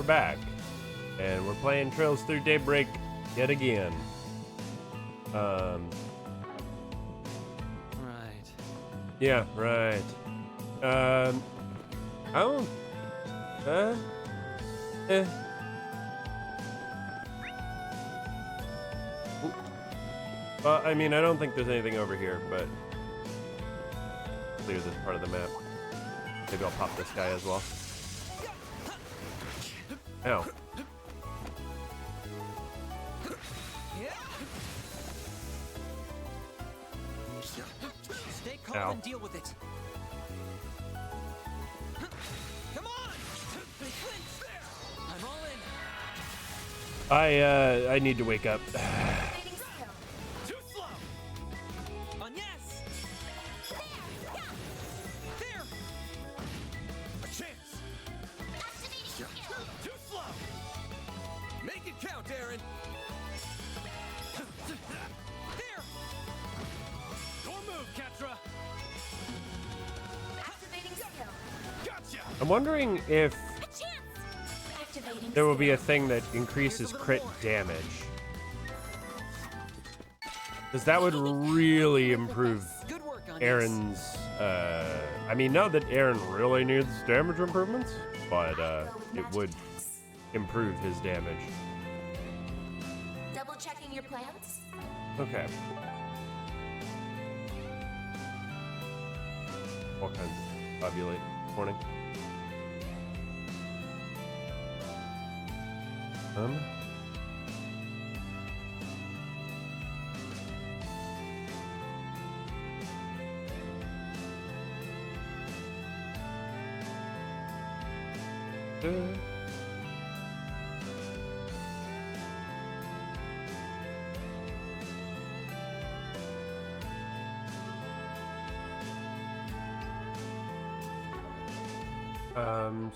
back. And we're playing Trails Through Daybreak yet again. Right. Yeah, right. I don't... eh. Well, I mean, I don't think there's anything over here, but... clear this part of the map. Maybe I'll pop this guy as well. Ow. Stay calm Ow. and deal with it. Come on! I'm all in. I need to wake up. Too slow. On yes. There. A chance. Too slow. Make it count, Aaron. There. Your move, Ketra. Activating skill. Gotcha. I'm wondering if A chance. Activating there will be a skill. thing that increases crit damage. Because that would really improve Good work on Aaron's, I mean, not that Aaron really needs damage improvements, but it would improve his damage. Double checking your plans. Okay. All kinds of ovulate morning.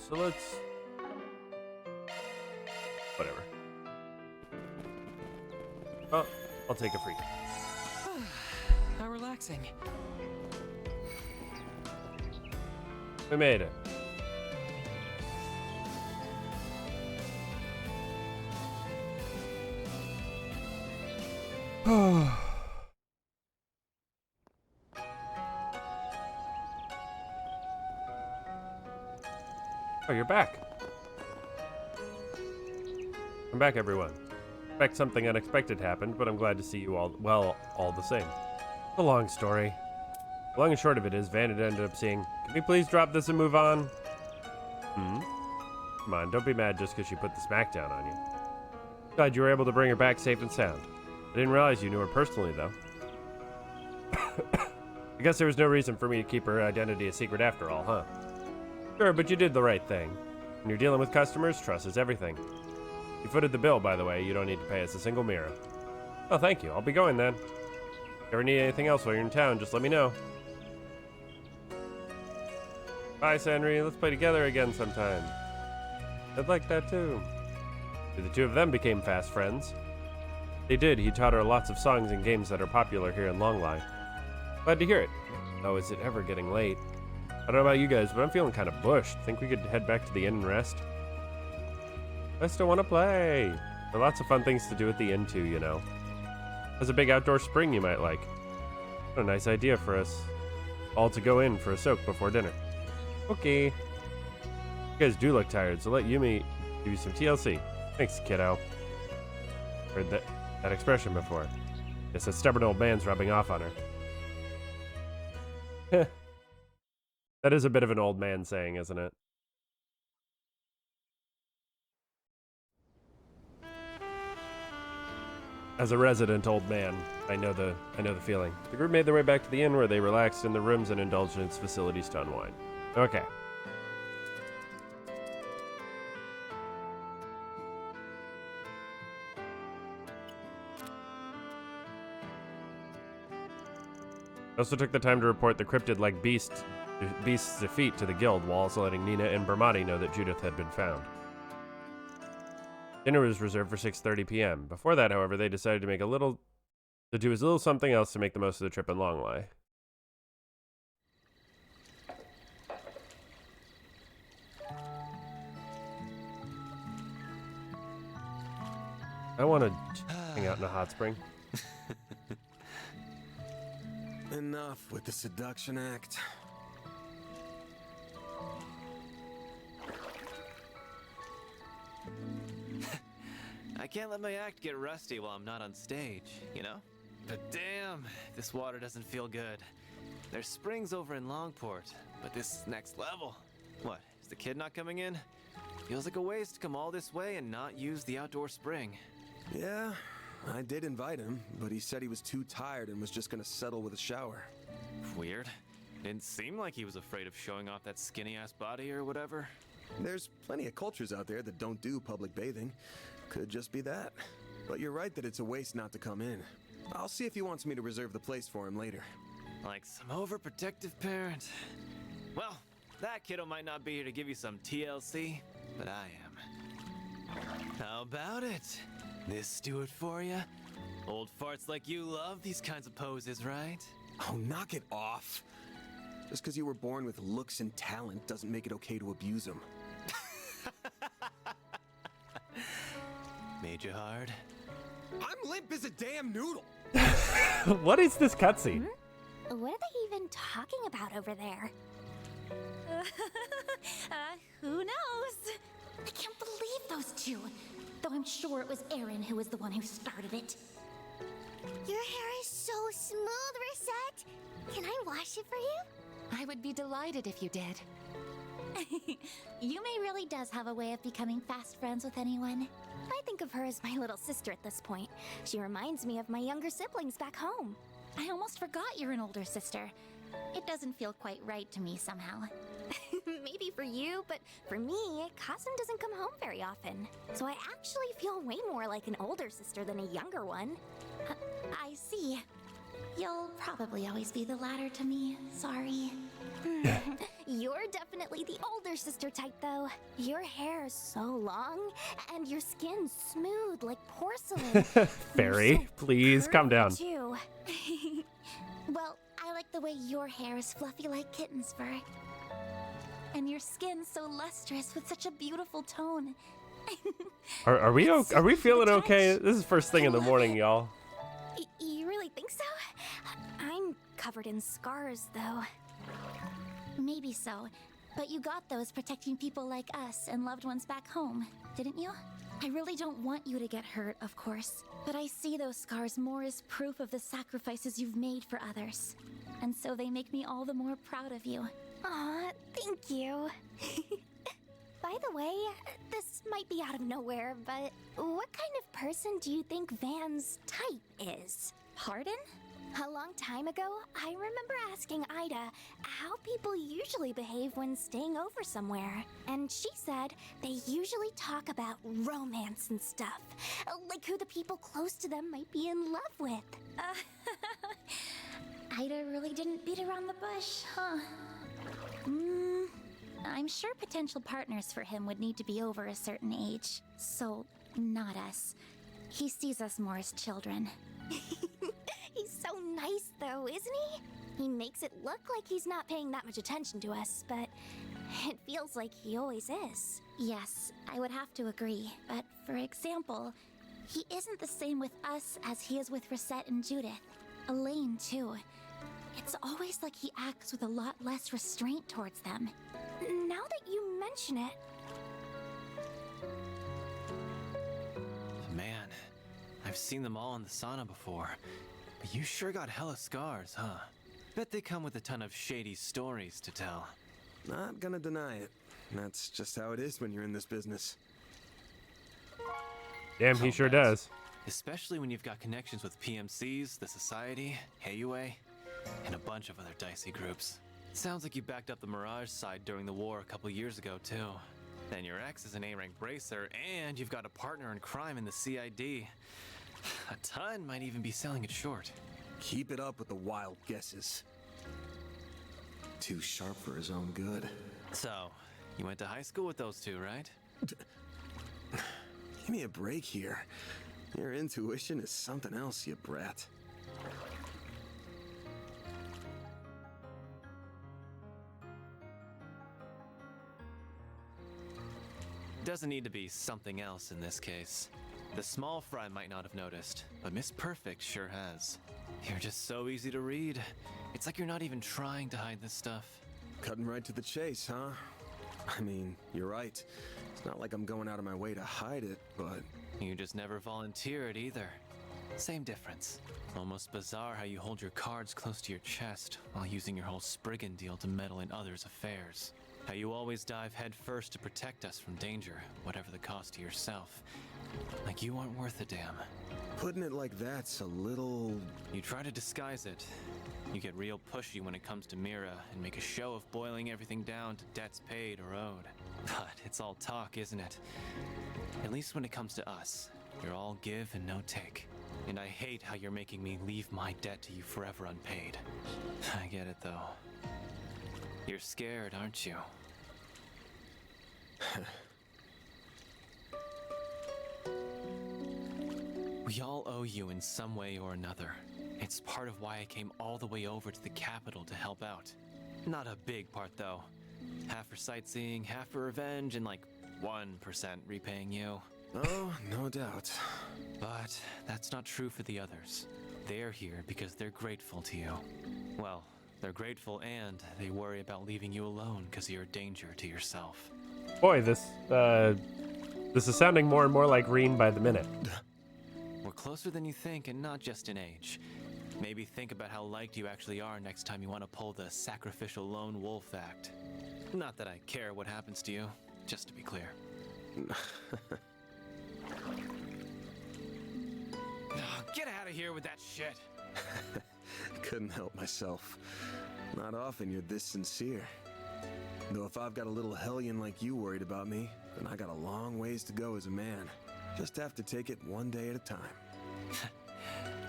So let's... whatever. Oh, I'll take a free. How relaxing. We made it. Oh, you're back. I'm back, everyone. I expect something unexpected happened, but I'm glad to see you all, well, all the same. It's a long story. The long and short of it is, Van had ended up saying, "Can we please drop this and move on?" Come on, don't be mad just because she put the smackdown on you. Glad you were able to bring her back safe and sound. I didn't realize you knew her personally, though. I guess there was no reason for me to keep her identity a secret after all, huh? Sure, but you did the right thing. When you're dealing with customers, trust is everything. You footed the bill, by the way. You don't need to pay us a single mirror. Oh, thank you. I'll be going then. If you ever need anything else while you're in town, just let me know. Bye, Sanri. Let's play together again sometime. I'd like that too. The two of them became fast friends. They did. He taught her lots of songs and games that are popular here in Longlai. Glad to hear it. Oh, is it ever getting late? I don't know about you guys, but I'm feeling kind of bushed. Think we could head back to the inn and rest? I still want to play. There are lots of fun things to do at the inn too, you know. There's a big outdoor spring you might like. What a nice idea for us all to go in for a soak before dinner. Okay. You guys do look tired, so let Yumi give you some TLC. Thanks, kiddo. Heard that expression before. Guess that stubborn old man's rubbing off on her. That is a bit of an old man saying, isn't it? As a resident old man, I know the feeling. The group made their way back to the inn where they relaxed in the rooms and indulged in its facilities to unwind. Okay. I also took the time to report the cryptid-like beast's defeat to the guild, while also letting Nina and Bermati know that Judith had been found. Dinner was reserved for 6:30 p.m. Before that, however, they decided to do a little something else to make the most of the trip in Longlai. I want to hang out in a hot spring. Enough with the seduction act. I can't let my act get rusty while I'm not on stage, you know? But damn, this water doesn't feel good. There's springs over in Longport, but this is next level. What, is the kid not coming in? Feels like a waste to come all this way and not use the outdoor spring. Yeah, I did invite him, but he said he was too tired and was just gonna settle with a shower. Weird. Didn't seem like he was afraid of showing off that skinny-ass body or whatever. There's plenty of cultures out there that don't do public bathing. Could just be that. But you're right that it's a waste not to come in. I'll see if he wants me to reserve the place for him later. Like some overprotective parent. Well, that kiddo might not be here to give you some TLC, but I am. How about it? This do it for you? Old farts like you love these kinds of poses, right? Oh, knock it off. Just because you were born with looks and talent doesn't make it okay to abuse them. Made you hard? I'm limp as a damn noodle! What is this cutscene? What are they even talking about over there? Who knows? I can't believe those two. Though I'm sure it was Aaron who was the one who started it. Your hair is so smooth, Reset. Can I wash it for you? I would be delighted if you did. Yume really does have a way of becoming fast friends with anyone. I think of her as my little sister at this point. She reminds me of my younger siblings back home. I almost forgot you're an older sister. It doesn't feel quite right to me somehow. Maybe for you, but for me, Kasim doesn't come home very often. So I actually feel way more like an older sister than a younger one. I see. You'll probably always be the latter to me. Sorry. You're definitely the older sister type, though. Your hair is so long, and your skin's smooth like porcelain. Fairy, You're so please calm down. curvy, too. Well, I like the way your hair is fluffy like kitten's fur. And your skin so lustrous with such a beautiful tone. Are we It's so are we easy to feeling touch. okay? This is first thing in the morning, y'all. You really think so? I'm covered in scars, though. Maybe so. But you got those protecting people like us and loved ones back home, didn't you? I really don't want you to get hurt, of course. But I see those scars more as proof of the sacrifices you've made for others. And so they make me all the more proud of you. Aw, thank you. By the way, this might be out of nowhere, but what kind of person do you think Van's type is? Pardon? A long time ago, I remember asking Ida how people usually behave when staying over somewhere. And she said they usually talk about romance and stuff, like who the people close to them might be in love with. Ida really didn't beat around the bush, huh? I'm sure potential partners for him would need to be over a certain age. So, not us. He sees us more as children. He's so nice, though, isn't he? He makes it look like he's not paying that much attention to us, but it feels like he always is. Yes, I would have to agree. But for example, he isn't the same with us as he is with Reset and Judith. Elaine, too. It's always like he acts with a lot less restraint towards them. Now that you mention it, Man, I've seen them all in the sauna before. But you sure got hella scars, huh? Bet they come with a ton of shady stories to tell. Not gonna deny it. That's just how it is when you're in this business. Damn, he I'll sure bet. does. Especially when you've got connections with PMCs, the Society, Heiyue, and a bunch of other dicey groups. Sounds like you backed up the Mirage side during the war a couple years ago, too. Then your ex is an A-rank bracer, and you've got a partner in crime in the CID. A ton might even be selling it short. Keep it up with the wild guesses. Too sharp for his own good. So, you went to high school with those two, right? Give me a break here. Your intuition is something else, you brat. Doesn't need to be something else in this case. The small fry might not have noticed, but Miss Perfect sure has. You're just so easy to read. It's like you're not even trying to hide this stuff. Cutting right to the chase, huh? I mean, you're right. It's not like I'm going out of my way to hide it, but... You just never volunteer it either. Same difference. Almost bizarre how you hold your cards close to your chest while using your whole Spriggan deal to meddle in others' affairs. How you always dive head first to protect us from danger, whatever the cost to yourself. Like you aren't worth a damn. Putting it like that's a little... You try to disguise it. You get real pushy when it comes to Mira and make a show of boiling everything down to debts paid or owed. But it's all talk, isn't it? At least when it comes to us, you're all give and no take. And I hate how you're making me leave my debt to you forever unpaid. I get it though. You're scared, aren't you? We all owe you in some way or another. It's part of why I came all the way over to the capital to help out. Not a big part though. Half for sightseeing, half for revenge, and like 1% repaying you. Oh, no doubt. But that's not true for the others. They're here because they're grateful to you. Well, they're grateful and they worry about leaving you alone because you're a danger to yourself. Boy, this is sounding more and more like Reen by the minute. We're closer than you think, and not just in age. Maybe think about how liked you actually are next time you want to pull the sacrificial lone wolf act. Not that I care what happens to you, just to be clear. Oh, get out of here with that shit! Couldn't help myself. Not often you're this sincere. Though if I've got a little hellion like you worried about me, then I got a long ways to go as a man. Just have to take it one day at a time.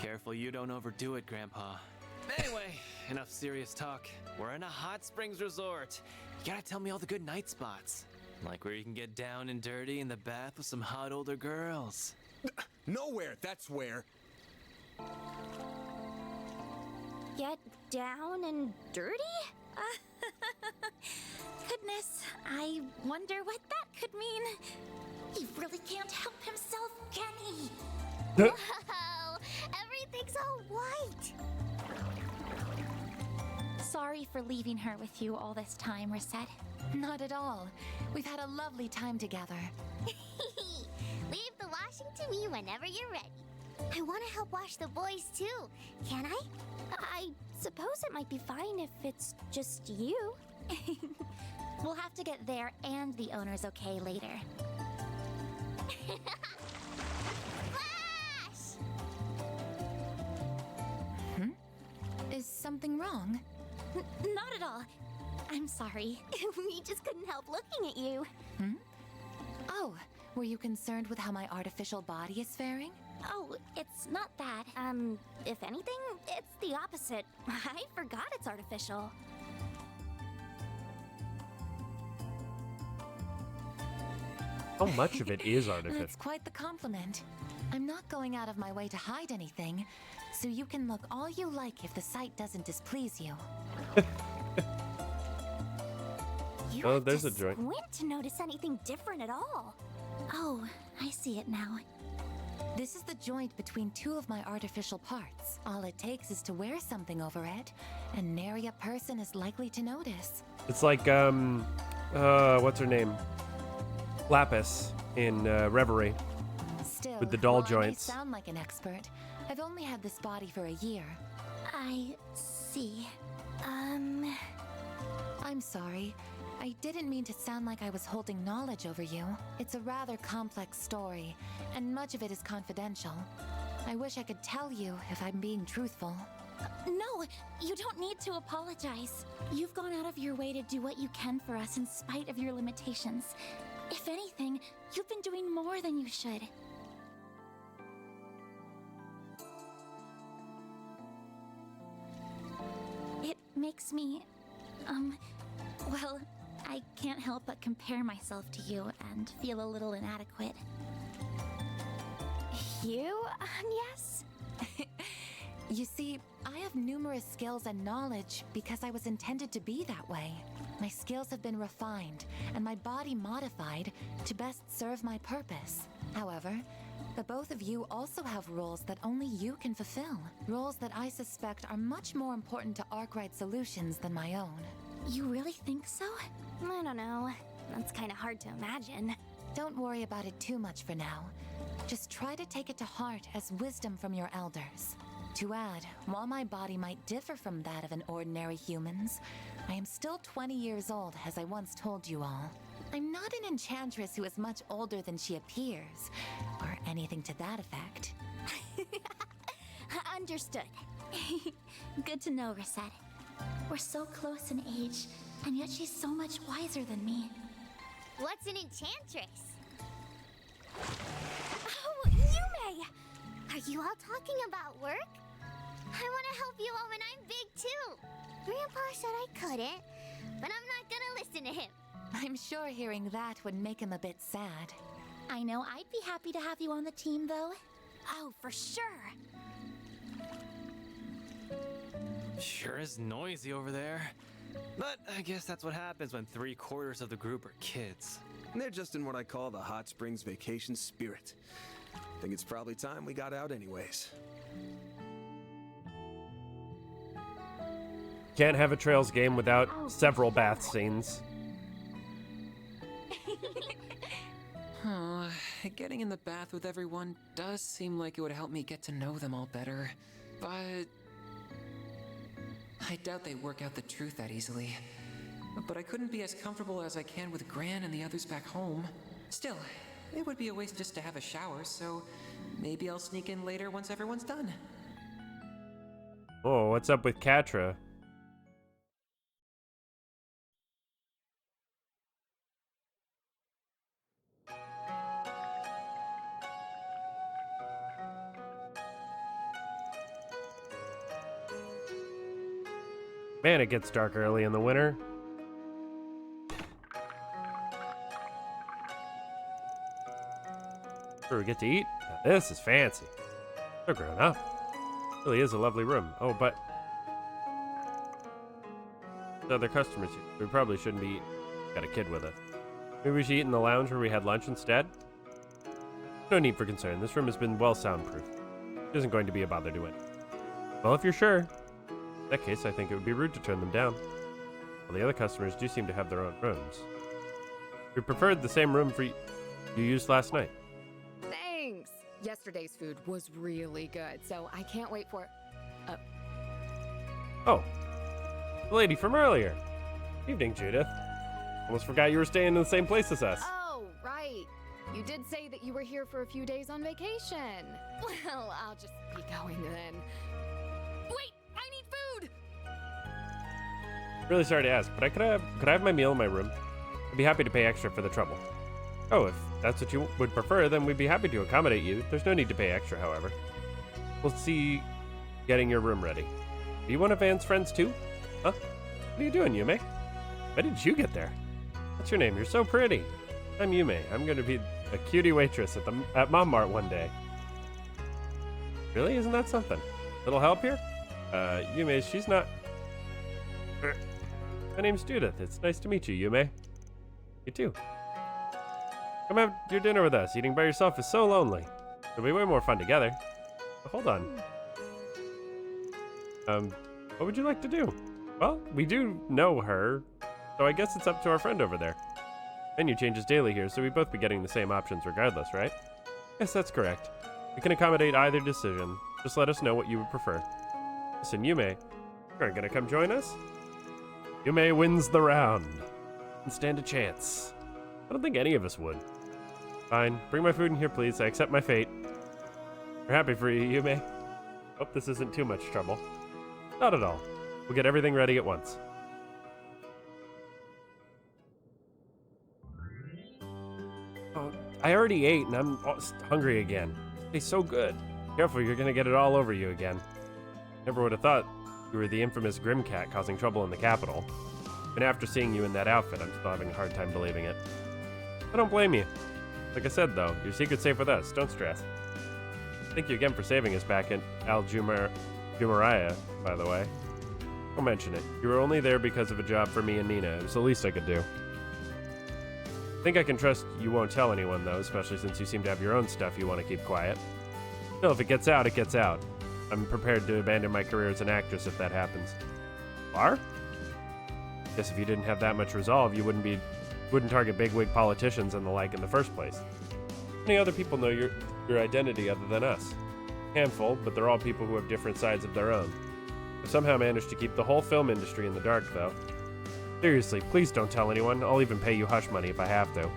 Careful you don't overdo it, Grandpa. Anyway, enough serious talk. We're in a hot springs resort. You gotta tell me all the good night spots. Like where you can get down and dirty in the bath with some hot older girls. Nowhere, that's where. Get down and dirty? Goodness, I wonder what that could mean. He really can't help himself, can he? Whoa! Everything's all white! Sorry for leaving her with you all this time, Reset. Not at all. We've had a lovely time together. Leave the washing to me whenever you're ready. I want to help wash the boys too. Can I? I suppose it might be fine if it's just you. We'll have to get there and the owner's okay later. Flash! Is something wrong? Not at all. I'm sorry. We just couldn't help looking at you. Oh, were you concerned with how my artificial body is faring? Oh, it's not that. If anything, it's the opposite. I forgot it's artificial. How much of it is artificial? That's quite the compliment. I'm not going out of my way to hide anything, so you can look all you like if the sight doesn't displease you. You Oh, have there's to a joint. squint to notice anything different at all. Oh, I see it now. This is the joint between two of my artificial parts. All it takes is to wear something over it, and nary a person is likely to notice. It's like, what's her name? Lapis in Reverie. Still, With the doll while joints. I may sound like an expert, I've only had this body for a year. I see. I'm sorry. I didn't mean to sound like I was holding knowledge over you. It's a rather complex story, and much of it is confidential. I wish I could tell you if I'm being truthful. No, you don't need to apologize. You've gone out of your way to do what you can for us in spite of your limitations. If anything, you've been doing more than you should. It makes me, well, I can't help but compare myself to you and feel a little inadequate. You? Yes? You see, I have numerous skills and knowledge because I was intended to be that way. My skills have been refined and my body modified to best serve my purpose. However, The both of you also have roles that only you can fulfill. Roles that I suspect are much more important to Arkwright Solutions than my own. You really think so? I don't know. That's kind of hard to imagine. Don't worry about it too much for now. Just try to take it to heart as wisdom from your elders. To add, while my body might differ from that of an ordinary human's, I am still 20 years old, as I once told you all. I'm not an enchantress who is much older than she appears, or anything to that effect. Understood. Good to know, Reset. We're so close in age, and yet she's so much wiser than me. What's an enchantress? Oh, Yume! Are you all talking about work? I want to help you all when I'm big too. Grandpa said I couldn't, but I'm not gonna listen to him. I'm sure hearing that would make him a bit sad. I know I'd be happy to have you on the team, though. Oh, for sure. Sure is noisy over there. But I guess that's what happens when 3/4 of the group are kids. They're just in what I call the Hot Springs vacation spirit. Think it's probably time we got out anyways. Can't have a Trails game without several bath scenes. Oh, getting in the bath with everyone does seem like it would help me get to know them all better. But I doubt they work out the truth that easily. But I couldn't be as comfortable as I can with Gran and the others back home. Still, it would be a waste just to have a shower, so maybe I'll sneak in later once everyone's done. Oh, what's up with Catra? Man, it gets dark early in the winter. Sure, we get to eat? Now this is fancy. So grown up. Really is a lovely room. Oh, but the other customers here. We probably shouldn't be eating. Got a kid with us. Maybe we should eat in the lounge where we had lunch instead? No need for concern. This room has been well soundproofed. It isn't going to be a bother to it. Well, if you're sure. In that case, I think it would be rude to turn them down. Well, the other customers do seem to have their own rooms. We preferred the same room you used last night. Thanks! Yesterday's food was really good, so I can't wait for... Oh, the lady from earlier. Evening, Judith. Almost forgot you were staying in the same place as us. Oh, right! You did say that you were here for a few days on vacation. Well, I'll just be going then. Wait! I need food! Really sorry to ask, but could I have my meal in my room? I'd be happy to pay extra for the trouble. Oh, if that's what you would prefer, then we'd be happy to accommodate you. There's no need to pay extra, however. We'll see getting your room ready. Are you one of Anne's friends too? Huh? What are you doing, Yume? When did you get there? What's your name? You're so pretty. I'm Yume. I'm going to be a cutie waitress at Mom Mart one day. Really? Isn't that something? Little help here? Yume, she's not... My name's Judith. It's nice to meet you, Yume. You too. Come have your dinner with us. Eating by yourself is so lonely. It'll be way more fun together. But hold on. What would you like to do? Well, we do know her, so I guess it's up to our friend over there. Menu changes daily here, so we both be getting the same options regardless, right? Yes, that's correct. We can accommodate either decision. Just let us know what you would prefer. Listen, Yume, you aren't gonna come join us? Yume wins the round. And stand a chance. I don't think any of us would. Fine, bring my food in here, please. I accept my fate. We're happy for you, Yume. Hope this isn't too much trouble. Not at all. We'll get everything ready at once. Oh, I already ate and I'm hungry again. It tastes so good. Careful, you're gonna get it all over you again. Never would have thought you were the infamous Grim Cat causing trouble in the capital. And after seeing you in that outfit, I'm still having a hard time believing it. I don't blame you. Like I said, though, your secret's safe with us. Don't stress. Thank you again for saving us back in Jumeirah, by the way. Don't mention it. You were only there because of a job for me and Nina. It was the least I could do. Think I can trust you won't tell anyone, though, especially since you seem to have your own stuff you want to keep quiet. Still, if it gets out, it gets out. I'm prepared to abandon my career as an actress if that happens. Are? Guess if you didn't have that much resolve, you wouldn't target bigwig politicians and the like in the first place. How many other people know your identity other than us? Handful, but they're all people who have different sides of their own. I've somehow managed to keep the whole film industry in the dark, though. Seriously, please don't tell anyone. I'll even pay you hush money if I have to.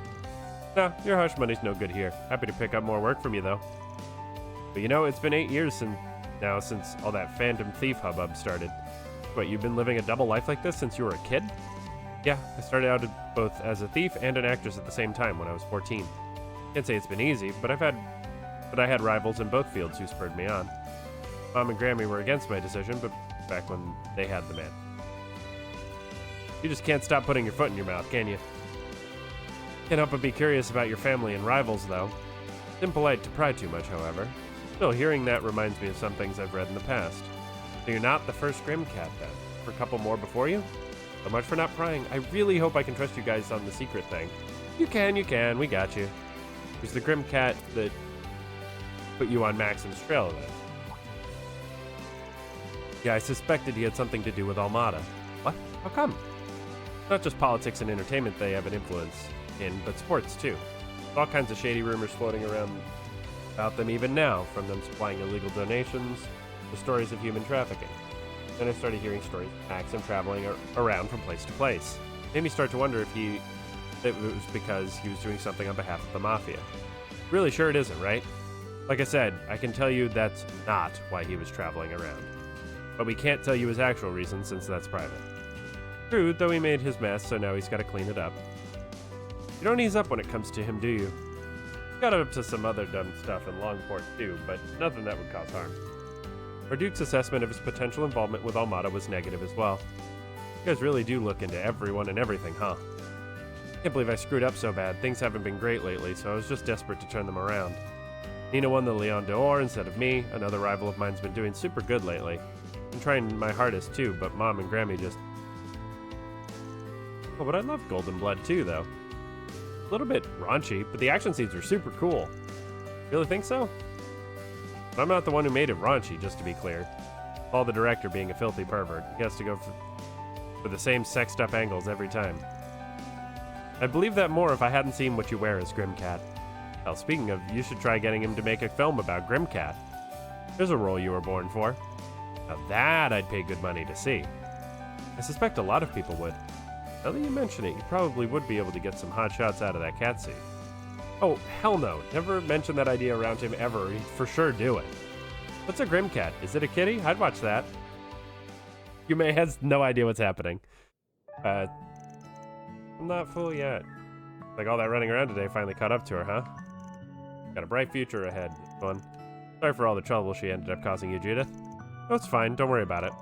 No, your hush money's no good here. Happy to pick up more work from you, though. But you know, it's been 8 years since all that Phantom Thief hubbub started. What, you've been living a double life like this since you were a kid? Yeah, I started out both as a thief and an actress at the same time when I was 14. Can't say it's been easy, but I had rivals in both fields who spurred me on. Mom and Grammy were against my decision, but back when they had the man. You just can't stop putting your foot in your mouth, can you? Can't help but be curious about your family and rivals, though. It's impolite to pry too much, however. Still, hearing that reminds me of some things I've read in the past. So you're not the first Grimcat, then? For a couple more before you? So much for not prying. I really hope I can trust you guys on the secret thing. You can. We got you. It was the Grimcat that put you on Maxim's trail, then. Yeah, I suspected he had something to do with Almada. What? How come? Not just politics and entertainment they have an influence in, but sports too. All kinds of shady rumors floating around about them even now, from them supplying illegal donations to stories of human trafficking. Then I started hearing stories of Maxim traveling around from place to place. Made me start to wonder if it was because he was doing something on behalf of the Mafia. Really sure it isn't, right? Like I said, I can tell you that's not why he was traveling around. But we can't tell you his actual reason since that's private. True, though he made his mess, so now he's got to clean it up. You don't ease up when it comes to him, do you? Got up to some other dumb stuff in Longport too, but nothing that would cause harm. Our Duke's assessment of his potential involvement with Almada was negative as well. You guys really do look into everyone and everything, huh? Can't believe I screwed up so bad. Things haven't been great lately, so I was just desperate to turn them around. Nina won the Leon d'Or instead of me. Another rival of mine's been doing super good lately. I'm trying my hardest too, but Mom and Grammy just... Oh, but I love Golden Blood too, though. A little bit raunchy, but the action scenes are super cool. Really think so? But I'm not the one who made it raunchy, just to be clear. Paul, the director, being a filthy pervert. He has to go for the same sexed up angles every time. I'd believe that more if I hadn't seen What You Wear as Grimcat. Hell, speaking of, you should try getting him to make a film about Grimcat. There's a role you were born for. Now that I'd pay good money to see. I suspect a lot of people would. Now that you mention it, you probably would be able to get some hot shots out of that cat seat. Oh, hell no. Never mention that idea around him ever. He'd for sure do it. What's a Grimcat? Is it a kitty? I'd watch that. Yume has no idea what's happening. I'm not full yet. Like all that running around today finally caught up to her, huh? Got a bright future ahead. Fun. Sorry for all the trouble she ended up causing you, Judith. Oh, it's fine. Don't worry about it.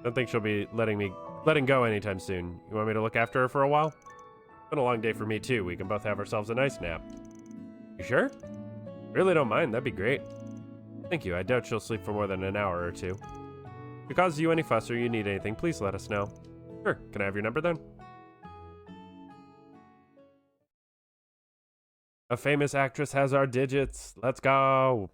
Don't think she'll be letting go anytime soon. You want me to look after her for a while? It's been a long day for me too. We can both have ourselves a nice nap. You sure? Really don't mind. That'd be great. Thank you. I doubt she'll sleep for more than an hour or two. If it causes you any fuss or you need anything, please let us know. Sure. Can I have your number then? A famous actress has our digits. Let's go.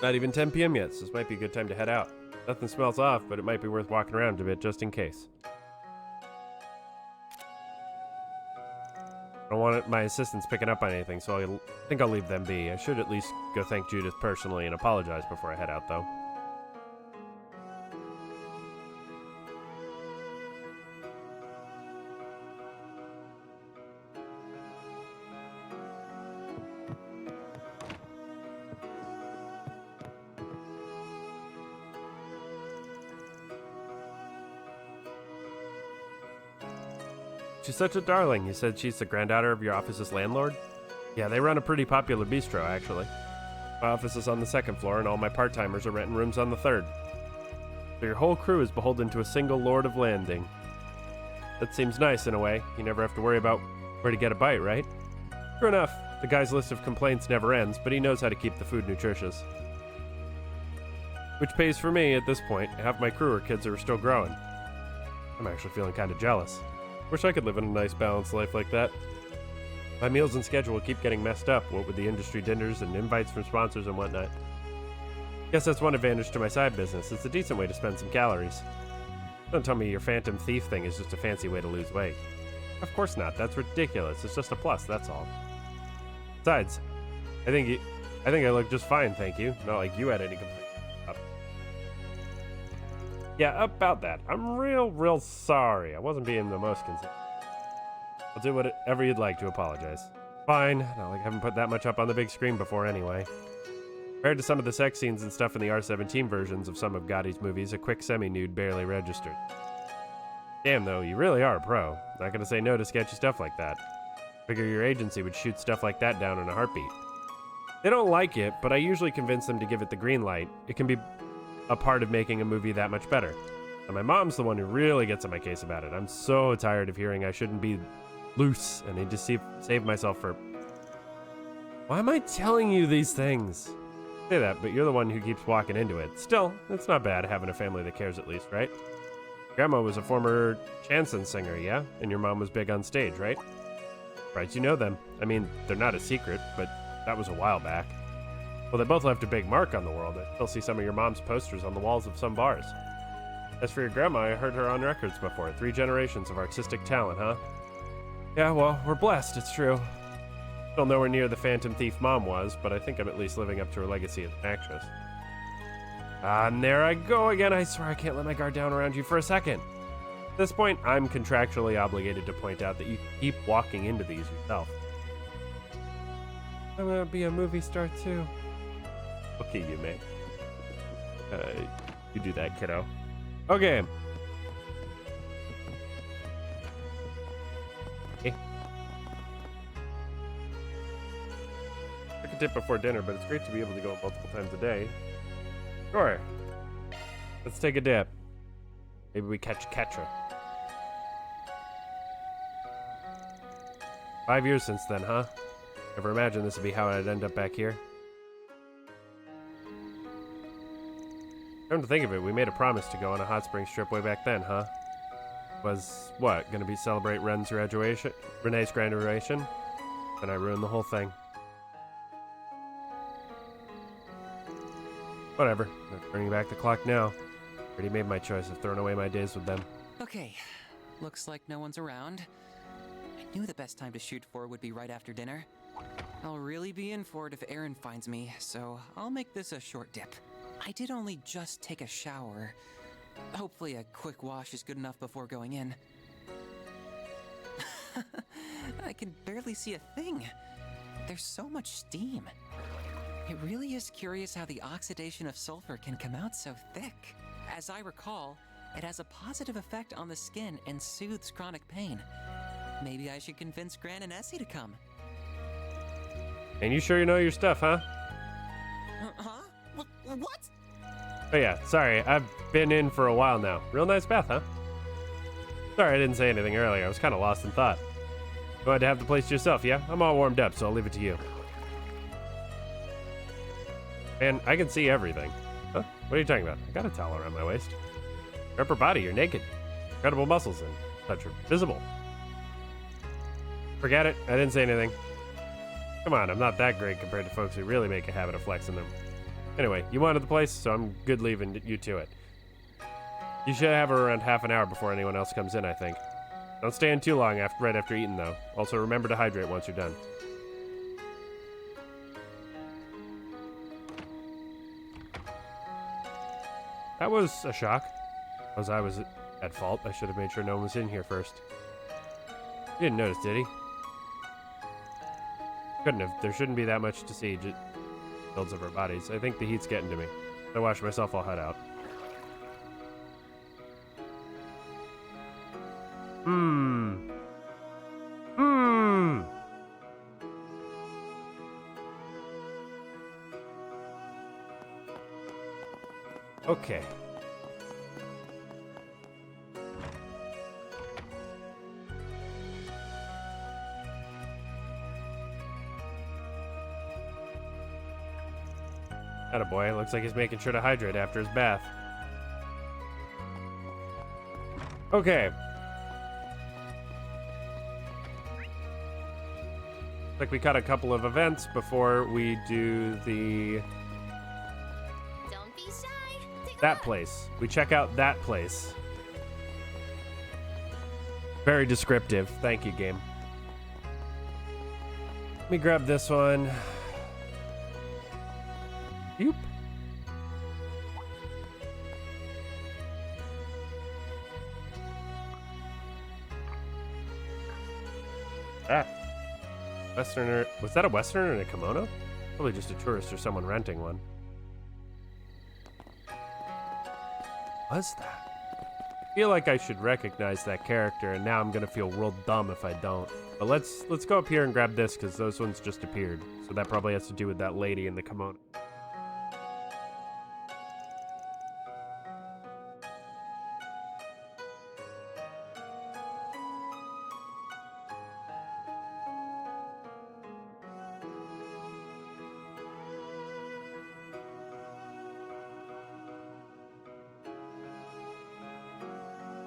Not even 10 p.m. yet, so this might be a good time to head out. Nothing smells off, but it might be worth walking around a bit just in case. I don't want my assistants picking up on anything, so I think I'll leave them be. I should at least go thank Judith personally and apologize before I head out, though. She's such a darling. You said she's the granddaughter of your office's landlord? Yeah, they run a pretty popular bistro, actually. My office is on the second floor, and all my part-timers are renting rooms on the third. So your whole crew is beholden to a single Lord of Landing. That seems nice in a way. You never have to worry about where to get a bite, right? True enough. The guy's list of complaints never ends, but he knows how to keep the food nutritious. Which pays for me at this point. Half my crew are kids who are still growing. I'm actually feeling kind of jealous. Wish I could live in a nice balanced life like that. My meals and schedule keep getting messed up, what with the industry dinners and invites from sponsors and whatnot. Guess that's one advantage to my side business. It's a decent way to spend some calories. Don't tell me your Phantom Thief thing is just a fancy way to lose weight. Of course not. That's ridiculous. It's just a plus, that's all. Besides, I think I look just fine, thank you. Not like you had any complaints. Yeah, about that. I'm real sorry. I wasn't being the most considerate. I'll do whatever you'd like to apologize. Fine. Not like I haven't put that much up on the big screen before anyway. Compared to some of the sex scenes and stuff in the R17 versions of some of Gotti's movies, a quick semi-nude barely registered. Damn, though, you really are a pro. Not gonna say no to sketchy stuff like that. Figure your agency would shoot stuff like that down in a heartbeat. They don't like it, but I usually convince them to give it the green light. It can be a part of making a movie that much better. And my mom's the one who really gets on my case about it. I'm so tired of hearing I shouldn't be loose and need to save myself for... Why am I telling you these things? Say that, but you're the one who keeps walking into it. Still, it's not bad having a family that cares at least, right? Grandma was a former chanson singer, yeah? And your mom was big on stage, right? Right, you know them. I mean, they're not a secret, but that was a while back. Well, they both left a big mark on the world. I still see some of your mom's posters on the walls of some bars. As for your grandma, I heard her on records before. 3 generations of artistic talent, huh? Yeah, well, we're blessed, it's true. Still nowhere near the Phantom Thief mom was, but I think I'm at least living up to her legacy as an actress. Ah, and there I go again. I swear I can't let my guard down around you for a second. At this point, I'm contractually obligated to point out that you keep walking into these yourself. I'm gonna be a movie star too. Okay, you may. You do that, kiddo. Okay. Hey. Took a dip before dinner, but it's great to be able to go multiple times a day. Sure. Let's take a dip. Maybe we catch Ketra. 5 years since then, huh? Never imagined this would be how I'd end up back here. Come to think of it, we made a promise to go on a hot spring trip way back then, huh? Was, what, gonna be celebrate Renee's graduation? Then I ruined the whole thing. Whatever, I'm turning back the clock now. Already made my choice of throwing away my days with them. Okay, looks like no one's around. I knew the best time to shoot for would be right after dinner. I'll really be in for it if Aaron finds me, so I'll make this a short dip. I did only just take a shower. Hopefully a quick wash is good enough before going in. I can barely see a thing. There's so much steam. It really is curious how the oxidation of sulfur can come out so thick. As I recall, it has a positive effect on the skin and soothes chronic pain. Maybe I should convince Gran and Essie to come. And you sure you know your stuff, huh? Huh? What? Oh yeah, sorry, I've been in for a while now. Real nice bath, huh? Sorry I didn't say anything earlier, I was kind of lost in thought. Go ahead to have the place to yourself, yeah? I'm all warmed up, so I'll leave it to you. Man, I can see everything. Huh? What are you talking about? I got a towel around my waist. Your upper body, you're naked. Incredible muscles and such are visible. Forget it, I didn't say anything. Come on, I'm not that great compared to folks who really make a habit of flexing them. Anyway, you wanted the place, so I'm good leaving you to it. You should have her around half an hour before anyone else comes in, I think. Don't stay in too long right after eating, though. Also, remember to hydrate once you're done. That was a shock. As I was at fault, I should have made sure no one was in here first. You didn't notice, did he? Couldn't have. There shouldn't be that much to see. Just builds of our bodies. I think the heat's getting to me. If I wash myself, I'll head out. Okay. Attaboy, looks like he's making sure to hydrate after his bath. Okay. Like we cut a couple of events before we do the Don't be shy. Take a that look. place. We check out that place. Very descriptive. Thank you, game. Let me grab this one. Yoop. Ah. Westerner. Was that a Westerner in a kimono? Probably just a tourist or someone renting one. Was that? I feel like I should recognize that character, and now I'm gonna feel real dumb if I don't. But let's go up here and grab this, because those ones just appeared. So that probably has to do with that lady in the kimono.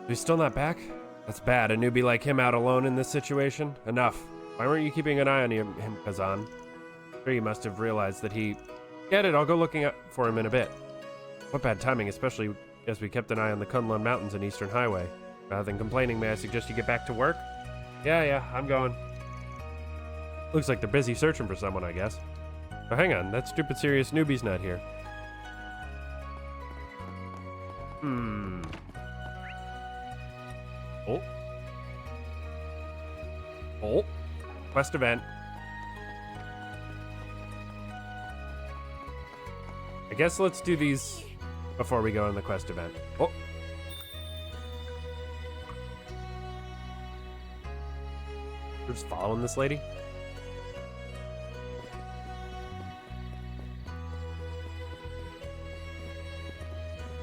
He's still not back? That's bad. A newbie like him out alone in this situation? Enough. Why weren't you keeping an eye on him, Kazan? Sure, you must have realized that he... Get it, I'll go looking for him in a bit. What bad timing, especially as we kept an eye on the Kunlun Mountains and Eastern Highway. Rather than complaining, may I suggest you get back to work? Yeah, I'm going. Looks like they're busy searching for someone, I guess. Oh, hang on, that stupid serious newbie's not here. Oh. Quest event. I guess let's do these before we go on the quest event. Oh. We're just following this lady?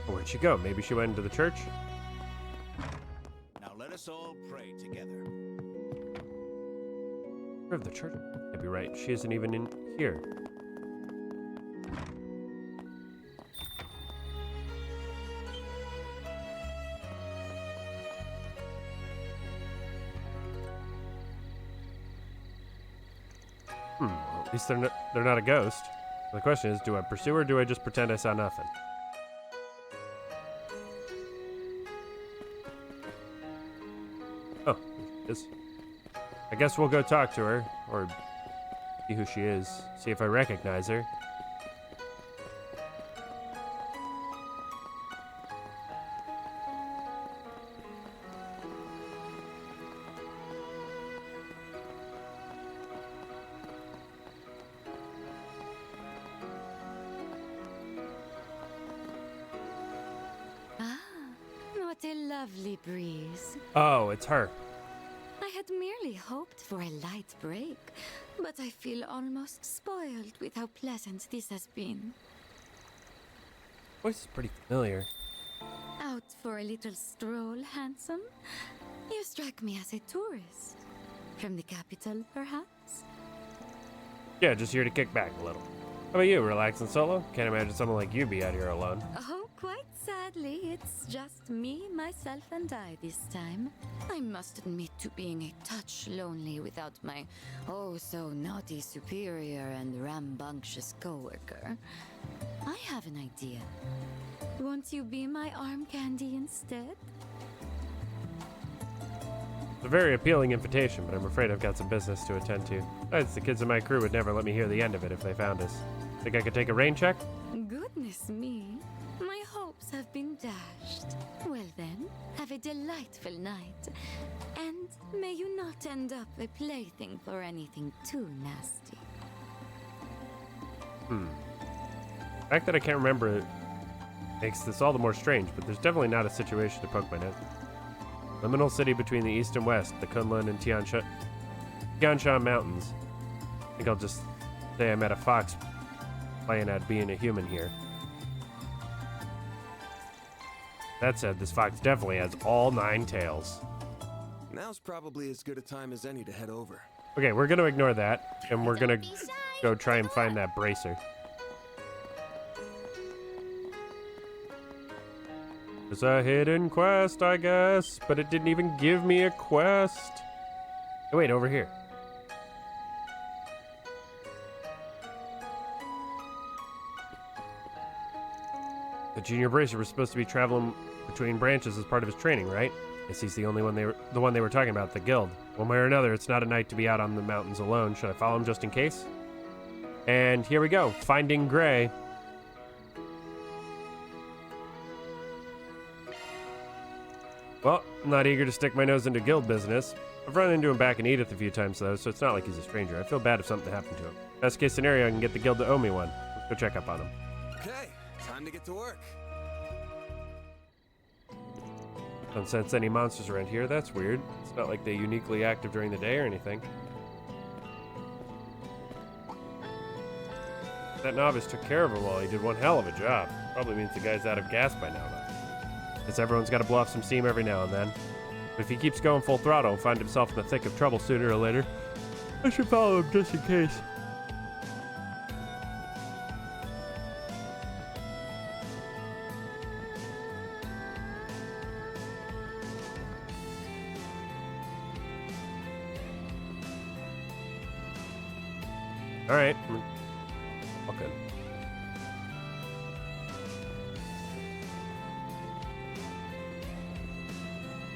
Oh, where'd she go? Maybe she went into the church? Now let us all pray together. Of the church. I'd be right. She isn't even in here. Well, at least they're not a ghost. The question is, do I pursue her or do I just pretend I saw nothing? Oh, there she is. I guess we'll go talk to her, or see who she is, see if I recognize her. Ah, what a lovely breeze. Oh, it's her. I had merely hoped for a light break, but I feel almost spoiled with how pleasant this has been. Voice is pretty familiar. Out for a little stroll, handsome? You strike me as a tourist. From the capital, perhaps? Yeah, just here to kick back a little. How about you, relaxing solo? Can't imagine someone like you be out here alone. Oh, quite sadly, it's just me, myself, and I this time. I must admit to being a touch lonely without my oh-so-naughty superior and rambunctious coworker. I have an idea. Won't you be my arm candy instead? It's a very appealing invitation, but I'm afraid I've got some business to attend to. Besides, the kids in my crew would never let me hear the end of it if they found us. Think I could take a rain check? Goodness me. My hopes have been dashed. Well then, have a delightful night. And may you not end up a plaything for anything too nasty. The fact that I can't remember it makes this all the more strange, but there's definitely not a situation to poke my nose. Liminal city between the east and west, the Kunlun and Tiansha Mountains. I think I'll just say I met a fox playing at being a human here. That said, this fox definitely has all 9 tails. Now's probably as good a time as any to head over. Okay, we're gonna ignore that, and we're gonna Don't be shy. go try and find that bracer. It's a hidden quest, I guess, but it didn't even give me a quest. Oh, wait, over here. The junior bracer was supposed to be traveling between branches as part of his training, right? Guess he's the only one they were talking about, the guild. One way or another, it's not a night to be out on the mountains alone. Should I follow him just in case? And here we go, finding Gray. Well, I'm not eager to stick my nose into guild business. I've run into him back in Edith a few times though, so it's not like he's a stranger. I feel bad if something happened to him. Best case scenario, I can get the guild to owe me one. Let's go check up on him. Okay, time to get to work. Don't sense any monsters around here. That's weird. It's not like they're uniquely active during the day or anything. That novice took care of him while he did one hell of a job. Probably means the guy's out of gas by now, though. Guess everyone's got to blow off some steam every now and then. But if he keeps going full throttle and find himself in the thick of trouble sooner or later, I should follow him just in case. All right. Okay.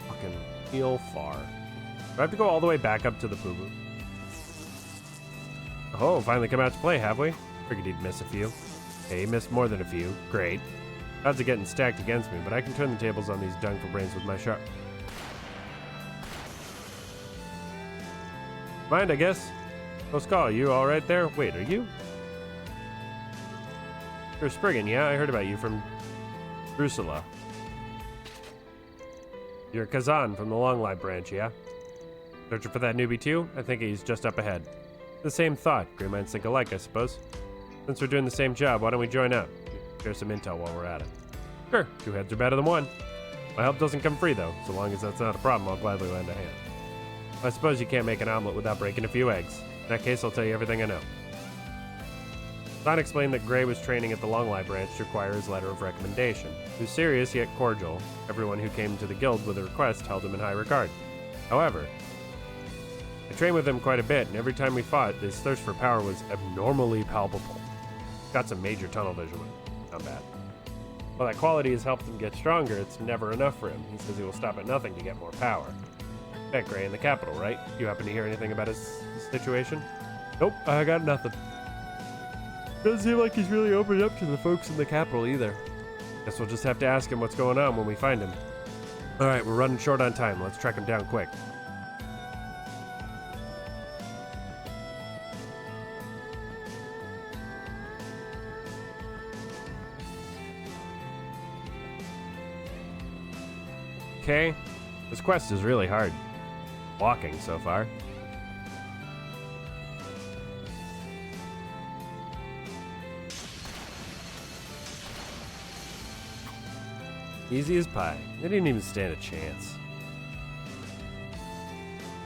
Fucking feel far. Do I have to go all the way back up to the Poo-Boo? Oh, finally come out to play, have we? Figured he'd miss a few. Okay, he missed more than a few. Great. Odds are getting stacked against me, but I can turn the tables on these dung-for brains with my sharp. Mind, I guess. Close call. You all right there? Wait, are you? You're Spriggan, yeah? I heard about you from Drusilla. You're Kazan from the Longlight branch, yeah? Searching for that newbie too? I think he's just up ahead. The same thought. Gray minds think alike, I suppose. Since we're doing the same job, why don't we join up? Share some intel while we're at it. Sure, two heads are better than one. My help doesn't come free, though. So long as that's not a problem, I'll gladly lend a hand. I suppose you can't make an omelet without breaking a few eggs. In that case, I'll tell you everything I know. Zahn explained that Gray was training at the Longlight branch to acquire his letter of recommendation. He was serious yet cordial. Everyone who came to the guild with a request held him in high regard. However, I trained with him quite a bit, and every time we fought, his thirst for power was abnormally palpable. Got some major tunnel vision. Not bad. While that quality has helped him get stronger, it's never enough for him. He says he will stop at nothing to get more power. Met Gray in the capital, right? You happen to hear anything about his situation? Nope, I got nothing. Doesn't seem like he's really opened up to the folks in the capital either. Guess we'll just have to ask him what's going on when we find him. Alright, we're running short on time. Let's track him down quick. Okay, this quest is really hard. Walking so far. Easy as pie. They didn't even stand a chance.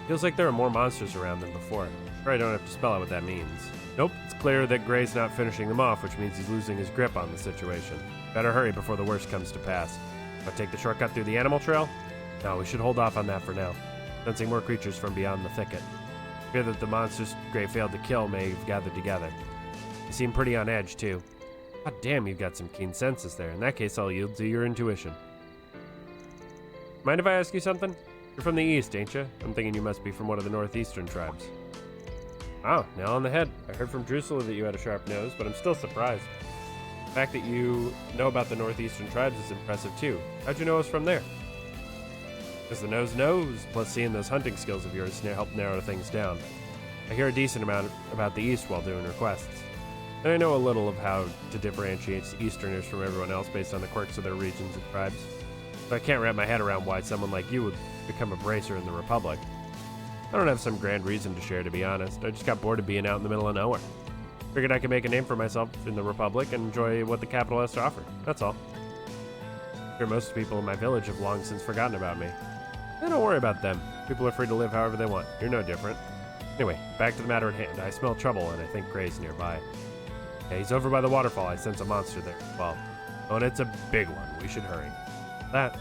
Feels like there are more monsters around than before. Sure, I don't have to spell out what that means. Nope, it's clear that Gray's not finishing them off, which means he's losing his grip on the situation. Better hurry before the worst comes to pass. Want to take the shortcut through the animal trail? No, we should hold off on that for now. Sensing more creatures from beyond the thicket. Fear that the monsters Gray failed to kill may have gathered together. They seem pretty on edge, too. God damn, you've got some keen senses there. In that case, I'll yield to your intuition. Mind if I ask you something? You're from the east, ain't you? I'm thinking you must be from one of the northeastern tribes. Oh, nail on the head. I heard from Drusilla that you had a sharp nose, but I'm still surprised. The fact that you know about the northeastern tribes is impressive, too. How'd you know us from there? Because the nose knows, plus seeing those hunting skills of yours help narrow things down. I hear a decent amount about the east while doing requests. And I know a little of how to differentiate Easterners from everyone else based on the quirks of their regions and tribes. But I can't wrap my head around why someone like you would become a bracer in the Republic. I don't have some grand reason to share, to be honest. I just got bored of being out in the middle of nowhere. Figured I could make a name for myself in the Republic and enjoy what the capital has to offer. That's all. I'm sure most people in my village have long since forgotten about me. Don't worry about them. People are free to live however they want. You're no different. Anyway, back to the matter at hand. I smell trouble, and I think Gray's nearby. Yeah, he's over by the waterfall. I sense a monster there. Well, oh, and it's a big one. We should hurry. That.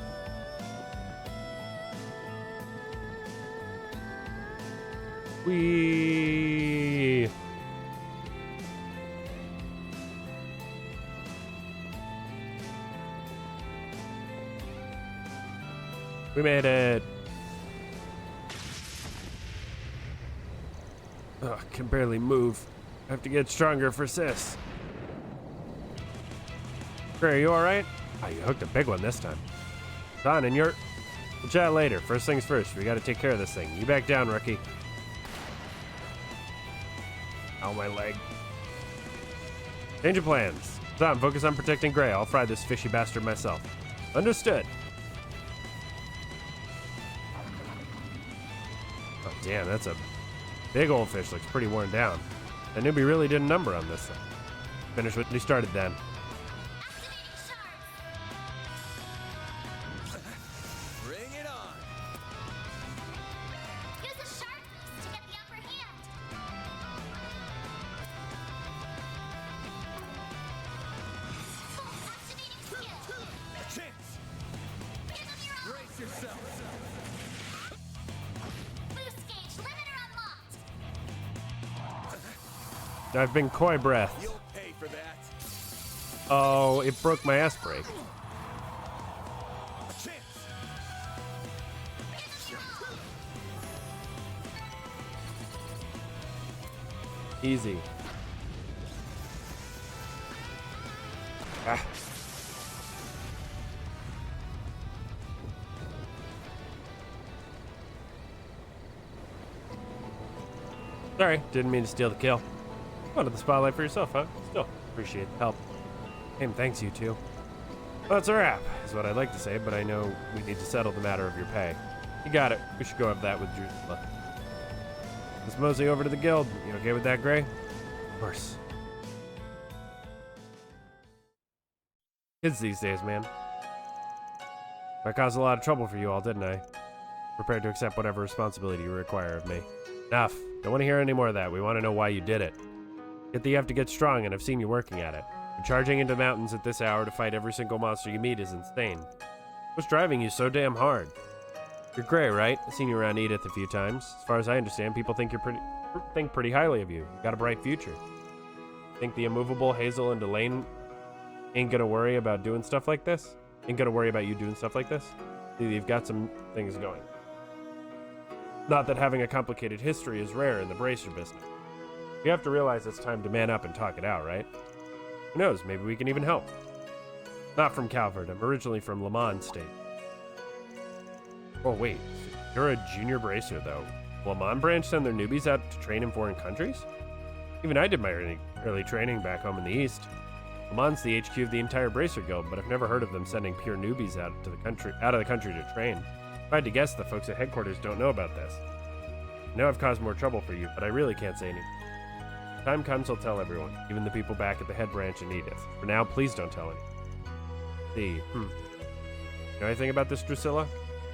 We made it. Ugh, can barely move. I have to get stronger for Sis. Gray, are you alright? Oh, you hooked a big one this time. Don, and you're... We'll chat later. First things first, we gotta take care of this thing. You back down, rookie. Ow, my leg. Change of plans. Don, focus on protecting Gray. I'll fry this fishy bastard myself. Understood. Oh, damn, that's a big old fish. Looks pretty worn down. That newbie really did a number on this thing. Finish what he started then. Bring it on. Use the shark beast to get the upper hand. Full activating skill. A chance. Give them your own. Brace yourself. Boost gauge limiter unlocked. I've been coy breath. You'll pay for that. Oh, it broke my ass brake. A chance. Easy. Ah. Sorry, didn't mean to steal the kill. Wanted the spotlight for yourself, huh? Still, appreciate the help. Hey, thanks, you two. Well, that's a wrap, is what I'd like to say, but I know we need to settle the matter of your pay. You got it. We should go have that with Drusilla. Let's mosey over to the guild. You okay with that, Gray? Of course. Kids these days, man. I caused a lot of trouble for you all, didn't I? Prepared to accept whatever responsibility you require of me. Enough. Don't want to hear any more of that. We want to know why you did it. Get that you have to get strong, and I've seen you working at it. But charging into mountains at this hour to fight every single monster you meet is insane. What's driving you so damn hard? You're Gray, right? I've seen you around Edith a few times. As far as I understand, people think pretty highly of you. You got a bright future. Think the immovable Hazel and Elaine ain't gonna worry about doing stuff like this? Ain't gonna worry about you doing stuff like this? You've got some things going. Not that having a complicated history is rare in the bracer business. You have to realize it's time to man up and talk it out, right? Who knows, maybe we can even help. Not from Calvert, I'm originally from Le Mans State. Oh wait, you're a junior bracer though. Le Mans branch send their newbies out to train in foreign countries? Even I did my early training back home in the East. Le Mans the HQ of the entire bracer guild, but I've never heard of them sending pure newbies out of the country to train. If I had to guess, the folks at headquarters don't know about this. I know I've caused more trouble for you, but I really can't say anything. Time comes, I'll tell everyone, even the people back at the head branch in Edith. For now, please don't tell anyone. You know anything about this, Drusilla?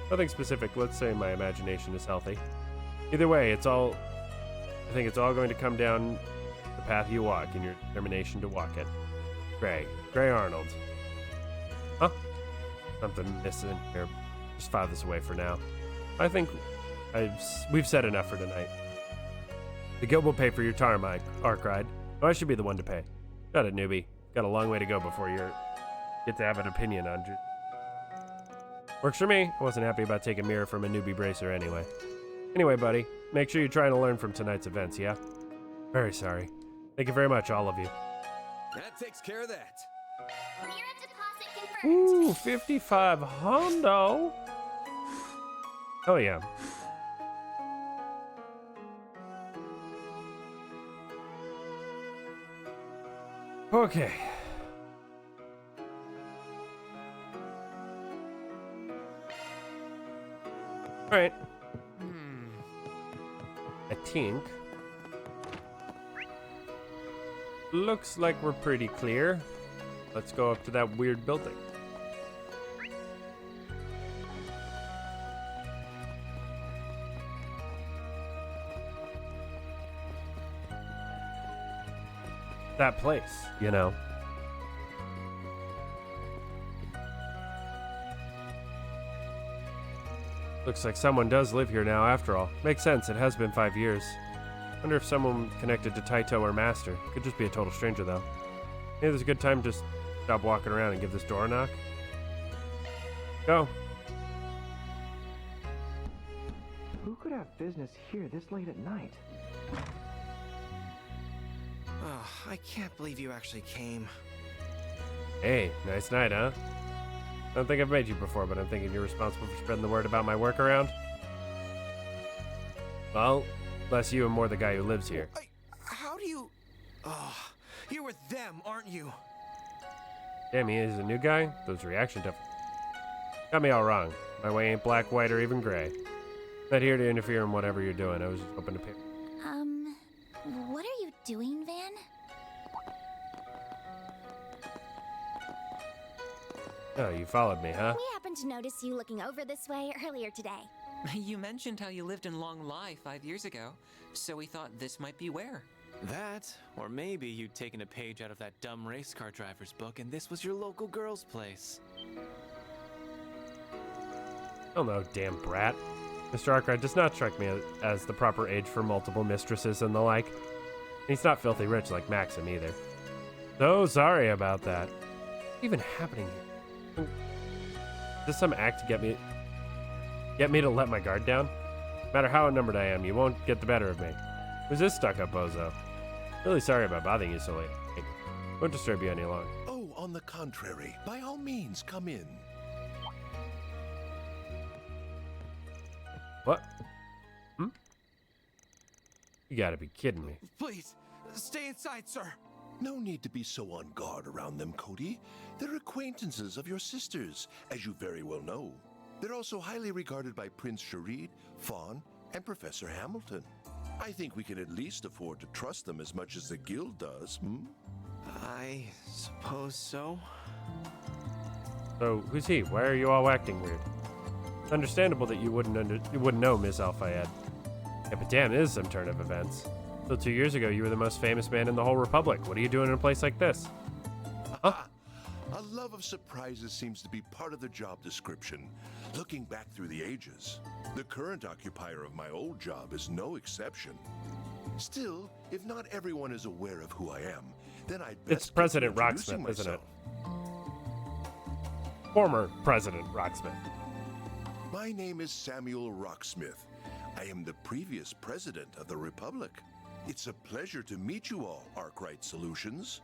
Nothing specific. Let's say my imagination is healthy. Either way, I think it's all going to come down the path you walk and your determination to walk it. Gray Arnold. Huh? Something missing here. Just file this away for now. I think we've said enough for tonight. The guild will pay for your time, Arkride. Oh, I should be the one to pay. Shut it, newbie. Got a long way to go before you get to have an opinion on Works for me. I wasn't happy about taking mirror from a newbie bracer anyway. Anyway, buddy, make sure you're trying to learn from tonight's events, yeah? Very sorry. Thank you very much, all of you. That takes care of that. Mirror deposit confirmed. Ooh, 55 Hondo. Oh yeah. Okay. All right. I think looks like we're pretty clear. Let's go up to that weird building. That place, you know. Looks like someone does live here now after all. Makes sense, it has been 5 years. Wonder if someone connected to Taito or Master. Could just be a total stranger though. Maybe there's a good time to just stop walking around and give this door a knock. Go. Who could have business here this late at night? Oh, I can't believe you actually came. Hey, nice night, huh? I don't think I've met you before, but I'm thinking you're responsible for spreading the word about my work around. Well, less you and more the guy who lives here. How do you... Oh, you're with them, aren't you? Damn, he is a new guy? Those reaction to... Got me all wrong. My way ain't black, white, or even gray. Not here to interfere in whatever you're doing. I was just hoping to pick... What are you doing, Van? Oh, you followed me, huh? We happened to notice you looking over this way earlier today. You mentioned how you lived in Long Lai 5 years ago, so we thought this might be where. That, or maybe you'd taken a page out of that dumb race car driver's book and this was your local girl's place. Oh no, damn brat. Mr. Arkwright does not strike me as the proper age for multiple mistresses and the like. He's not filthy rich like Maxim either. So sorry about that. What's even happening here? Is this some act to get me to let my guard down? No matter how outnumbered I am, you won't get the better of me. Who's this stuck-up bozo? Really sorry about bothering you so late. I won't disturb you any longer. Oh, on the contrary, by all means, come in. What? Hmm? You gotta be kidding me. Please, stay inside, sir. No need to be so on guard around them, Cody. They're acquaintances of your sisters, as you very well know. They're also highly regarded by Prince Sharid, Fawn, and Professor Hamilton. I think we can at least afford to trust them as much as the guild does, I suppose so. So, who's he? Why are you all acting weird? It's understandable that you wouldn't know Miss Al-Fayed. Yeah, but damn, it is some turn of events. Till 2 years ago, you were the most famous man in the whole Republic. What are you doing in a place like this? Huh? A love of surprises seems to be part of the job description. Looking back through the ages, the current occupier of my old job is no exception. Still, if not everyone is aware of who I am, then I'd best It's President get to introducing Rocksmith, isn't it? myself. Former President Rocksmith. My name is Samuel Rocksmith. I am the previous president of the Republic. It's a pleasure to meet you all, Arkwright Solutions.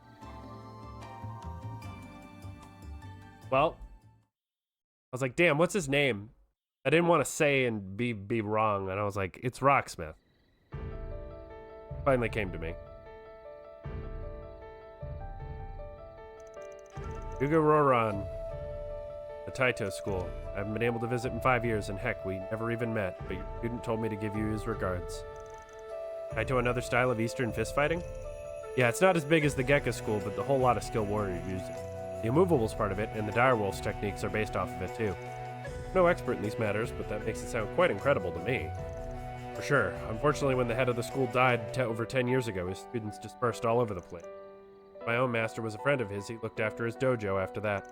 Well, I was like, damn, what's his name? I didn't want to say and be wrong, and I was like, it's Rocksmith. Finally came to me. Hugo Roran, the Taito School. I haven't been able to visit in 5 years, and heck, we never even met, but your student told me to give you his regards. Taito another style of Eastern fistfighting? Yeah, it's not as big as the Gekka School, but the whole lot of skilled warriors use it. The immovables part of it, and the direwolves techniques are based off of it too. No expert in these matters, but that makes it sound quite incredible to me. For sure. Unfortunately, when the head of the school died over 10 years ago, his students dispersed all over the place. My own master was a friend of his. He looked after his dojo after that.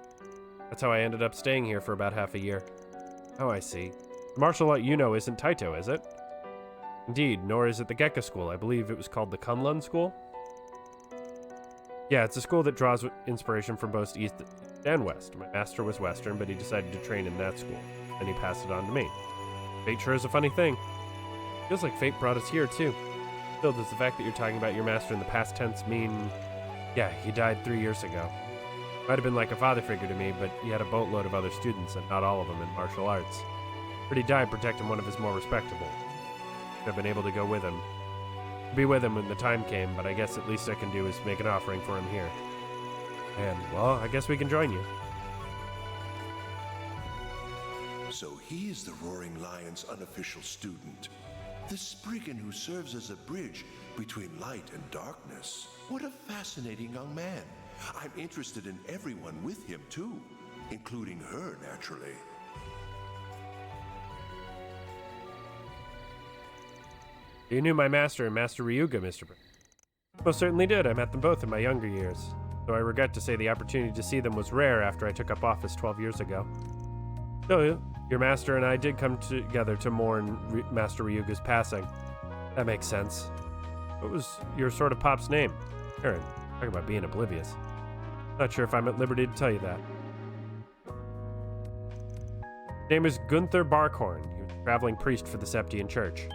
That's how I ended up staying here for about half a year. Oh, I see. The martial art you know isn't Taito, is it? Indeed, nor is it the Gekka School. I believe it was called the Kunlun School? Yeah, it's a school that draws inspiration from both East and West. My master was Western, but he decided to train in that school. Then he passed it on to me. Fate sure is a funny thing. Feels like fate brought us here, too. Still, does the fact that you're talking about your master in the past tense mean... Yeah, he died 3 years ago. Might have been like a father figure to me, but he had a boatload of other students, and not all of them in martial arts. But he died protecting one of his more respectable. Should have been able to go with him. Be with him when the time came, but I guess at least I can do is make an offering for him here. And, well, I guess we can join you. So he is the Roaring Lion's unofficial student. The Spriggan who serves as a bridge between light and darkness. What a fascinating young man. I'm interested in everyone with him, too. Including her, naturally. You knew my master and Master Ryuga, Mr. Most certainly did. I met them both in my younger years. Though I regret to say the opportunity to see them was rare after I took up office 12 years ago. So, your master and I did come together to mourn Master Ryuga's passing. That makes sense. What was your sort of pop's name? Aaron, talk about being oblivious. Not sure if I'm at liberty to tell you that. His name is Gunther Barkhorn. He was a traveling priest for the Septian Church.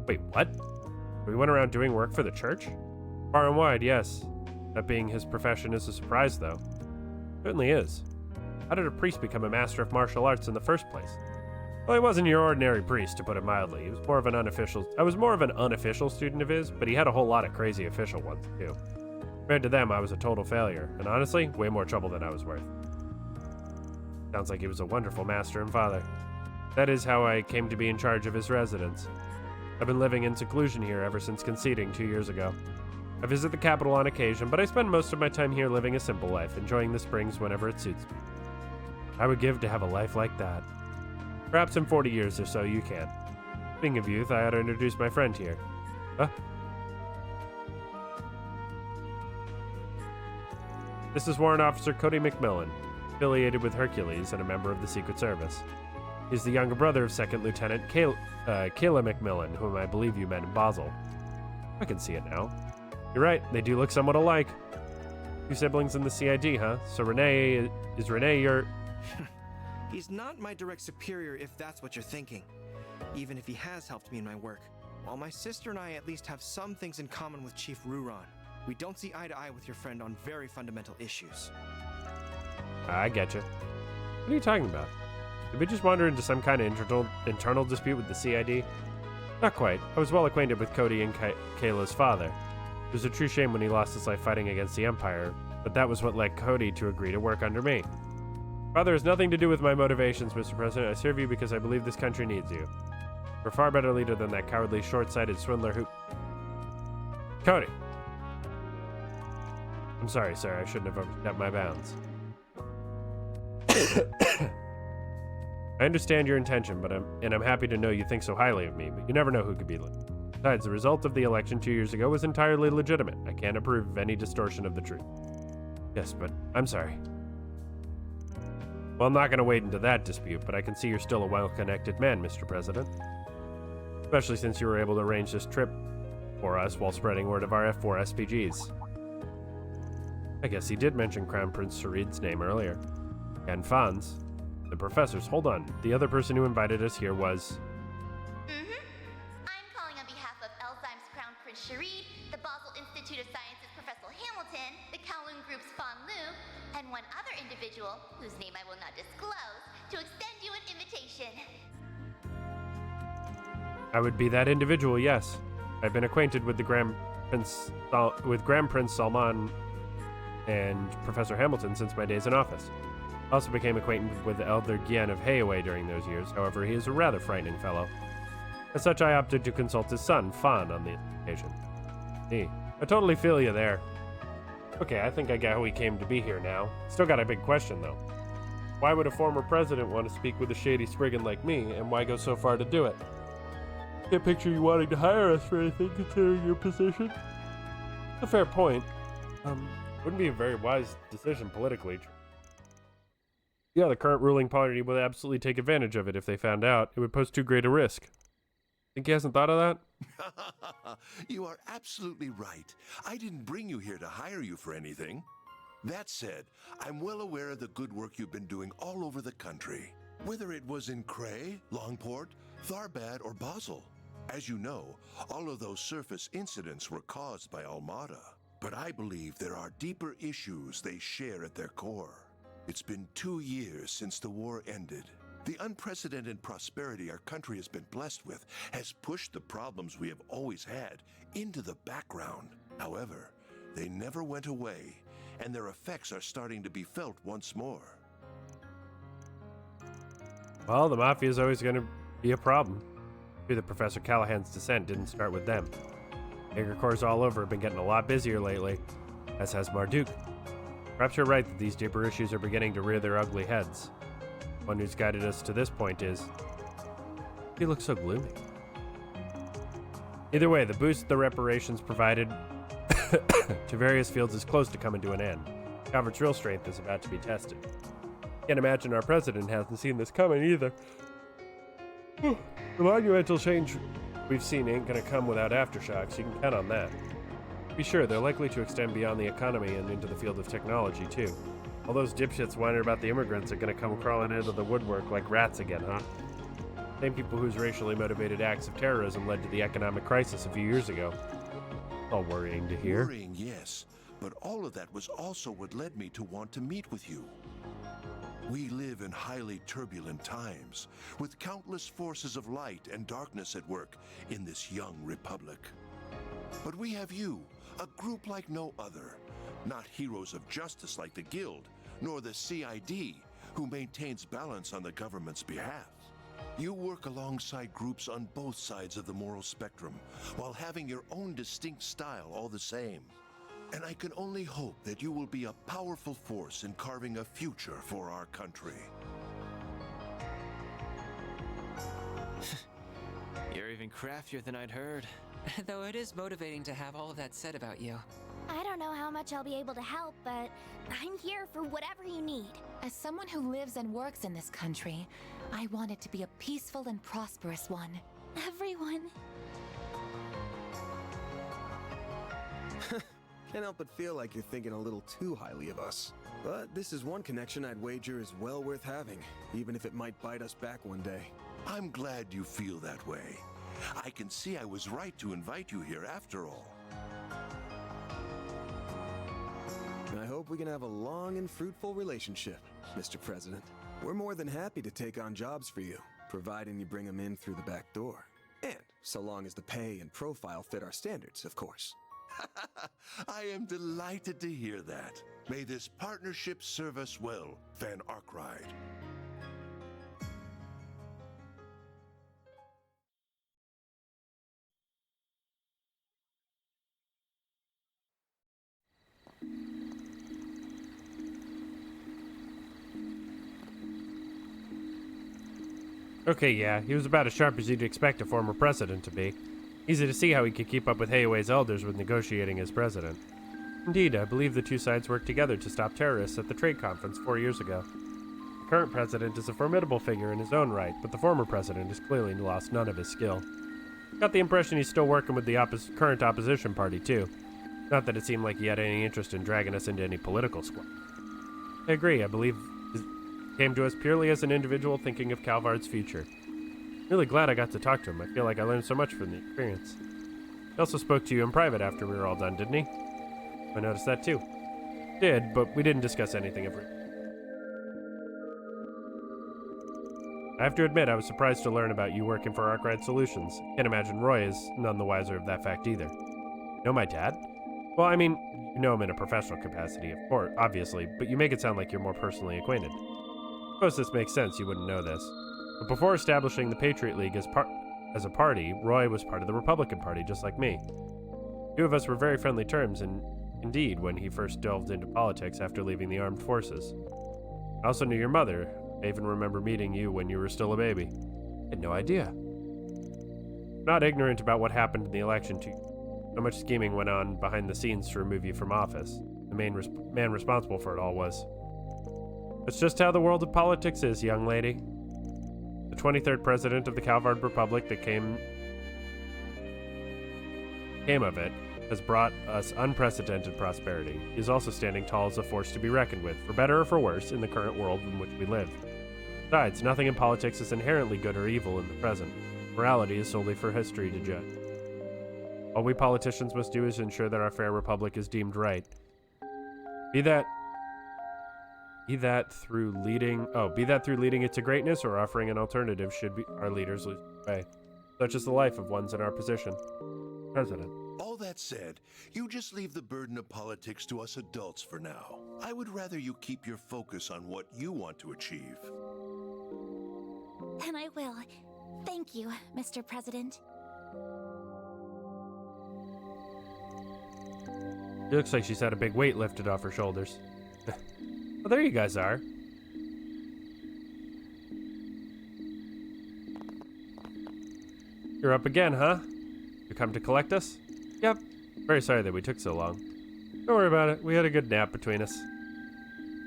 Wait, what? We went around doing work for the church? Far and wide, yes. That being his profession is a surprise, though. Certainly is. How did a priest become a master of martial arts in the first place? Well, he wasn't your ordinary priest, to put it mildly. He was more of an unofficial. I was more of an unofficial student of his, but he had a whole lot of crazy official ones, too. Compared to them, I was a total failure, and honestly, way more trouble than I was worth. Sounds like he was a wonderful master and father. That is how I came to be in charge of his residence. I've been living in seclusion here ever since conceding 2 years ago. I visit the capital on occasion, but I spend most of my time here living a simple life, enjoying the springs whenever it suits me. I would give to have a life like that. Perhaps in 40 years or so you can. Speaking of youth, I ought to introduce my friend here. Huh? This is Warrant Officer Cody McMillan, affiliated with Hercules and a member of the Secret Service. He's the younger brother of Second Lieutenant Kayla McMillan, whom I believe you met in Basel. I can see it now. You're right, they do look somewhat alike. 2 siblings in the CID, huh? So is Renee your... He's not my direct superior if that's what you're thinking, even if he has helped me in my work. While my sister and I at least have some things in common with Chief Ruron, we don't see eye to eye with your friend on very fundamental issues. I get you. What are you talking about? Did we just wander into some kind of internal dispute with the CID? Not quite. I was well acquainted with Cody and Kayla's father. It was a true shame when he lost his life fighting against the Empire, but that was what led Cody to agree to work under me. Father has nothing to do with my motivations, Mr. President. I serve you because I believe this country needs you. You're a far better leader than that cowardly, short-sighted swindler who... Cody! I'm sorry, sir. I shouldn't have overstepped my bounds. I understand your intention, I'm happy to know you think so highly of me, but you never know who could be listening. Besides, the result of the election 2 years ago was entirely legitimate. I can't approve of any distortion of the truth. Yes, but I'm sorry. Well, I'm not going to wade into that dispute, but I can see you're still a well-connected man, Mr. President. Especially since you were able to arrange this trip for us while spreading word of our F4 SPGs. I guess he did mention Crown Prince Sarid's name earlier. And Fonz. The professors, hold on. The other person who invited us here was... I'm calling on behalf of Elzheim's Crown Prince Sharid, the Basel Institute of Sciences Professor Hamilton, the Kowloon Group's Fan Lu, and one other individual, whose name I will not disclose, to extend you an invitation. I would be that individual, yes. I've been acquainted with the Grand Prince Salman and Professor Hamilton since my days in office. I also became acquainted with the elder Gian of Heiawei during those years. However, he is a rather frightening fellow. As such, I opted to consult his son, Fan, on the occasion. I totally feel you there. Okay, I think I get how he came to be here now. Still got a big question, though. Why would a former president want to speak with a shady spriggan like me, and why go so far to do it? Can't picture you wanting to hire us for anything, considering your position. That's a fair point. Wouldn't be a very wise decision politically. Yeah, the current ruling party would absolutely take advantage of it if they found out. It would pose too great a risk. Think he hasn't thought of that? You are absolutely right. I didn't bring you here to hire you for anything. That said, I'm well aware of the good work you've been doing all over the country. Whether it was in Cray, Longport, Tharbad, or Basel. As you know, all of those surface incidents were caused by Almada. But I believe there are deeper issues they share at their core. It's been 2 years since the war ended. The unprecedented prosperity our country has been blessed with has pushed the problems we have always had into the background. However, they never went away, and their effects are starting to be felt once more. Well, the Mafia is always going to be a problem. Maybe the Professor Callahan's descent didn't start with them. Hager Corps all over have been getting a lot busier lately, as has Marduk. Perhaps you're right that these deeper issues are beginning to rear their ugly heads. One who's guided us to this point is... He looks so gloomy. Either way, the boost the reparations provided to various fields is close to coming to an end. Calvert's real strength is about to be tested. Can't imagine our president hasn't seen this coming either. The monumental change we've seen ain't gonna come without aftershocks, you can count on that. Be sure, they're likely to extend beyond the economy and into the field of technology, too. All those dipshits whining about the immigrants are gonna come crawling into the woodwork like rats again, huh? Same people whose racially motivated acts of terrorism led to the economic crisis a few years ago. All worrying to hear. Worrying, yes, but all of that was also what led me to want to meet with you. We live in highly turbulent times, with countless forces of light and darkness at work in this young republic. But we have you, a group like no other, not heroes of justice like the Guild, nor the CID, who maintains balance on the government's behalf. You work alongside groups on both sides of the moral spectrum, while having your own distinct style all the same. And I can only hope that you will be a powerful force in carving a future for our country. You're even craftier than I'd heard. Though it is motivating to have all of that said about you. I don't know how much I'll be able to help, but I'm here for whatever you need. As someone who lives and works in this country, I want it to be a peaceful and prosperous one. Everyone. Can't help but feel like you're thinking a little too highly of us. But this is one connection I'd wager is well worth having, even if it might bite us back one day. I'm glad you feel that way. I can see I was right to invite you here after all. I hope we can have a long and fruitful relationship, Mr. President. We're more than happy to take on jobs for you, providing you bring them in through the back door. And so long as the pay and profile fit our standards, of course. I am delighted to hear that. May this partnership serve us well, Van Arkride. Okay, yeah, he was about as sharp as you'd expect a former president to be. Easy to see how he could keep up with Heiuei's elders with negotiating as president. Indeed, I believe the two sides worked together to stop terrorists at the trade conference 4 years ago. The current president is a formidable figure in his own right, but the former president has clearly lost none of his skill. Got the impression he's still working with the current opposition party, too. Not that it seemed like he had any interest in dragging us into any political squabble. I agree, I believe he came to us purely as an individual thinking of Calvard's future. Really glad I got to talk to him. I feel like I learned so much from the experience. He also spoke to you in private after we were all done, didn't he? I noticed that too. Did, but we didn't discuss anything of it. I have to admit, I was surprised to learn about you working for Arkride Solutions. Can't imagine Roy is none the wiser of that fact either. Know my dad? Well, I mean, you know him in a professional capacity, of course, obviously, but you make it sound like you're more personally acquainted. Of course, this makes sense, you wouldn't know this. But before establishing the Patriot League as a party, Roy was part of the Republican Party, just like me. Two of us were very friendly terms, and indeed, when he first delved into politics after leaving the armed forces. I also knew your mother. I even remember meeting you when you were still a baby. I had no idea. Not ignorant about what happened in the election, too. So much scheming went on behind the scenes to remove you from office. The main man responsible for it all was. It's just how the world of politics is, young lady. The 23rd president of the Calvard Republic that came of it has brought us unprecedented prosperity. He is also standing tall as a force to be reckoned with, for better or for worse, in the current world in which we live. Besides, nothing in politics is inherently good or evil in the present. Morality is solely for history to judge. All we politicians must do is ensure that our fair republic is deemed right. Be that through leading it to greatness or offering an alternative should be our leaders lead the way. Such is the life of ones in our position. President. All that said, you just leave the burden of politics to us adults for now. I would rather you keep your focus on what you want to achieve. And I will. Thank you, Mr. President. It looks like she's had a big weight lifted off her shoulders. Well, there you guys are. You're up again, huh? You come to collect us? Yep. Very sorry that we took so long. Don't worry about it. We had a good nap between us.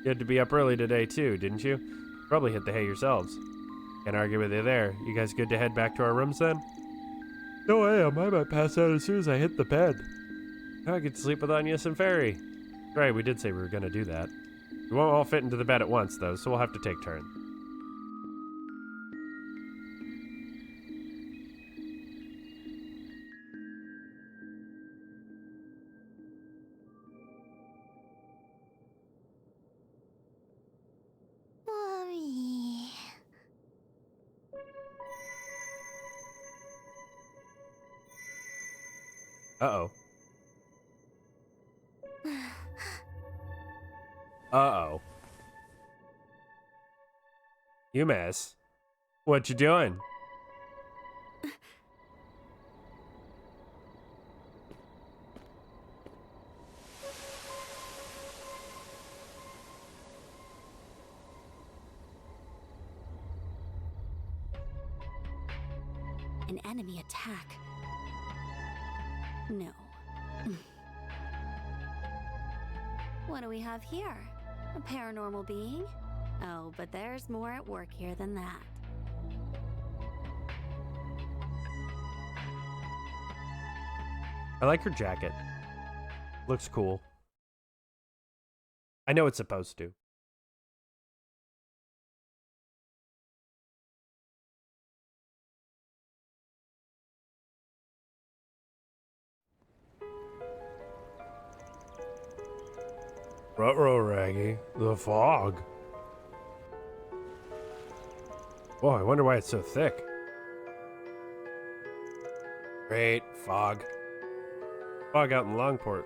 You had to be up early today too, didn't you? Probably hit the hay yourselves. Can't argue with you there. You guys good to head back to our rooms then? No, I am. I might pass out as soon as I hit the bed. I get to sleep with Agnes and Fairy. Right, we did say we were gonna do that. We won't all fit into the bed at once though, so we'll have to take turns. Mommy. Uh-oh. Uh-oh. You miss. What you doing? An enemy attack. No. What do we have here? A paranormal being? Oh, but there's more at work here than that. I like her jacket. Looks cool. I know it's supposed to. Ruh-roh, Raggy. The fog. Boy, I wonder why it's so thick. Great fog. Fog out in Longport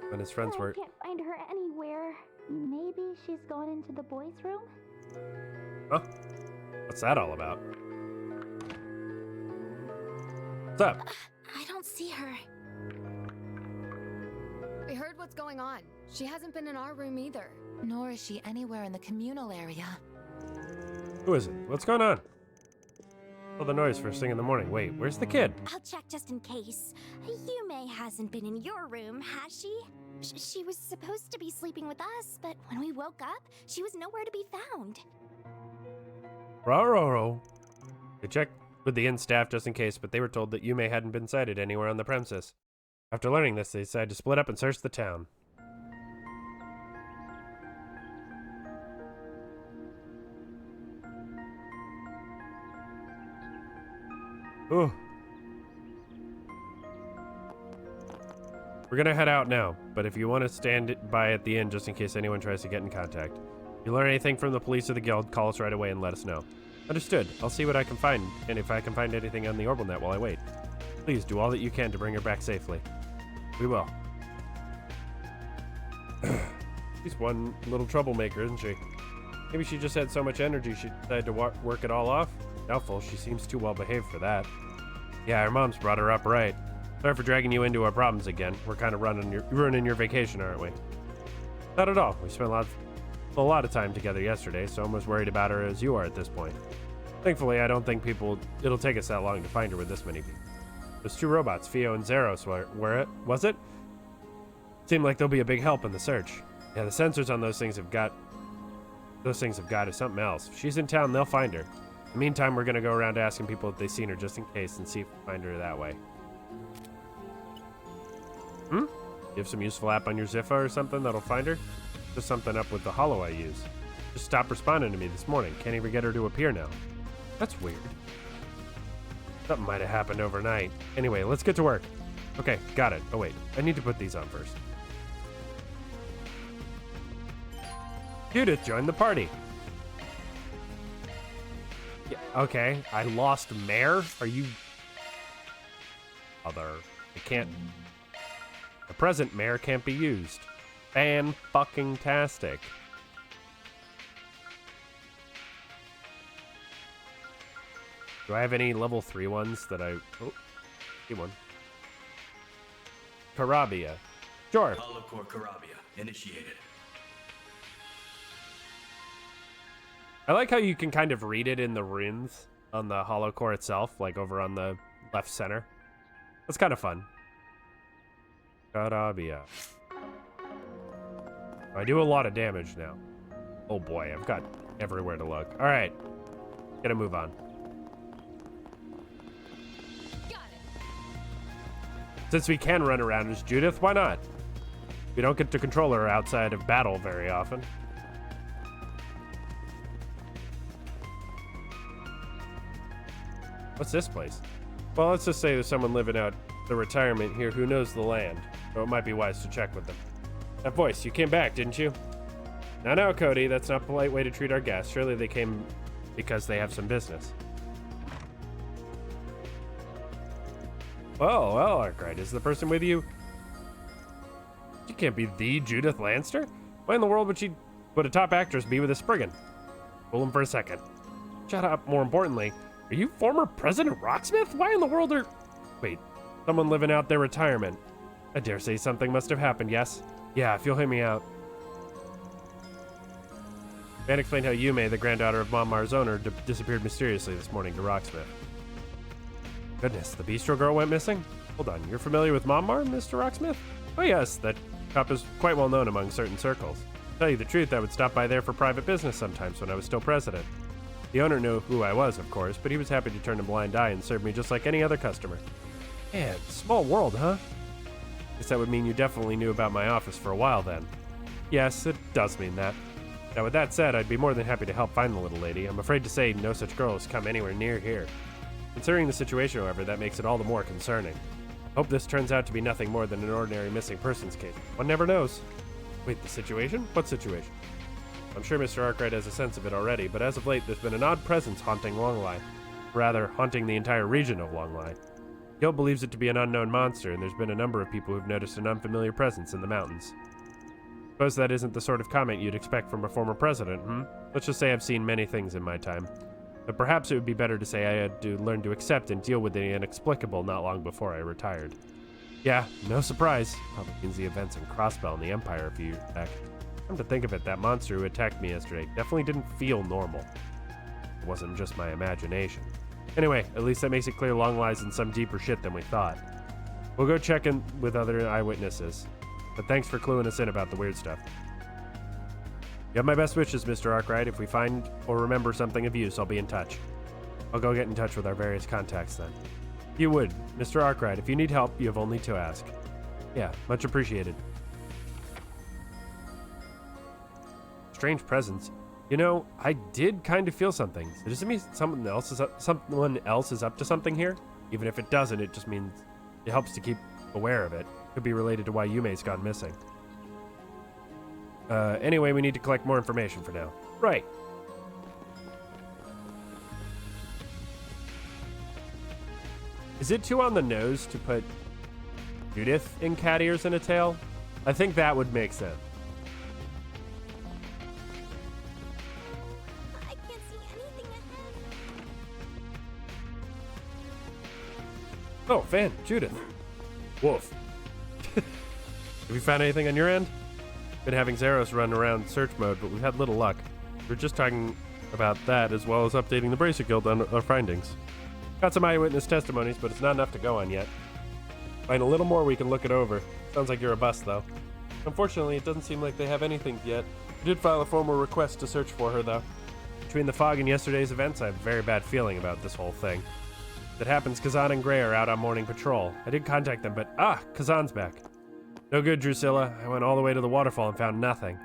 when his friends were... I can't find her anywhere. Maybe she's gone into the boys' room? Huh? What's that all about? What's up? I don't see her. We heard what's going on. She hasn't been in our room either. Nor is she anywhere in the communal area. Who is it? What's going on? Oh, the noise first thing in the morning. Wait, where's the kid? I'll check just in case. Yume hasn't been in your room, has she? She was supposed to be sleeping with us, but when we woke up, she was nowhere to be found. Ruh-roh. They checked with the inn staff just in case, but they were told that Yume hadn't been sighted anywhere on the premises. After learning this, they decided to split up and search the town. Ooh. We're gonna head out now, but if you want to stand by at the inn just in case anyone tries to get in contact. If you learn anything from the police or the guild, call us right away and let us know. Understood. I'll see what I can find, and if I can find anything on the Orbital Net while I wait. Please do all that you can to bring her back safely. We will. She's one little troublemaker, isn't she? Maybe she just had so much energy she decided to work it all off? Doubtful. She seems too well behaved for that. Yeah, her mom's brought her up right. Sorry for dragging you into our problems again. We're kind of ruining your vacation, aren't we? Not at all. We spent a lot of time together yesterday, so I'm as worried about her as you are at this point. Thankfully, I don't think it'll take us that long to find her with this many people. Those two robots, Fio and Zeros, was it? Seemed like they'll be a big help in the search. Yeah, the sensors on those things have got to something else. If she's in town, they'll find her. In the meantime, we're gonna go around asking people if they've seen her just in case and see if we find her that way. You have some useful app on your Ziffa or something that'll find her? Just something up with the holo I use. Just stopped responding to me this morning. Can't even get her to appear now. That's weird. Something might have happened overnight. Anyway, let's get to work. Okay, got it. Oh wait, I need to put these on first. Judith joined the party. Yeah, okay, I lost Mare? Are you... Other... I can't... The present Mare can't be used. Fan-fucking-tastic. Do I have any level 3 ones that I... Oh, see one. Karabia. Sure. Holocore Karabia. Initiated. I like how you can kind of read it in the runes on the holocore itself, like over on the left center. That's kind of fun. Karabia. I do a lot of damage now. Oh boy, I've got everywhere to look. All right, gotta move on. Since we can run around as Judith, why not? We don't get to control her outside of battle very often. What's this place? Well, let's just say there's someone living out the retirement here who knows the land, so it might be wise to check with them. That voice, you came back, didn't you? No, Cody, that's not a polite way to treat our guests. Surely they came because they have some business. Well, Arkwright, is the person with you? She can't be the Judith Lanster. Why in the world would a top actress be with a Spriggan? Hold him for a second. Shut up, more importantly. Are you former President Rocksmith? Why in the world are... Wait, someone living out their retirement. I dare say something must have happened, yes? Yeah, if you'll hear me out. Van explained how Yume, the granddaughter of Monmar's owner, disappeared mysteriously this morning to Rocksmith. Goodness, the bistro girl went missing? Hold on, you're familiar with Monmar, Mr. Rocksmith? Oh yes, that shop is quite well known among certain circles. To tell you the truth, I would stop by there for private business sometimes when I was still president. The owner knew who I was, of course, but he was happy to turn a blind eye and serve me just like any other customer. Man, small world, huh? Guess that would mean you definitely knew about my office for a while then. Yes, it does mean that. Now with that said, I'd be more than happy to help find the little lady. I'm afraid to say no such girl has come anywhere near here. Considering the situation, however, that makes it all the more concerning. Hope this turns out to be nothing more than an ordinary missing persons case. One never knows. Wait, the situation? What situation? I'm sure Mr. Arkwright has a sense of it already, but as of late, there's been an odd presence haunting Longlai. Rather, haunting the entire region of Longlai. Gil believes it to be an unknown monster, and there's been a number of people who've noticed an unfamiliar presence in the mountains. Suppose that isn't the sort of comment you'd expect from a former president, Let's just say I've seen many things in my time. But perhaps it would be better to say I had to learn to accept and deal with the inexplicable not long before I retired. Yeah, no surprise. Probably means the events in Crossbell and the Empire a few years back. Come to think of it, that monster who attacked me yesterday definitely didn't feel normal. It wasn't just my imagination. Anyway, at least that makes it clear Long lies in some deeper shit than we thought. We'll go check in with other eyewitnesses. But thanks for cluing us in about the weird stuff. You have my best wishes, Mr. Arkwright. If we find or remember something of use, I'll be in touch. I'll go get in touch with our various contacts then. If you would, Mr. Arkwright, if you need help, you have only to ask. Yeah, much appreciated. Strange presence. You know, I did kind of feel something. Does it mean someone else is up to something here? Even if it doesn't, it just means it helps to keep aware of it. Could be related to why Yume's gone missing. Anyway, we need to collect more information for now. Right. Is it too on the nose to put Judith in cat ears and a tail? I think that would make sense. I can't see anything ahead. Oh, Van, Judith. Wolf. Have you found anything on your end? Been having Zeros run around search mode, but we've had little luck. We're just talking about that as well as updating the Bracer Guild on our findings. Got some eyewitness testimonies, but it's not enough to go on yet. Find a little more, we can look it over. Sounds like you're a bust, though. Unfortunately, it doesn't seem like they have anything yet. We did file a formal request to search for her, though. Between the fog and yesterday's events, I have a very bad feeling about this whole thing. If it happens, Kazan and Gray are out on morning patrol. I did contact them, but Kazan's back. No good, Drusilla. I went all the way to the waterfall and found nothing.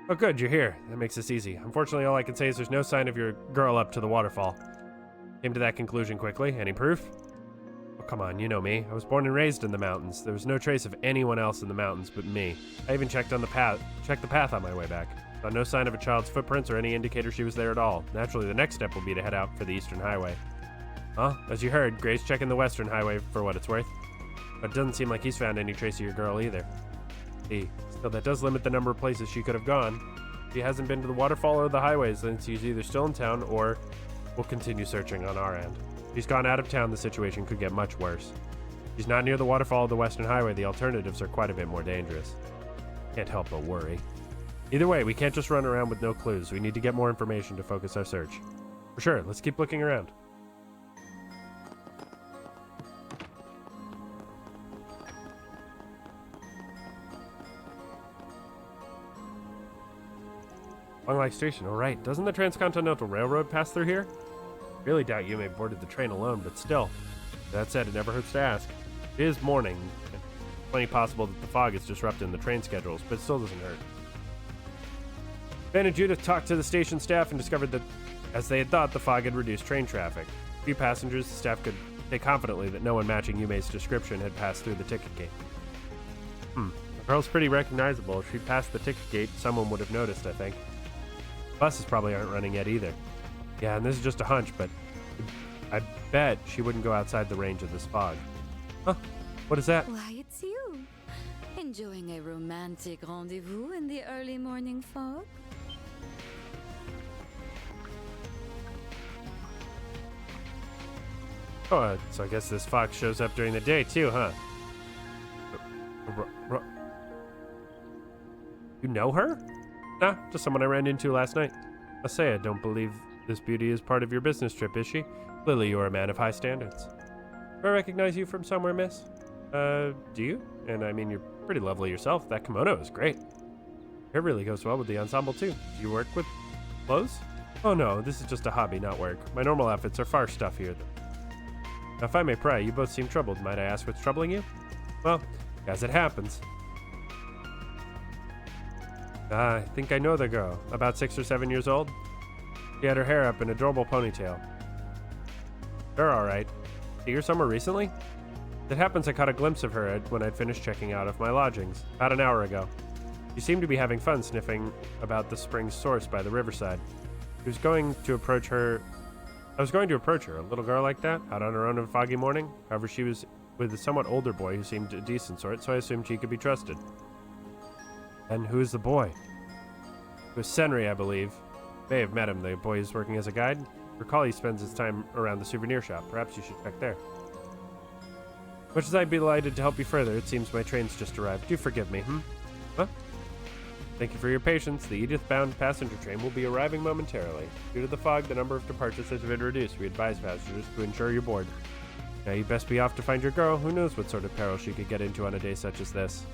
Oh good, you're here. That makes this easy. Unfortunately, all I can say is there's no sign of your girl up to the waterfall. Came to that conclusion quickly. Any proof? Oh, come on, you know me. I was born and raised in the mountains. There was no trace of anyone else in the mountains but me. I even checked the path on my way back. Saw no sign of a child's footprints or any indicator she was there at all. Naturally, the next step will be to head out for the Eastern Highway. Well, as you heard, Gray's checking the Western Highway for what it's worth. But it doesn't seem like he's found any trace of your girl either. Still, that does limit the number of places she could have gone. She hasn't been to the waterfall or the highways, then she's either still in town or we'll continue searching on our end. If she's gone out of town, the situation could get much worse. If she's not near the waterfall or the Western Highway, the alternatives are quite a bit more dangerous. Can't help but worry. Either way, we can't just run around with no clues. We need to get more information to focus our search. For sure, let's keep looking around. Long Life Station, all right. Doesn't the Transcontinental Railroad pass through here? Really doubt you may have boarded the train alone, but still. That said, it never hurts to ask. It is morning. Plenty possible that the fog is disrupting the train schedules, but it still doesn't hurt. Ben and Judith talked to the station staff and discovered that, as they had thought, the fog had reduced train traffic. A few passengers, the staff could say confidently that no one matching Yume's description had passed through the ticket gate. The girl's pretty recognizable. If she passed the ticket gate, someone would have noticed, I think. Buses probably aren't running yet either. Yeah, and this is just a hunch, but I bet she wouldn't go outside the range of this fog. Huh? What is that? Why, it's you. Enjoying a romantic rendezvous in the early morning fog? Oh, so I guess this fog shows up during the day too, huh? You know her? Nah, just someone I ran into last night. I say I don't believe this beauty is part of your business trip, is she? Clearly you are a man of high standards. Do I recognize you from somewhere, miss? Do you? And I mean, you're pretty lovely yourself. That kimono is great. It really goes well with the ensemble, too. Do you work with clothes? Oh no, this is just a hobby, not work. My normal outfits are far stuffier. Now, if I may pry, you both seem troubled. Might I ask what's troubling you? Well, as it happens. I think I know the girl. About 6 or 7 years old. She had her hair up in an adorable ponytail. They're alright. See her somewhere recently? It happens I caught a glimpse of her when I'd finished checking out of my lodgings, about an hour ago. She seemed to be having fun sniffing about the spring's source by the riverside. I was going to approach her, a little girl like that, out on her own on a foggy morning. However, she was with a somewhat older boy who seemed a decent sort, so I assumed she could be trusted. And who is the boy? It was Senri, I believe. May have met him. The boy is working as a guide. Recall he spends his time around the souvenir shop. Perhaps you should check there. Much as I'd be delighted to help you further, it seems my train's just arrived. Do forgive me, Huh? Thank you for your patience. The Edith-bound passenger train will be arriving momentarily. Due to the fog, the number of departures has been reduced. We advise passengers to ensure you're board. Now you best be off to find your girl. Who knows what sort of peril she could get into on a day such as this.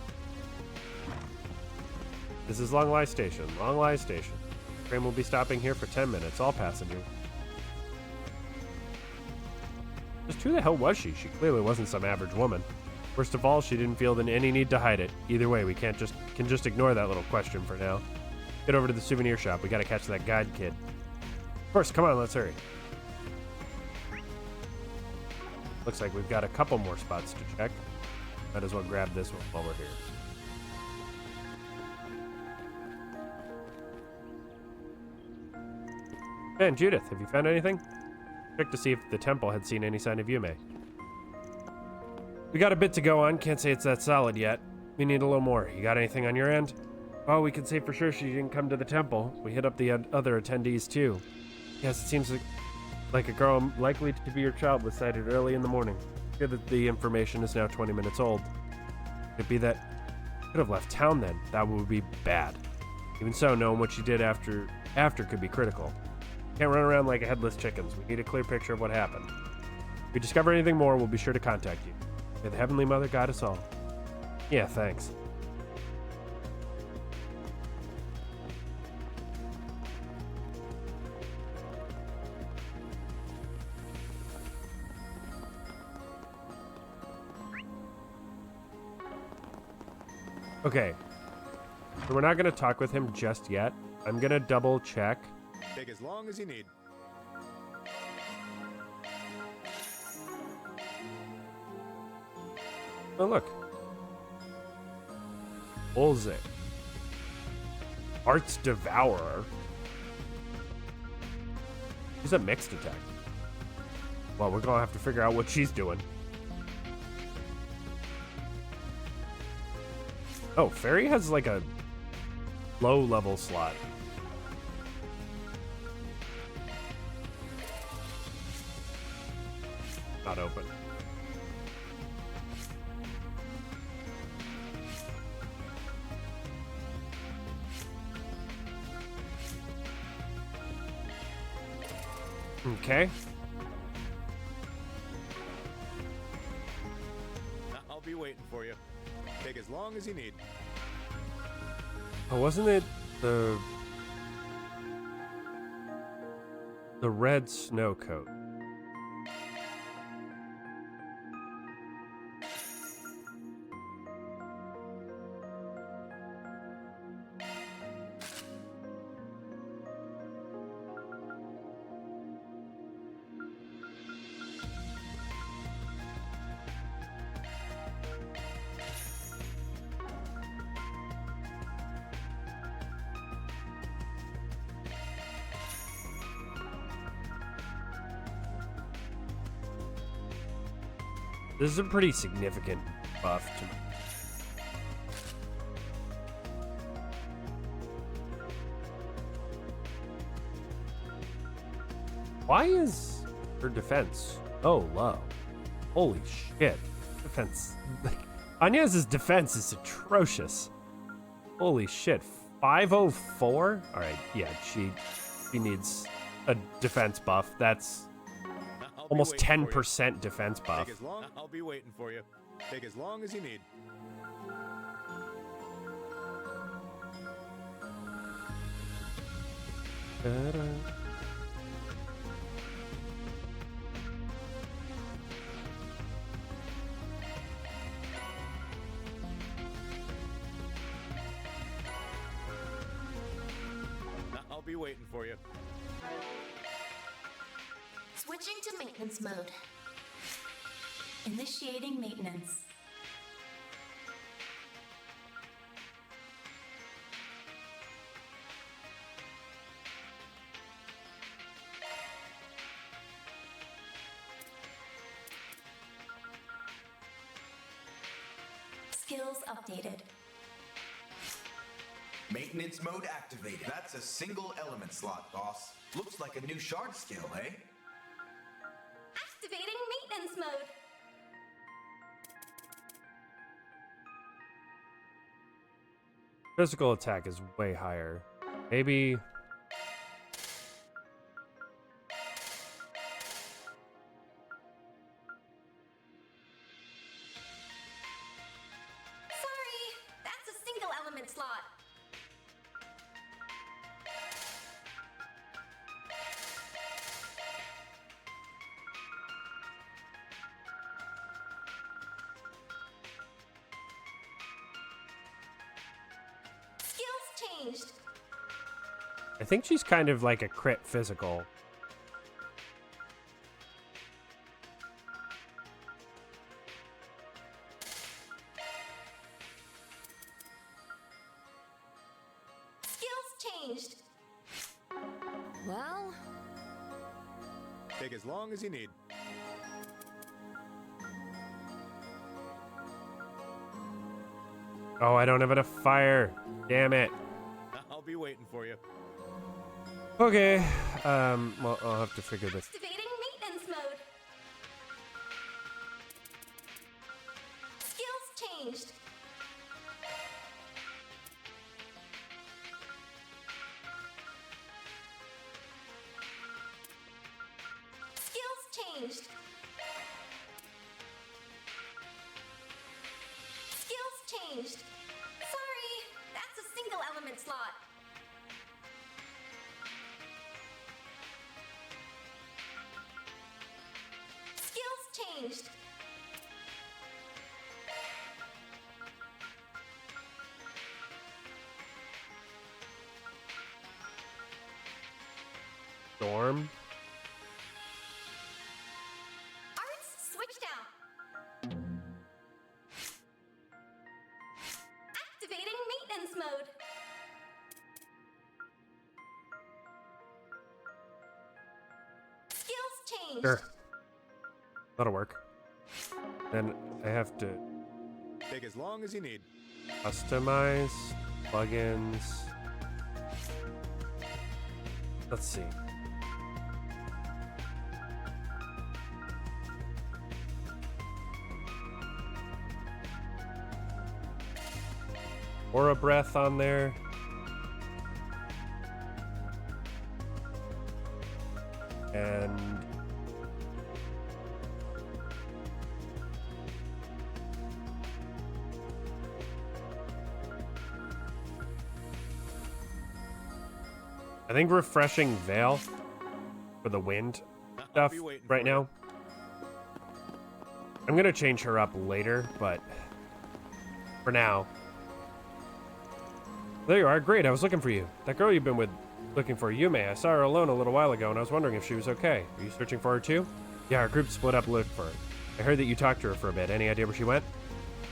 This is Long Life Station. Long Life Station. The train will be stopping here for 10 minutes. All passengers. Just who the hell was she? She clearly wasn't some average woman. Worst of all, she didn't feel any need to hide it. Either way, we can just ignore that little question for now. Get over to the souvenir shop. We gotta catch that guide kid. Of course, come on, let's hurry. Looks like we've got a couple more spots to check. Might as well grab this one while we're here. Ben, Judith, have you found anything? Check to see if the temple had seen any sign of Yume. We got a bit to go on. Can't say it's that solid yet. We need a little more. You got anything on your end? Oh, we can say for sure she didn't come to the temple. We hit up the other attendees too. Yes, it seems like a girl likely to be your child was sighted early in the morning. Good that the information is now 20 minutes old. Could be that could have left town then. That would be bad. Even so, knowing what she did after could be critical. Can't run around like a headless chickens. We need a clear picture of what happened. If we discover anything more, we'll be sure to contact you. May the Heavenly Mother guide us all. Yeah, thanks. Okay. So we're not going to talk with him just yet. I'm going to double check. Take as long as you need. Oh, look. Olze. Arts Devourer. She's a mixed attack. Well, we're going to have to figure out what she's doing. Oh, Fairy has like a low-level slot. Not open. Okay. I'll be waiting for you. Take as long as you need. Oh, wasn't it the The red snow coat. This is a pretty significant buff to me. Why is her defense so low? Holy shit. Defense. Inez's defense is atrocious. Holy shit. 504? Alright, yeah, she needs a defense buff. That's almost 10% defense buff. I'll be waiting for you. Take as long as you need. Ta-da. I'll be waiting for you. Switching to maintenance mode. Initiating maintenance. Skills updated. Maintenance mode activated. That's a single element slot, boss. Looks like a new shard skill, eh? Activating maintenance mode. Physical attack is way higher. Maybe. Sorry, that's a single element slot. Changed. I think she's kind of like a crit physical. Skills changed. Well, Take as long as you need. Oh, I don't have enough fire. Damn it. I'll be waiting for you. Okay. Well, I'll have to figure this. Activating maintenance mode. Skills changed. Skills changed. Skills changed. Sorry, that's a single element slot. Skills changed. Storm. Arts switched out. Activating maintenance mode. Skills changed. Sure. That'll work. Then I have to Take as long as you need. customize plugins. Let's see. Aura breath on there. And I think refreshing veil. for the wind I'll stuff be waiting right for you. now. I'm gonna change her up later, but for now. There you are. Great, I was looking for you. That girl you've been with looking for, Yume. I saw her alone a little while ago, and I was wondering if she was okay. Are you searching for her too? Yeah, our group split up to look for her. I heard that you talked to her for a bit. Any idea where she went?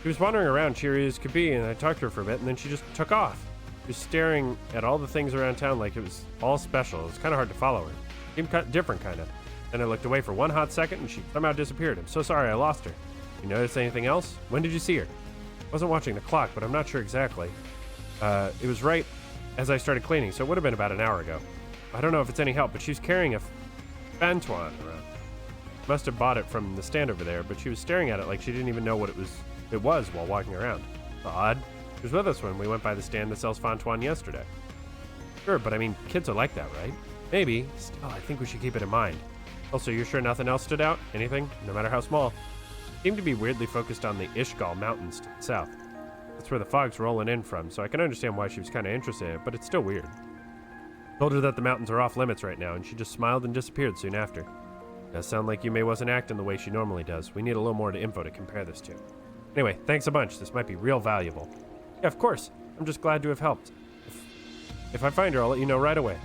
She was wandering around, cheery as could be, and I talked to her for a bit, and then she just took off. She was staring at all the things around town like it was all special. It was kind of hard to follow her. Seemed different, kind of. Then I looked away for one hot second, and she somehow disappeared. I'm so sorry I lost her. You notice anything else? When did you see her? I wasn't watching the clock, but I'm not sure exactly. It was right as I started cleaning, so it would have been about an hour ago. I don't know if it's any help, but she's carrying a Fantuan around. Must have bought it from the stand over there, but she was staring at it like she didn't even know what it was while walking around. Odd. She was with us when we went by the stand that sells Fantuan yesterday. Sure, but I mean, kids are like that, right? Maybe. Still, I think we should keep it in mind. Also, you're sure nothing else stood out? Anything? No matter how small? Seemed to be weirdly focused on the Ishgal Mountains to the south. That's where the fog's rolling in from, so I can understand why she was kind of interested in it, but it's still weird. Told her that the mountains are off limits right now, and she just smiled and disappeared soon after. Does sound like Yume wasn't acting the way she normally does. We need a little more info to compare this to. Anyway, thanks a bunch. This might be real valuable. Yeah, of course. I'm just glad to have helped. If I find her, I'll let you know right away.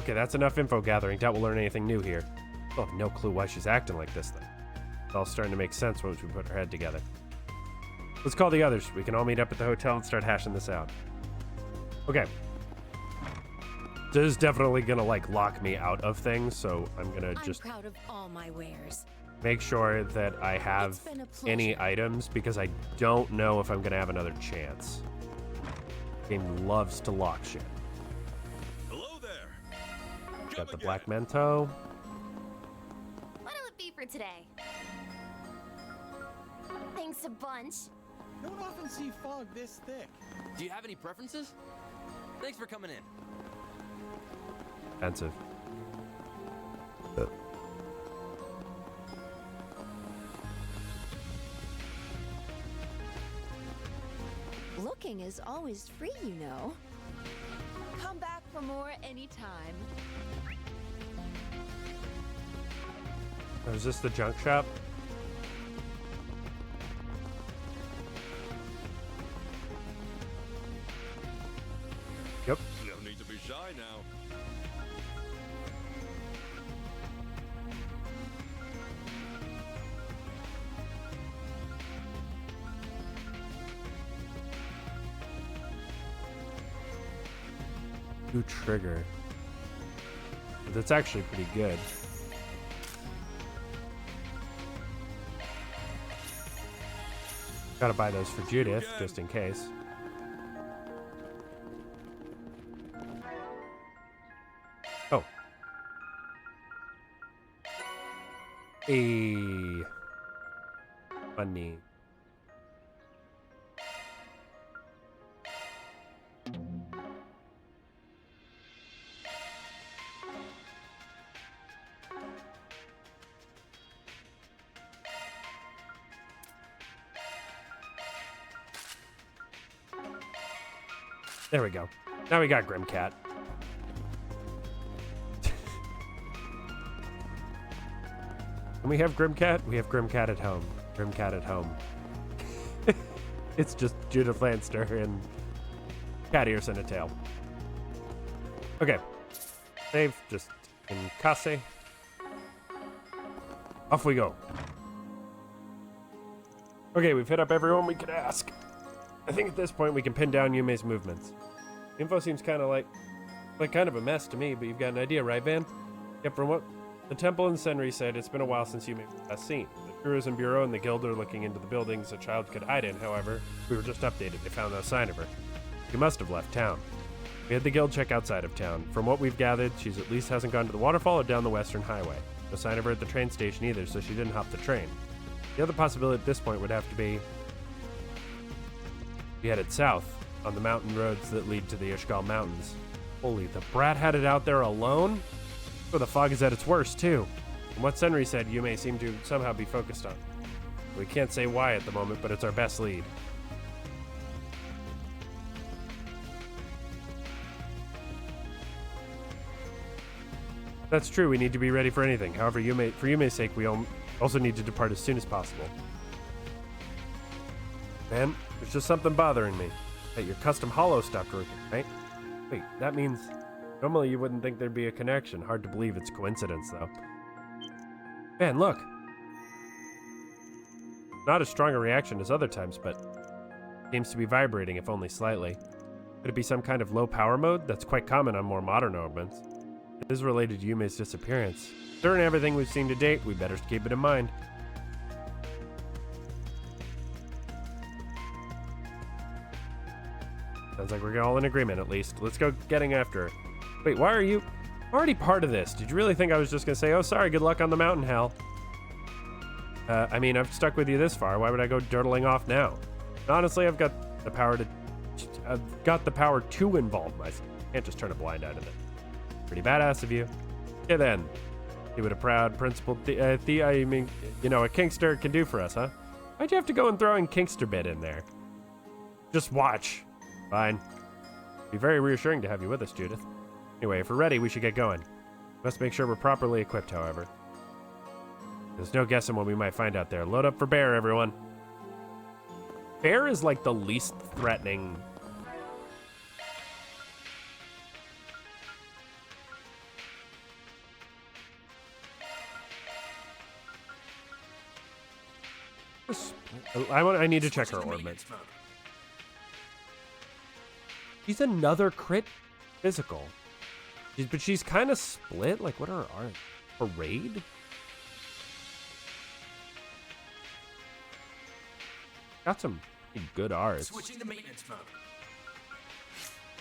Okay, that's enough info gathering. Doubt we'll learn anything new here. Still have no clue why she's acting like this, though. It's all starting to make sense once we put our head together. Let's call the others. We can all meet up at the hotel and start hashing this out. Okay. This is definitely gonna lock me out of things, so I'm gonna just proud of all my wares. make sure that I have any items because I don't know if I'm gonna have another chance. Game loves to lock shit. Hello there. Got the black mento. What'll it be for today? Thanks a bunch. You don't often see fog this thick. Do you have any preferences? Thanks for coming in. Expensive. Looking is always free, you know. Come back for more anytime. Oh, is this the junk shop? Yep. No need to be shy now. New trigger. But that's actually pretty good. Gotta buy those for Judith, just in case. Oh. Funny. There we go. Now we got Grimcat. Can we have Grimcat? We have Grimcat at home. Grimcat at home. It's just Judith Lanster and cat ears and a tail. Okay. Save just in Kase. Off we go. Okay, we've hit up everyone we could ask. I think at this point we can pin down Yume's movements. Info seems kind of like kind of a mess to me, but you've got an idea, right, Van? Yep, from what the temple and Senri said, it's been a while since Yume was last seen. The Tourism Bureau and the Guild are looking into the buildings a child could hide in, however. We were just updated. They found no sign of her. She must have left town. We had the Guild check outside of town. From what we've gathered, she's at least hasn't gone to the waterfall or down the Western Highway. No sign of her at the train station either, so she didn't hop the train. The other possibility at this point would have to be we headed south on the mountain roads that lead to the Ishgal Mountains. Holy, the brat had it out there alone? Where the fog is at its worst, too. From what Senri said, Yume seemed to somehow be focused on. We can't say why at the moment, but it's our best lead. That's true, we need to be ready for anything. However, for Yume's sake, we also need to depart as soon as possible. Man, there's just something bothering me. Hey, your custom hollow stopped working, right? Wait, that means... Normally you wouldn't think there'd be a connection. Hard to believe it's coincidence, though. Man, look! Not as strong a reaction as other times, but... seems to be vibrating, if only slightly. Could it be some kind of low power mode? That's quite common on more modern orbits. It is related to Yume's disappearance. During everything we've seen to date, we better keep it in mind. Sounds like we're all in agreement, at least. Let's go getting after her. Wait, why are you already part of this? Did you really think I was just gonna say, oh, sorry, good luck on the mountain, Hal? I mean, I've stuck with you this far. Why would I go dirtling off now? Honestly, I've got the power to involve myself. Can't just turn a blind eye to that. Pretty badass of you. Okay, then. See what a proud principal a Kinkster can do for us, huh? Why'd you have to go and throw in Kinkster bit in there? Just watch. Fine. Be very reassuring to have you with us, Judith. Anyway, if we're ready, we should get going. Must make sure we're properly equipped, however. There's no guessing what we might find out there. Load up for Bear, everyone. Bear is like the least threatening. I need to check her orbit. She's another crit physical. But she's kind of split. Like, what are our parade? Got some pretty good R's. Switching to maintenance mode.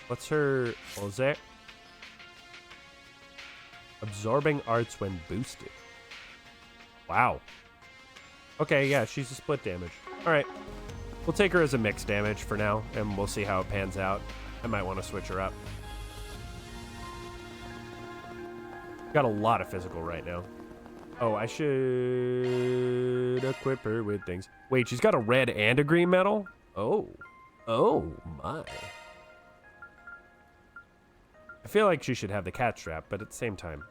What's her? What was that? Absorbing arts when boosted. Wow. Okay, yeah, she's a split damage. All right. We'll take her as a mixed damage for now, and we'll see how it pans out. I might want to switch her up. Got a lot of physical right now. Oh, I should equip her with things. Wait, she's got a red and a green medal? Oh. Oh, my. I feel like she should have the cat strap, but at the same time.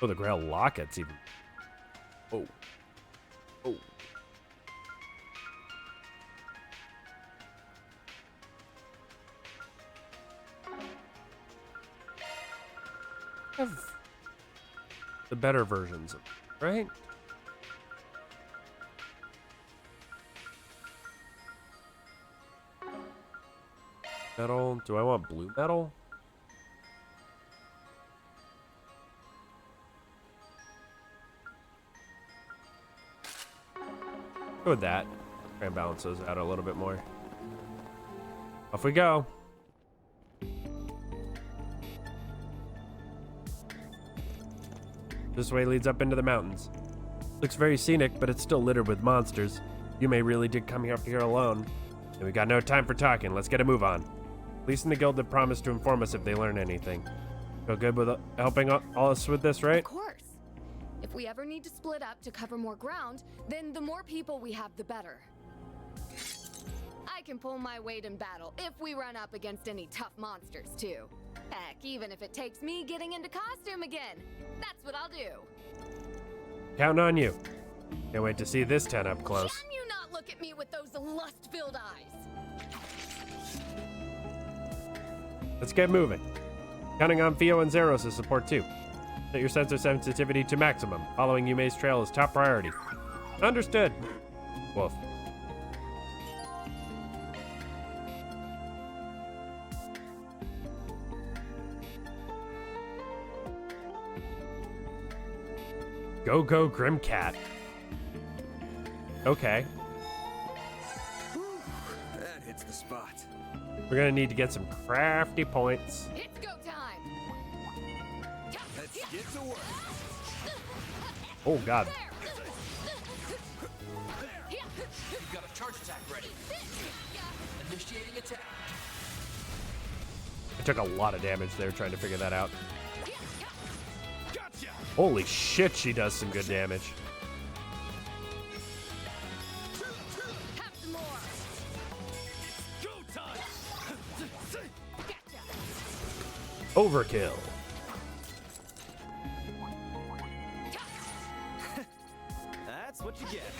Oh, the Grail Locket's even... Oh. Oh. Have the better versions of it, right? Metal. Do I want blue metal? Go with that. Try and balance those out a little bit more. Off we go. This way leads up into the mountains. Looks very scenic, but it's still littered with monsters. Yume really did come up here alone. And we got no time for talking. Let's get a move on. Police in the guild have promised to inform us if they learn anything. Feel good with helping all us with this, right? Of course. If we ever need to split up to cover more ground, then the more people we have, the better. I can pull my weight in battle if we run up against any tough monsters, too. Heck, even if it takes me getting into costume again. That's what I'll do. Counting on you. Can't wait to see this 10 up close. Can you not look at me with those lust-filled eyes? Let's get moving. Counting on Theo and Zeros' support, too. Set your sensor sensitivity to maximum. Following Yume's trail is top priority. Understood. Wolf. Go, go, Grim Cat. Okay. That hits the spot. We're gonna need to get some crafty points. It's go time. Let's get to work. Oh, God. You've got a charge attack ready. Initiating attack. I took a lot of damage there trying to figure that out. Go. Holy shit, she does some good damage. Have some more. Go time. Overkill. That's what you get.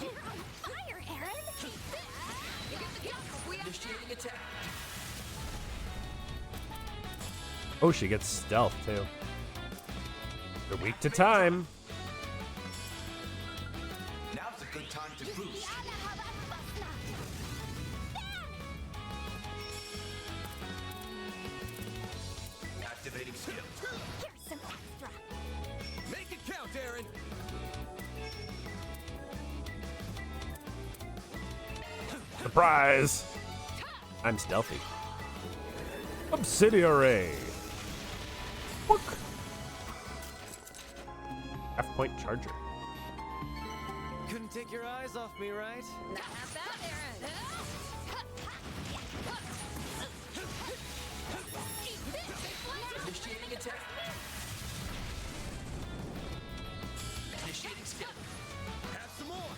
You're on fire, Aaron! Initiating attack. Oh, she gets stealth too. They're weak to time. Now's a good time to boost. Activating skill. Here's some extra. Make it count, Aaron. Surprise! I'm stealthy. Obsidiary. Book. Half-point charger. Couldn't take your eyes off me, right? Not bad, Aaron. Initiating attack. Initiating skill. Have some more.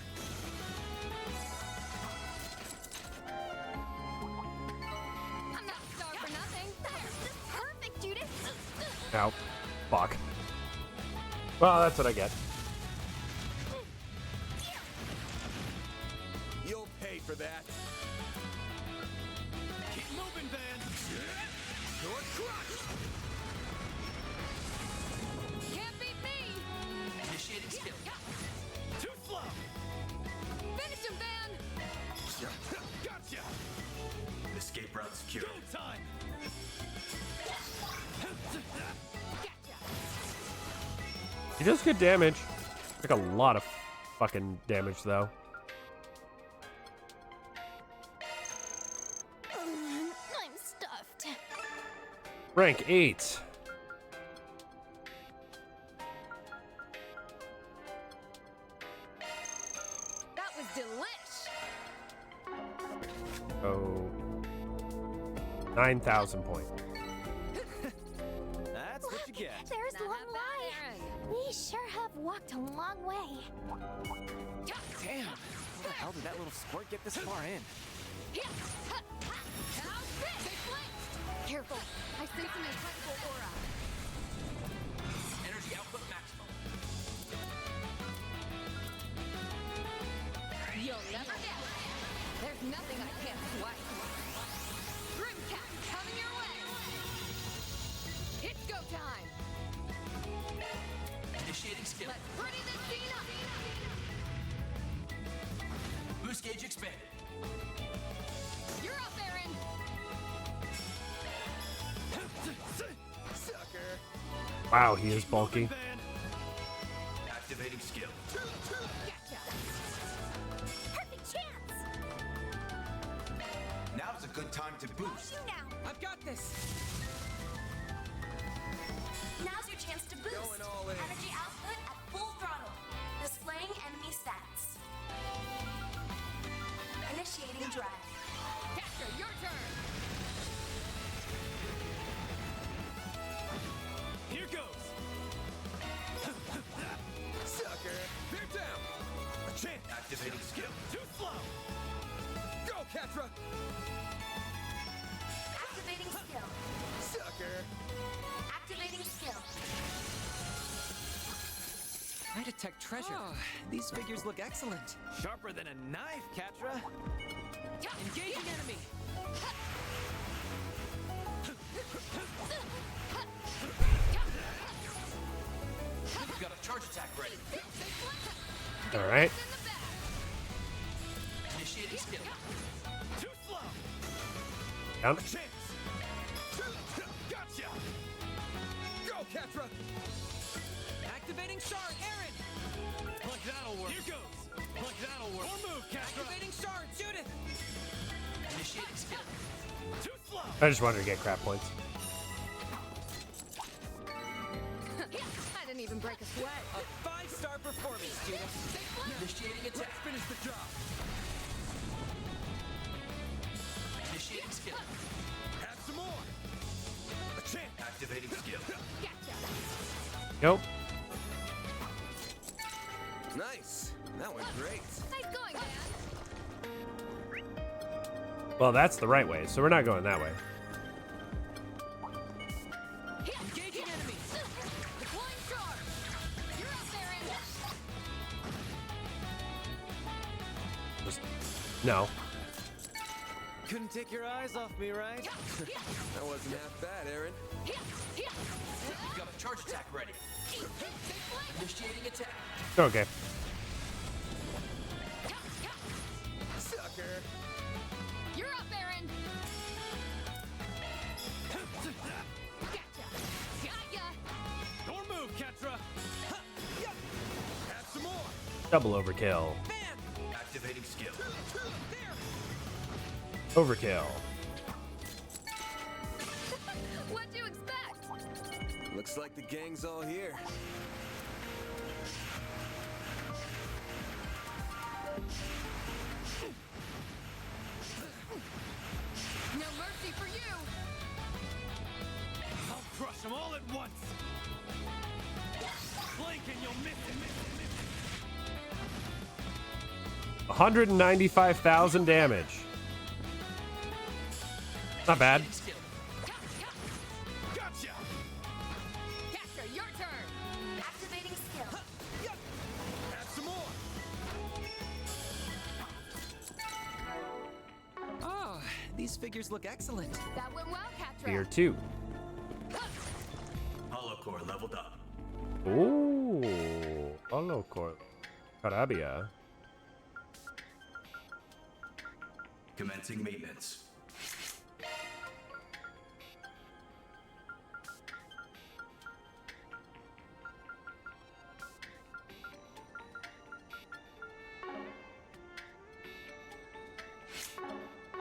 I'm not starved for nothing. Perfect, Judith! Ow. Fuck. Well, that's what I get. You'll pay for that. Keep moving, Van. You're crushed. Can't beat me. Initiating skill. Too slow. Finish him, Van. Gotcha. Escape route secured. Go time. He does good damage. Like a lot of fucking damage, though. I'm stuffed. Rank 8. That was delish. Oh. 9,000 points. That's what you get. There's Not Long bad, Way. Aaron. We sure have walked a long way. Damn. How the hell did that little squirt get this far in? Careful. I sense an incredible aura. Energy output maximum. You'll never get it. There's nothing I can't swipe. Grimcat coming your way. It's go time. Initiating skill. Let's pretty this scene up. Boost gauge expanded. You're up, Aaron. Sucker. Wow, he is bulky. Activating skill. Gotcha. Perfect chance! Now's a good time to boost. You now! I've got this. Now's your chance to boost. Going all in. Energy output at full throttle. Displaying enemy stats. Initiating drive. Catcher, your turn. Here goes. Sucker. They're down. A chance. Activating skill. Too slow. Go, Catra. Activating skill. Sucker. Activating skill. I detect treasure. These figures look excellent. Sharper than a knife, Catra. Engaging enemy. We've got a charge attack ready. All right. Initiating skill. Too slow. Down. Chance. Gotcha. Go, Catra. Activating shard, Aaron. Like that'll work. Here goes. Like that'll work. More move, Catra. Activating shard, Judith. Initiating skill. Too slow. I just wanted to get crap points. I didn't even break a sweat. A 5-star performance, Judith. Initiating attack. Let's finish the job. Initiating skill. Have some more. A chance. Activating skill. Gotcha. Nope. Nice. That went great. Nice going, man. Well, that's the right way, so we're not going that way. Engaging enemies. Deploying charge. You're up there, Just, no. Couldn't take your eyes off me, right? That wasn't half bad, Aaron. You've got a charge attack ready. Initiating attack. Okay. Sucker. You're up, Aaron. Gotcha. Got ya. Your move, Ketra. Have some more. Double overkill. Activating skill. Overkill. What'd you expect? Looks like the gang's all here. No mercy for you. I'll crush them all at once. Blink and you'll miss it. 195,000 damage. Not bad. Gotcha. Catra, your turn. Activating skill. Have some more. Oh, these figures look excellent. That went well, Catra. Tier 2. Holocore leveled up. Ooh. Holocore. Carabia. Commencing maintenance.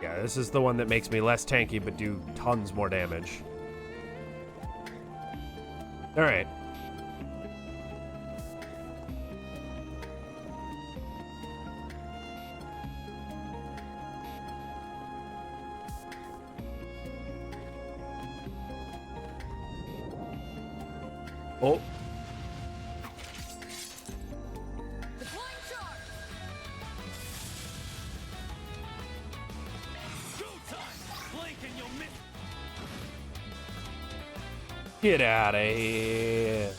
Yeah, this is the one that makes me less tanky but do tons more damage. Alright. Oh. Deploying charge. Go time. Blink and you'll miss. Get out of here.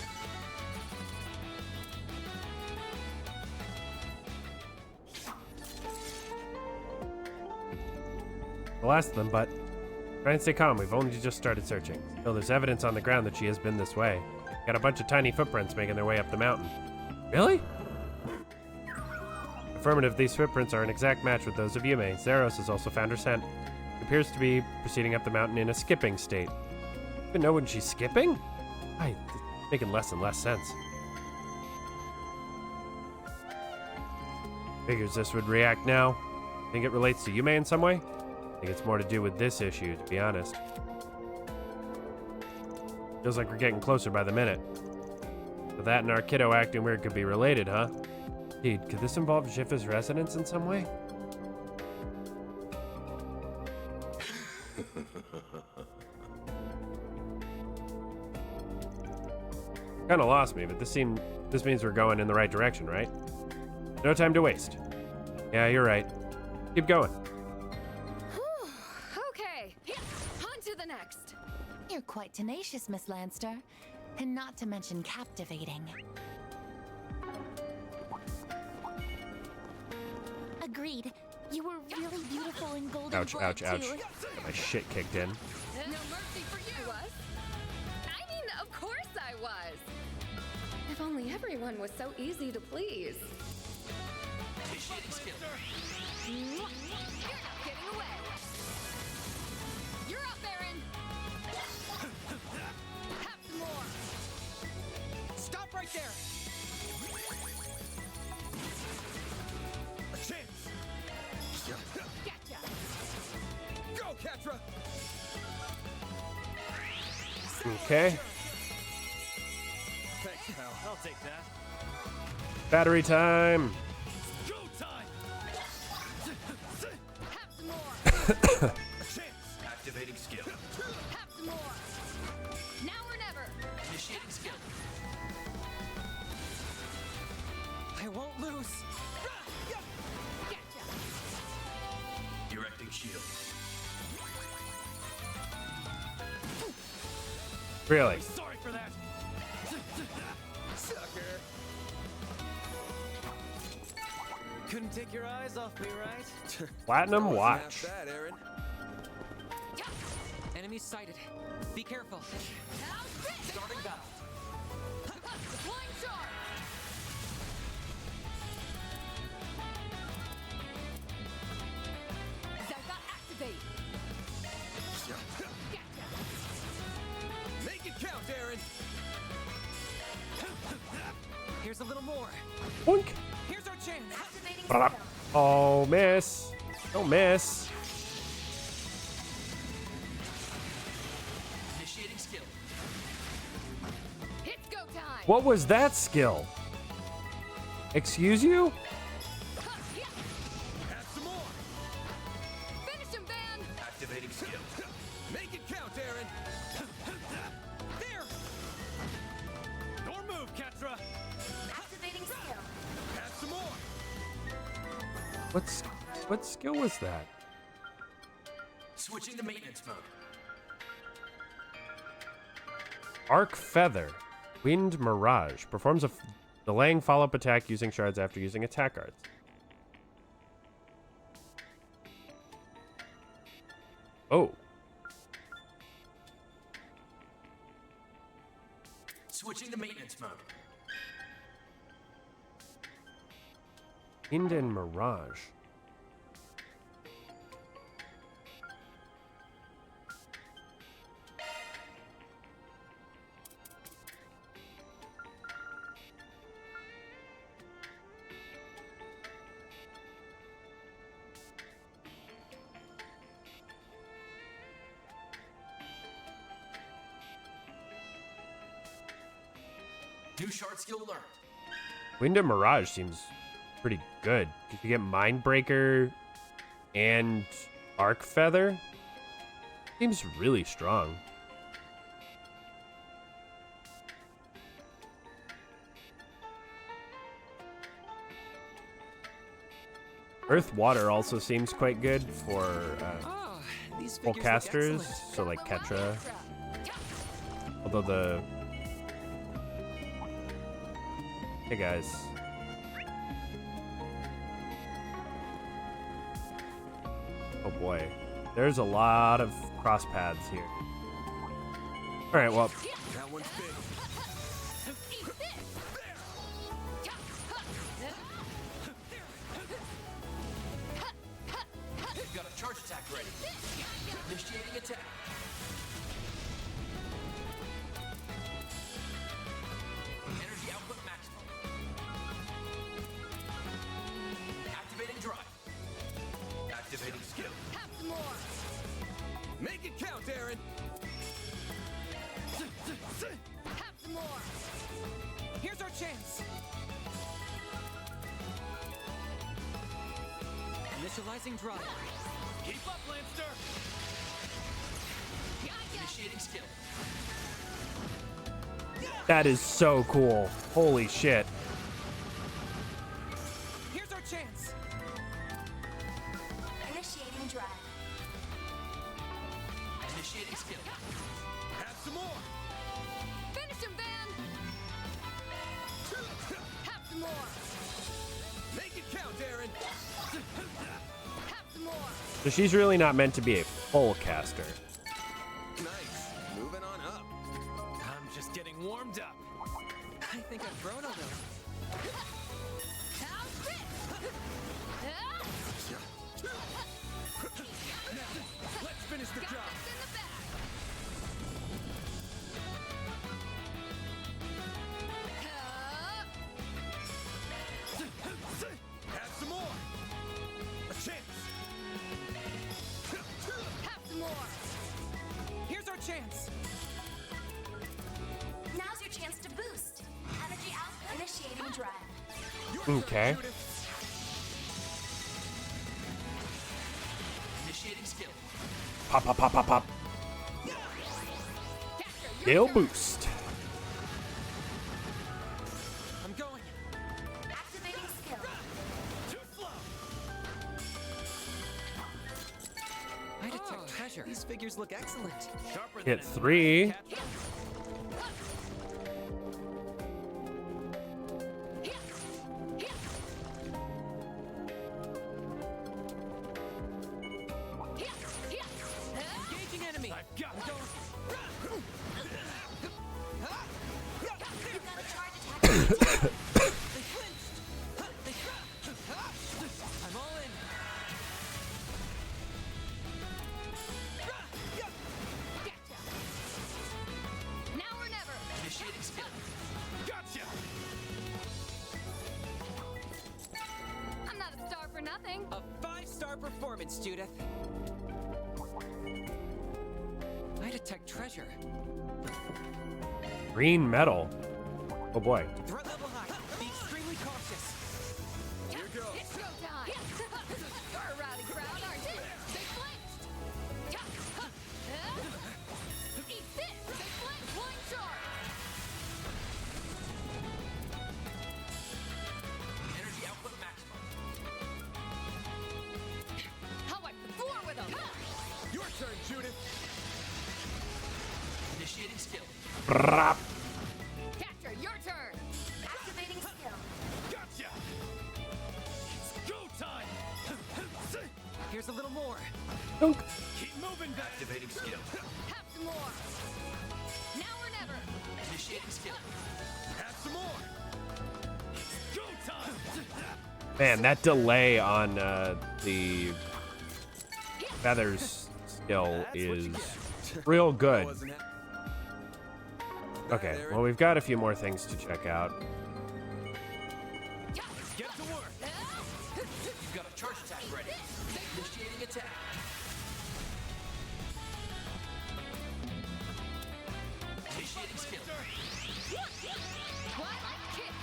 The last of them, but try and stay calm. We've only just started searching. Still, there's evidence on the ground that she has been this way. Got a bunch of tiny footprints making their way up the mountain. Really? Affirmative, these footprints are an exact match with those of Yume. Zeros has also found her scent. She appears to be proceeding up the mountain in a skipping state. Even know when she's skipping? It's making less and less sense. Figures this would react now. Think it relates to Yume in some way? I think it's more to do with this issue, to be honest. Feels like we're getting closer by the minute. But that and our kiddo acting weird could be related, huh? Indeed, could this involve Jiffa's residence in some way? Kinda lost me, but this means we're going in the right direction, right? No time to waste. Yeah, you're right. Keep going. Okay. On to the next. You're quite tenacious, Miss Lanster. And not to mention captivating. Agreed. You were really beautiful in golden Ouch, blood, ouch, ouch. too. My shit kicked in. No mercy for you. Was? I mean, of course I was. If only everyone was so easy to please. Initiating skill. You're not getting away. You're up, Aaron. Have some more. Stop right there! A chance! Gotcha. Go, Ketra! Okay. Thanks, pal. I'll take that. Battery time. Go time. Have some more. A chance! Activating skill. Have some more. Now or never. Initiating skill. I I won't lose. Directing shield. Really? Sorry for that. Sucker. Couldn't take your eyes off me, right? Platinum Wasn't watch. half bad, Aaron. Enemies sighted. Be careful. Starting battle. Flying charge! Zyga activate! Make it count, Aaron. Here's a little more. Boink. Here's our chance. Brap. Oh, miss. Don't miss. Initiating skill. It's go time! What was that skill? Excuse you? Have some more. Finish him, Van! Activating skill. Make it count, Aaron. There. Your move, Ketra. Activating skill. Have some more. What skill was that? Switching to maintenance mode. Arc Feather. Wind Mirage. Performs a delaying follow-up attack using shards after using attack arts. Oh. Switching to maintenance mode. Wind and Mirage. New shard skill learned. Wind and Mirage seems pretty good. You can get Mindbreaker and Arc Feather. Seems really strong. Earth Water also seems quite good for These full figures look casters, excellent. so like Ketra. Although the... Hey guys. Oh boy. There's a lot of cross paths here. Alright, well, That one's big. Got a charge attack ready. Initiating attack. Energy output maximum. Activating drive. Activating skill. Have some more! Make it count, Aaron. Have some more! Here's our chance. Initializing drive. Keep up, Lancer. Initiating skill. that is so cool. Holy shit. Here's our chance. Initiating drive. Initiating skill. Have some more. Finish him, Van! Have some more! Make it count, Aaron. Have some more! So she's really not meant to be a full caster. Nice. Moving on up. I'm just getting warmed up. I think I've grown a little. How's this? Let's finish the job. In the back! Have some more. A chance. Have some more! Here's our chance. Now's your chance to boost. Energy output. Initiating drive. Okay. Initiating skill. Pop, pop, pop, pop, pop. Gale boost. I'm going. Activating These figures look excellent. Hit 3. Engaging enemy. I've got it. I'm all in. Now or never. Initiating skill. Gotcha! I'm not a star for nothing. A 5-star performance, Judith. I detect treasure. Green metal. Oh boy. Threat level high. Be extremely cautious. Here goes. It's showtime. You're a rowdy crowd, aren't you? They flinched. Eat this. They flinched. Line charge. Energy output maximum. I'll wipe the floor with them. Your turn, Judith. Initiating skill. Brap. Catcher, your turn. Activating skill. Gotcha! It's go time! Here's a little more. Dunk. Keep moving back! Activating skill. Have some more. Now or never. Initiating skill. Have some more! Go time! Man, that delay on the feathers skill is real good. Okay, well, we've got a few more things to check out. Get to work! You've got a charge attack ready. Initiating attack. Initiating skill. Twilight kick.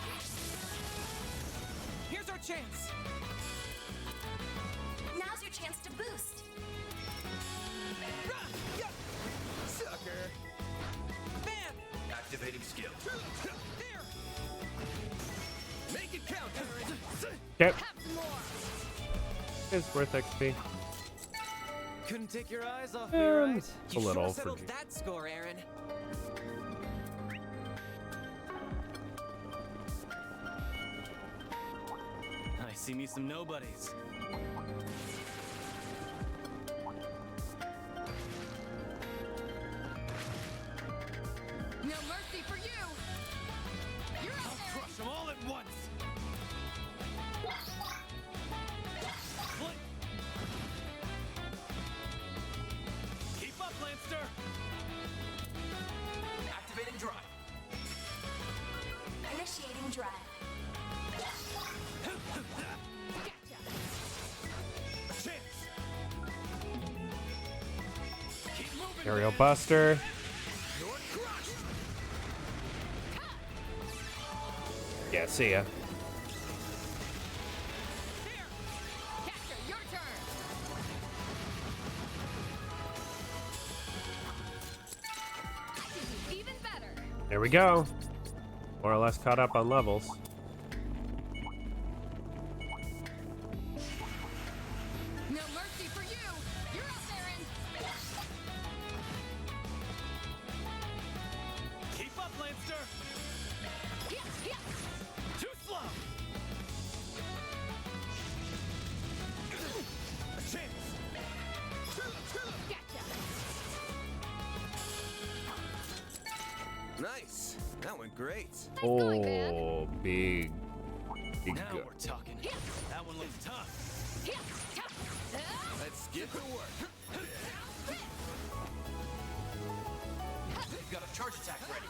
Here's our chance. Now's your chance to boost. Sucker. Bam! Activating skill. There! Make it count, Aaron! Okay, Have some more. it's worth XP. Couldn't take your eyes off me, right? It's a You little sure settled for- that score, Aaron. I see me some nobodies. No mercy for you. You're out there. Crush them all at once! Flip. Keep up, Lancer! Activating drive. Initiating drive. A chance! Keep moving! Aerial Buster. You're crushed! Yeah, see ya. Catcher, your turn. Even better. There we go. More or less caught up on levels. No mercy for you. You're out there and Keep up, Lancer! Too slow! A chance! Nice. That went great. Oh, big Now go. we're talking. That one looks tough. Let's get to work. You've got a charge attack ready.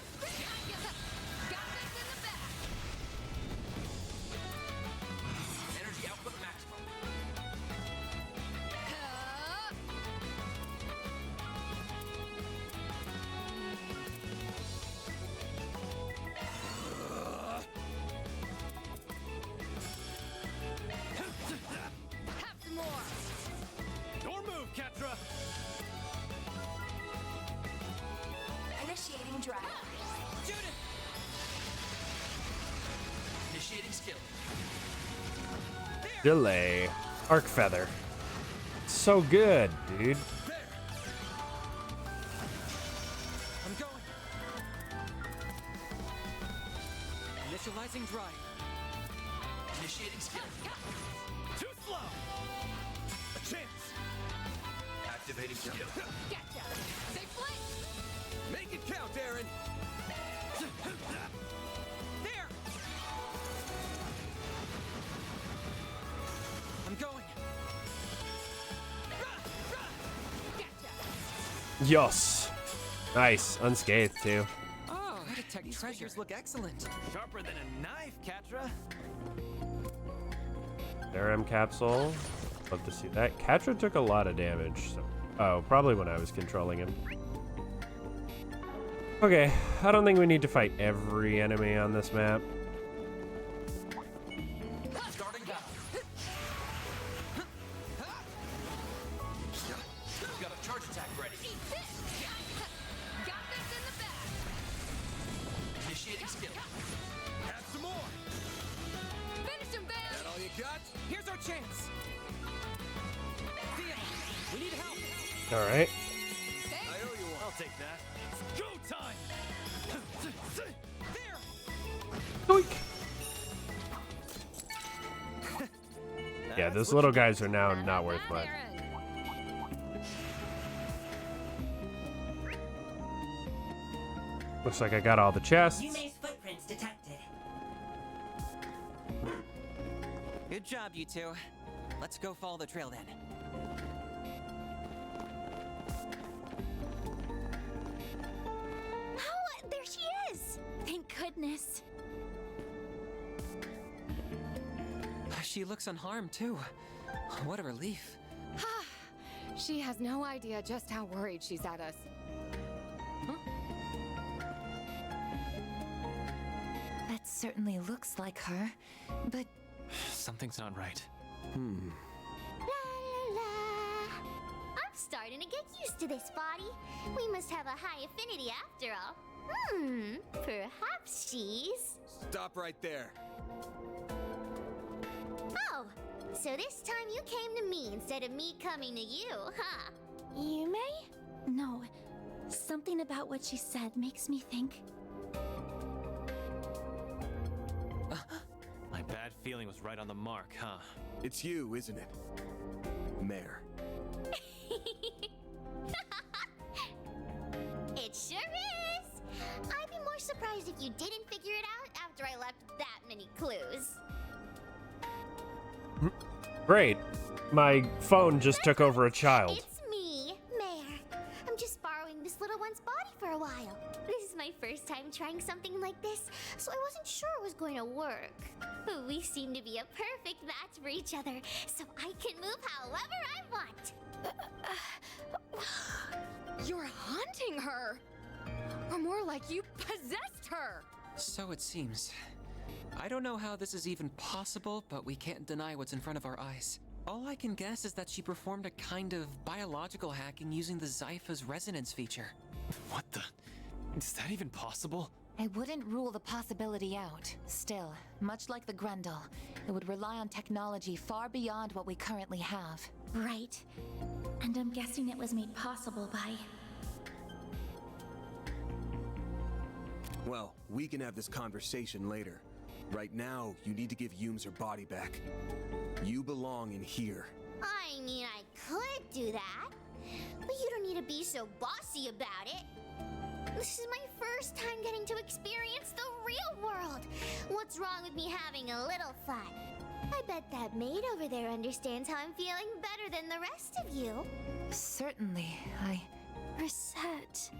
Energy output maximum. have some more. Your move, Ketra! Initiating drive. Judith! Initiating skill. Delay. Arc Feather. So good, dude. Utilizing drive. Initiating skill. Too slow. A chance. Activating skill. Gotcha. They flinch. Make it count, Aaron. There! I'm going. Yes. Nice. Unscathed, too. Oh, detect treasures look excellent. Sharper than a knife, Catra. RM capsule. Love to see that. Catra took a lot of damage. So. Oh, probably when I was controlling him. Okay, I don't think we need to fight every enemy on this map. Starting battle. Got a charge attack ready. Got this in the bag. Initiating skill. Have some more. Finish him, Van. That all you got? Here's our chance. Deal. We need help. All right. I owe you one. I'll take that. Go time. There. Yoink. Yeah, those little guys are now not worth much. Looks like I got all the chests. Yume's footprints detected. Good job, you two. Let's go follow the trail then. Oh, there she is! Thank goodness. She looks unharmed, too. What a relief. She has no idea just how worried she's at us. That certainly looks like her, but Something's not right. La la la. I'm starting to get used to this body. We must have a high affinity after all. Perhaps she's... Stop right there. Oh, so this time you came to me instead of me coming to you, huh? Yume? No. Something about what she said makes me think. My bad feeling was right on the mark, huh? It's you, isn't it? Mayor. It sure is! I'd be more surprised if you didn't figure it out after I left that many clues. Great. My phone just took over a child. It's me, Mayor. I'm just borrowing this little one's body for a while. This is my first time trying something like this, so I wasn't sure it was going to work. But we seem to be a perfect match for each other, so I can move however I want. You're haunting her! Or more like you possessed her! So it seems. I don't know how this is even possible, but we can't deny what's in front of our eyes. All I can guess is that she performed a kind of biological hacking using the Zypha's resonance feature. What the? Is that even possible? I wouldn't rule the possibility out. Still, much like the Grendel, it would rely on technology far beyond what we currently have. Right. And I'm guessing it was made possible by... Well, we can have this conversation later. Right now, you need to give Yumes her body back. You belong in here. I mean, I could do that, but you don't need to be so bossy about it. This is my first time getting to experience the real world. What's wrong with me having a little fun? I bet that maid over there understands how I'm feeling better than the rest of you. Certainly, Reset.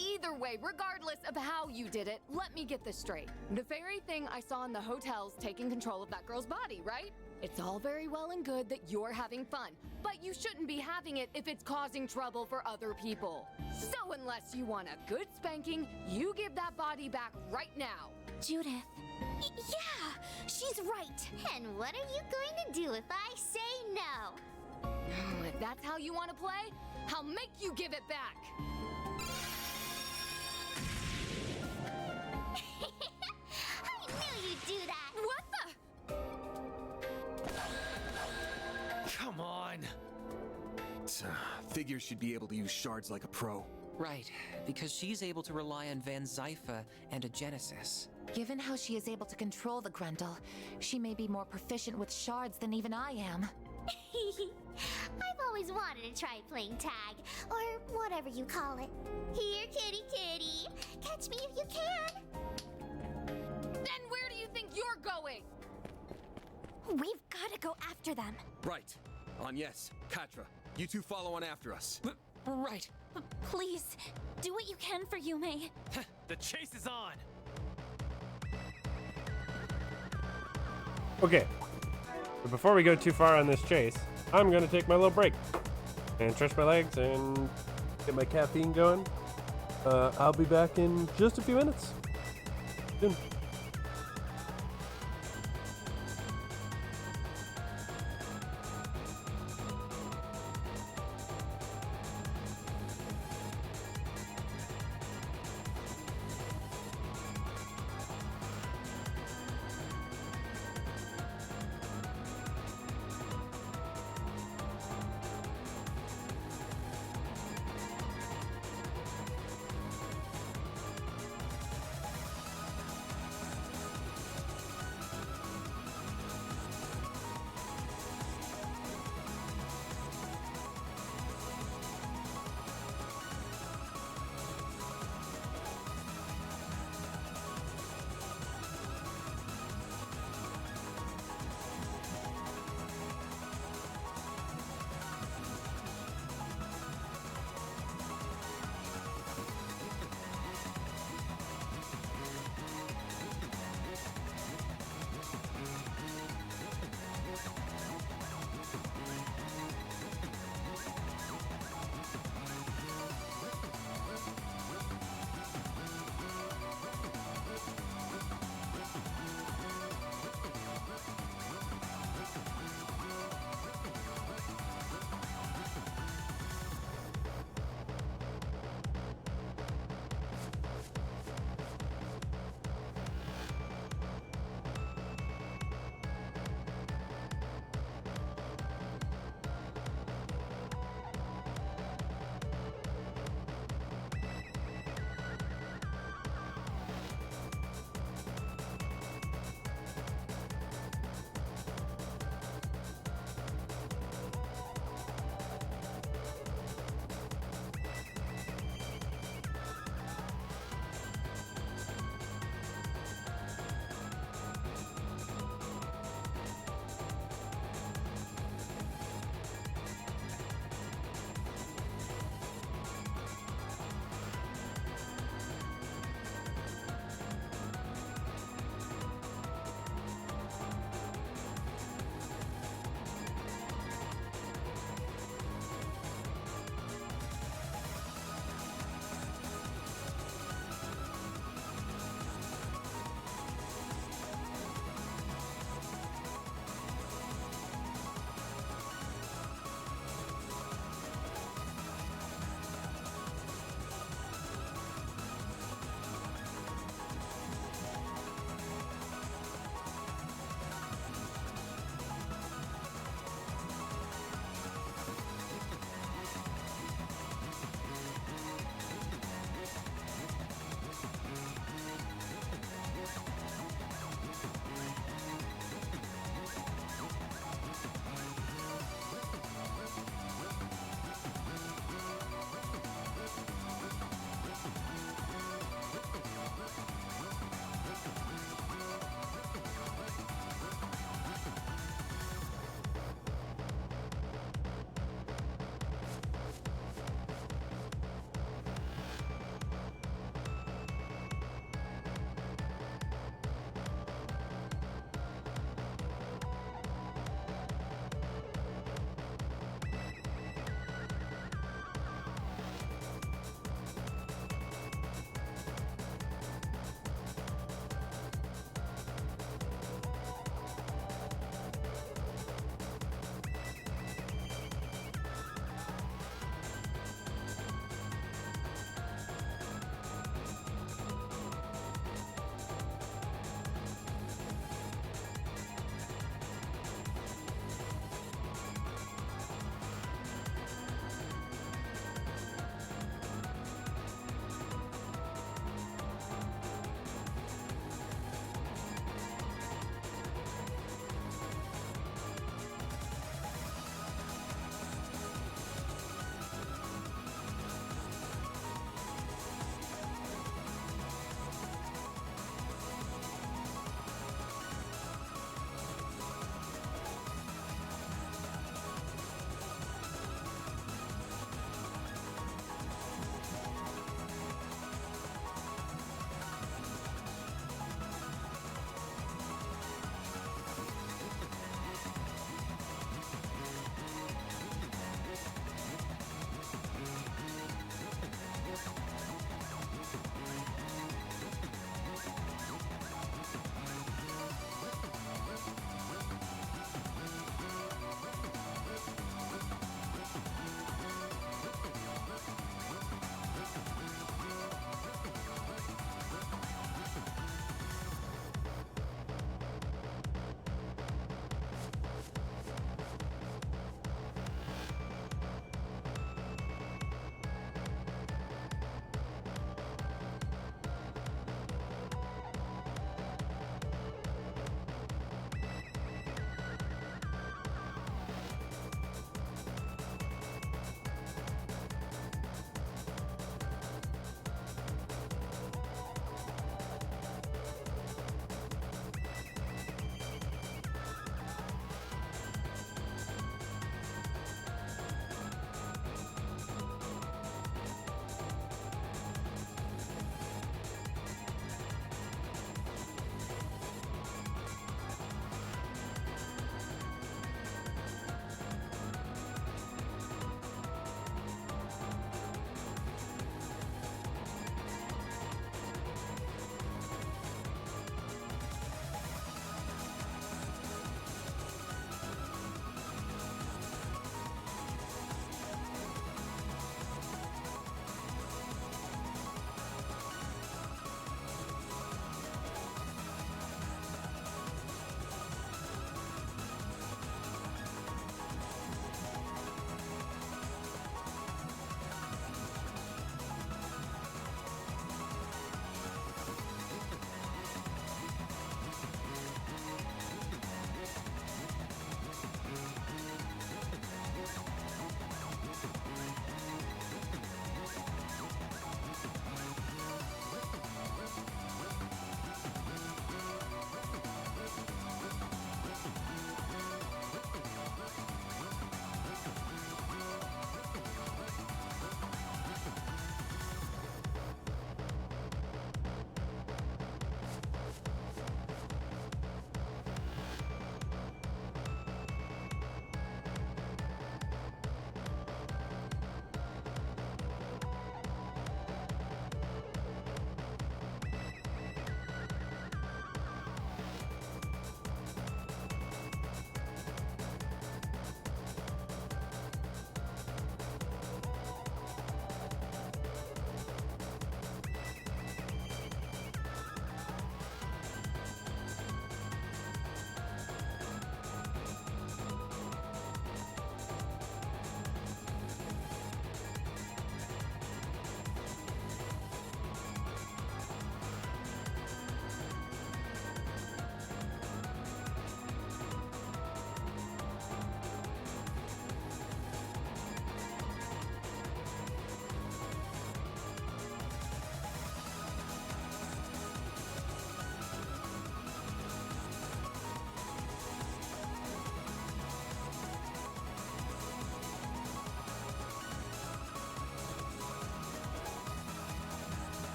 Either way, regardless of how you did it, let me get this straight. The very thing I saw in the hotel's taking control of that girl's body, right? It's all very well and good that you're having fun, but you shouldn't be having it if it's causing trouble for other people. So unless you want a good spanking, you give that body back right now. Judith. Yeah, she's right. And what are you going to do if I say no? If that's how you want to play, I'll make you give it back. I knew you'd do that! What the? Come on! Figures should be able to use shards like a pro. Right, because she's able to rely on Van Zypha and a Genesis. Given how she is able to control the Grundle, she may be more proficient with shards than even I am. I've always wanted to try playing tag, or whatever you call it. Here, kitty kitty. Catch me if you can. Then where do you think you're going? We've got to go after them. Right. Agnes, Katra, you two follow on after us. Right. Please, do what you can for Yume. The chase is on! Okay. But before we go too far on this chase, I'm gonna take my little break and stretch my legs and get my caffeine going. I'll be back in just a few minutes. Soon.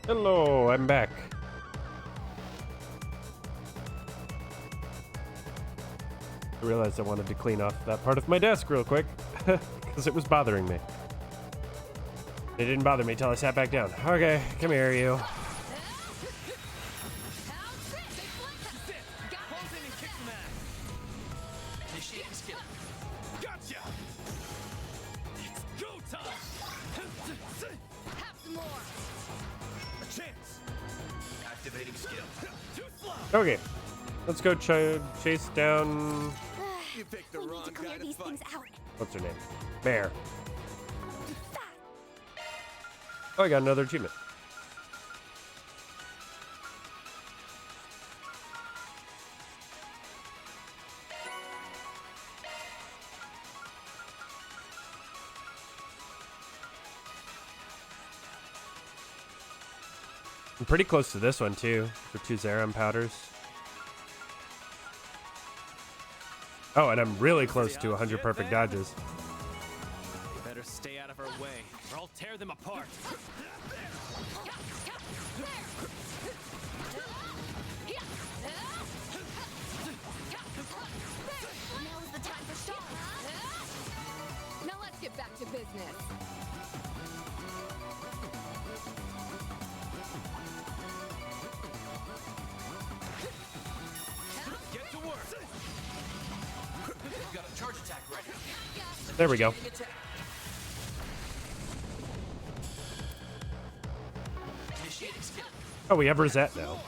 Hello, I'm back. I realized I wanted to clean off that part of my desk real quick because it was bothering me. It didn't bother me till I sat back down. Okay, come here, you. Initiating skill. Gotcha! It's go time! Have some more. A chance! Activating skill. Too slow! Okay, let's go chase down. You picked the We need wrong to clear guy to these fight. things out. What's her name? Bear. Oh, I got another achievement. I'm pretty close to this one too, for 2 Zeron powders. Oh, and I'm really close to 100 perfect dodges. You better stay out of her way, or I'll tear them apart. Now is the time for stars. Now let's get back to business. Get to work. You've got a charge attack ready. There we go. Initiating attack. Initiating skill. Oh, we have Rosette now.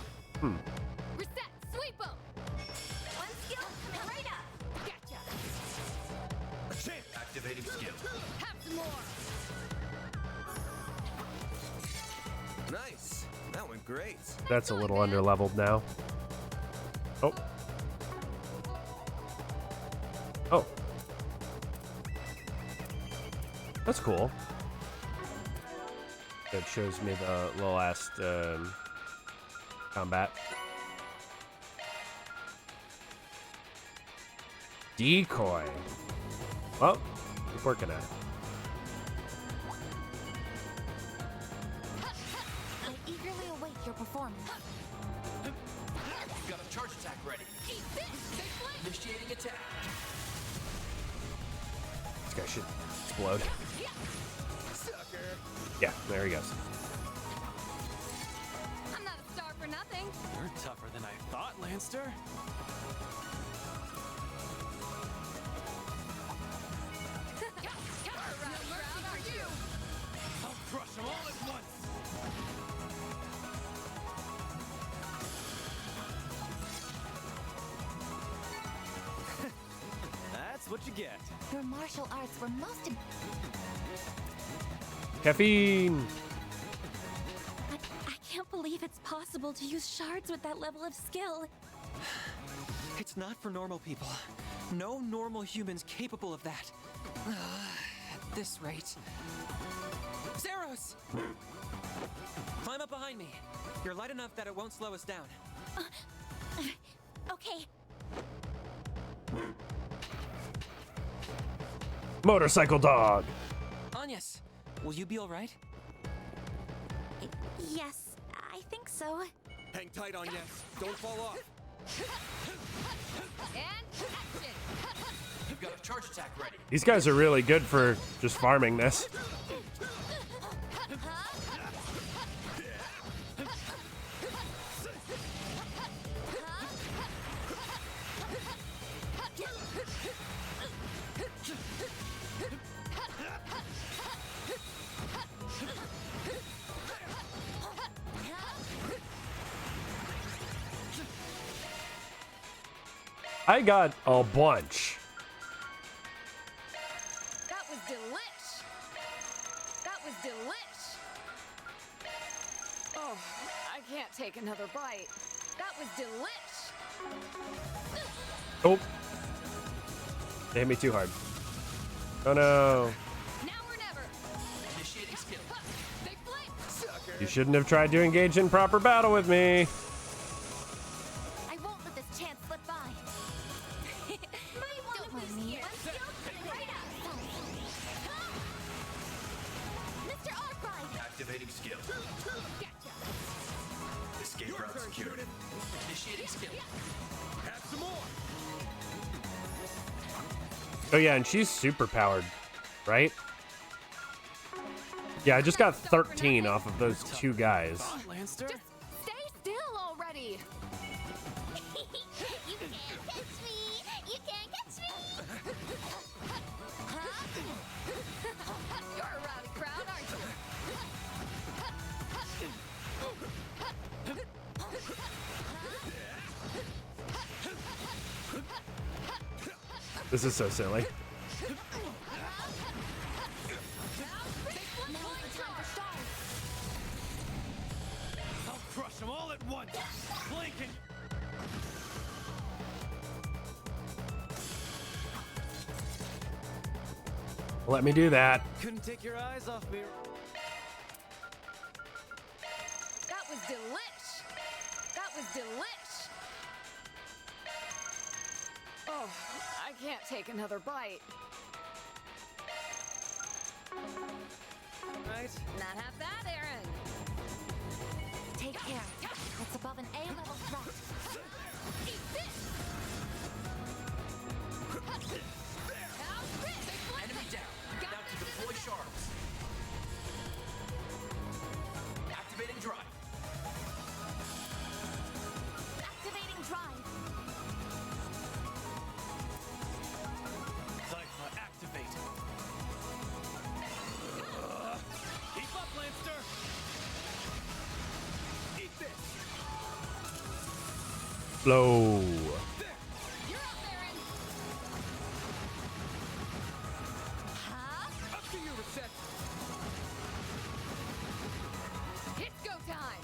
Reset. Sweep 'em. One skill coming right up. Gotcha. A chance! Activating skill. Have some more. Nice. That went great. That's a little underleveled now. Oh. Oh. That's cool. That shows me the last combat. Decoy. Well, keep working at it. I eagerly await your performance. You've got a charge attack ready. Initiating attack. This guy should explode. Sucker. Yeah, there he goes. I'm not a star for nothing. You're tougher than I thought, Lanster. I'll crush them all at once! That's what you get. Your martial arts were most Caffeine. I can't believe it's possible to use shards with that level of skill. It's not for normal people. No normal humans capable of that. At this rate. Zeros! Climb up behind me. You're light enough that it won't slow us down. Okay. Motorcycle dog. Agnes, will you be alright? Yes, I think so. Hang tight on yes. Don't fall off. And action. You've got a charge attack ready. These guys are really good for just farming this. I got a bunch. That was delish. That was delish. Oh, I can't take another bite. That was delish. Oh. They hit me too hard. Oh no. Now or never. Initiating skill. They flame. You shouldn't have tried to engage in proper battle with me. I won't let this chance slip by. Don't mind me. One skill coming right up. Mr. Arkwright! Activating skill. Escape route secured. Initiating skill. Have some more. Oh yeah, and she's super powered, right? Yeah, I just got 13 off of those two guys. Just stay still already. You can't catch me! You can't catch me! You're a rowdy crowd, aren't you? This is so silly. I'll crush them all at once. Blinking. Let me do that. Couldn't take your eyes off me. That was delish. That was delish. Oh, I can't take another bite. Right? Not half that, Aaron. Take care. It's above an A-level threat. Eat this. Enemy down. Now to deploy shards. Activating drive. Activating drive. Cypher, activate. Keep up, Lancer. Eat this. Flow. You're up, Aaron. Up to you, Reset. It's go time.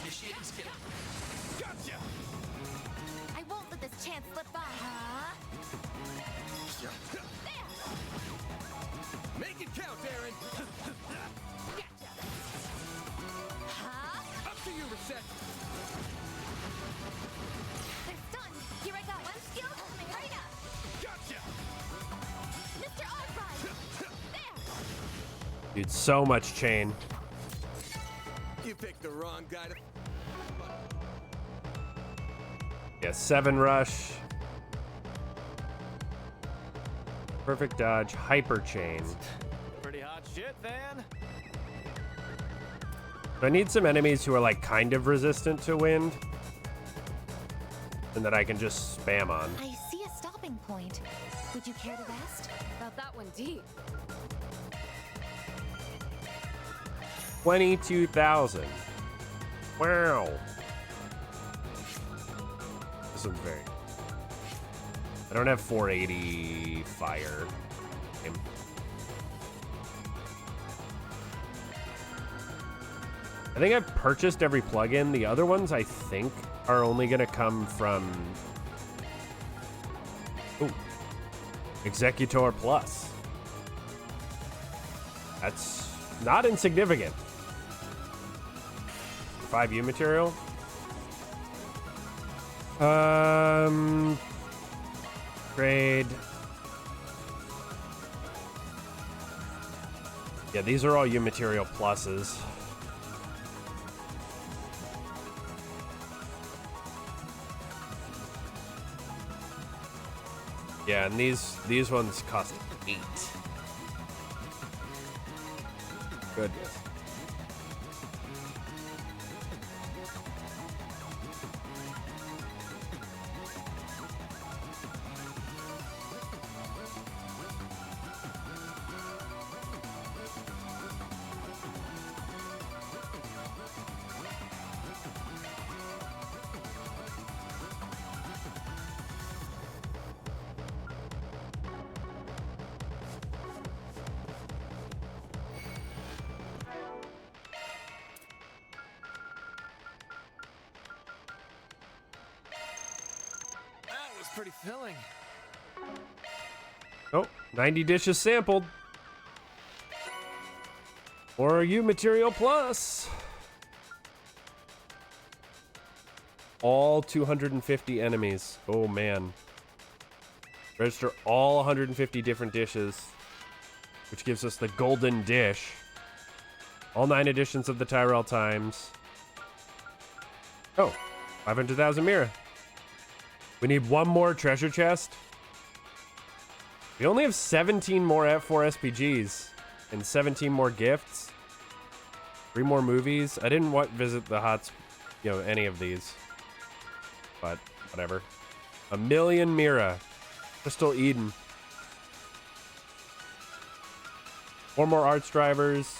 Initiating skill. Gotcha. I won't let this chance slip by. Make it count, Aaron. Up to you, Reset. They're stunned. Here I go. One skill coming right up. Gotcha. Mr. Arkwright. Dude, so much chain. You picked the wrong guy to. Yeah, 7 rush. Perfect dodge, hyper chain. Pretty hot shit, Van. I need some enemies who are like kind of resistant to wind. And that I can just spam on. I see a stopping point. Would you care to rest? Got that one deep. 22,000. Wow. This one's very. I don't have 480 fire. I think I've purchased every plugin. The other ones I think are only going to come from Executor Plus. That's not insignificant. 5U material. Trade. Yeah, these are all U material pluses. Yeah, and these ones cost 8. Goodness. Pretty filling. Oh, 90 dishes sampled. Or U Material Plus. All 250 enemies. Oh man. Register all 150 different dishes, which gives us the golden dish. All 9 editions of the Tyrell Times. Oh, 500,000 Mira. We need 1 more treasure chest. We only have 17 more F4 SPGs and 17 more gifts. 3 more movies. I didn't visit the any of these. But whatever. 1 million Mira. Crystal Eden. 4 more arts drivers.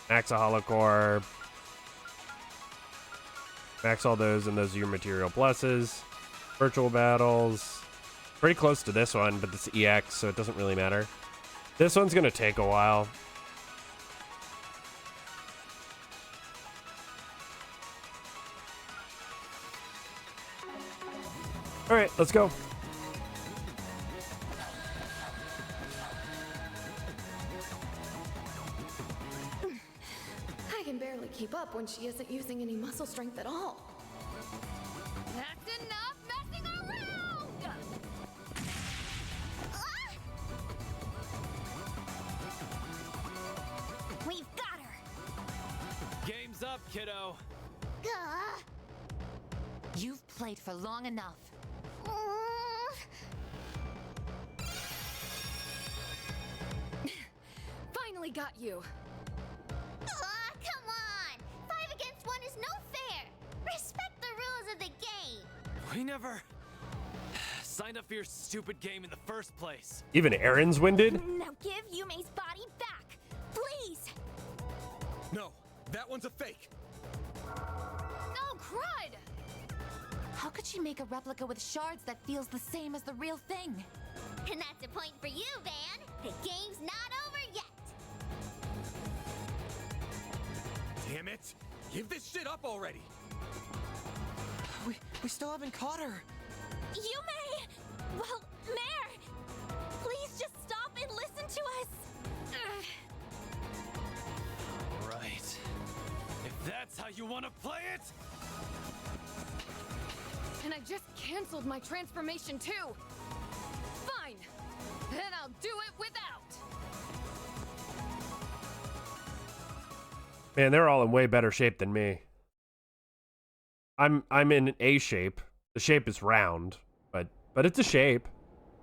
Max a holocore. Max all those, and those are your material pluses. Virtual battles. Pretty close to this one, but it's EX, so it doesn't really matter. This one's gonna take a while. Alright, let's go. I can barely keep up when she isn't using any muscle strength at all. That's enough messing around! We've got her! Game's up, kiddo. You've played for long enough. Finally got you. Come on! 5 against 1 is no fair! Respect the rules of the game! We never signed up for your stupid game in the first place. Even Aaron's winded? Now give Yume's body back, please! No, that one's a fake. Oh, crud! How could she make a replica with shards that feels the same as the real thing? And that's a point for you, Van. The game's not over yet. Damn it! Give this shit up already! We still haven't caught her. Yume! Well, Mare! Please just stop and listen to us! Right. If that's how you want to play it. And I just canceled my transformation too. Fine. Then I'll do it without. Man, they're all in way better shape than me. I'm in A shape. The shape is round, but it's a shape.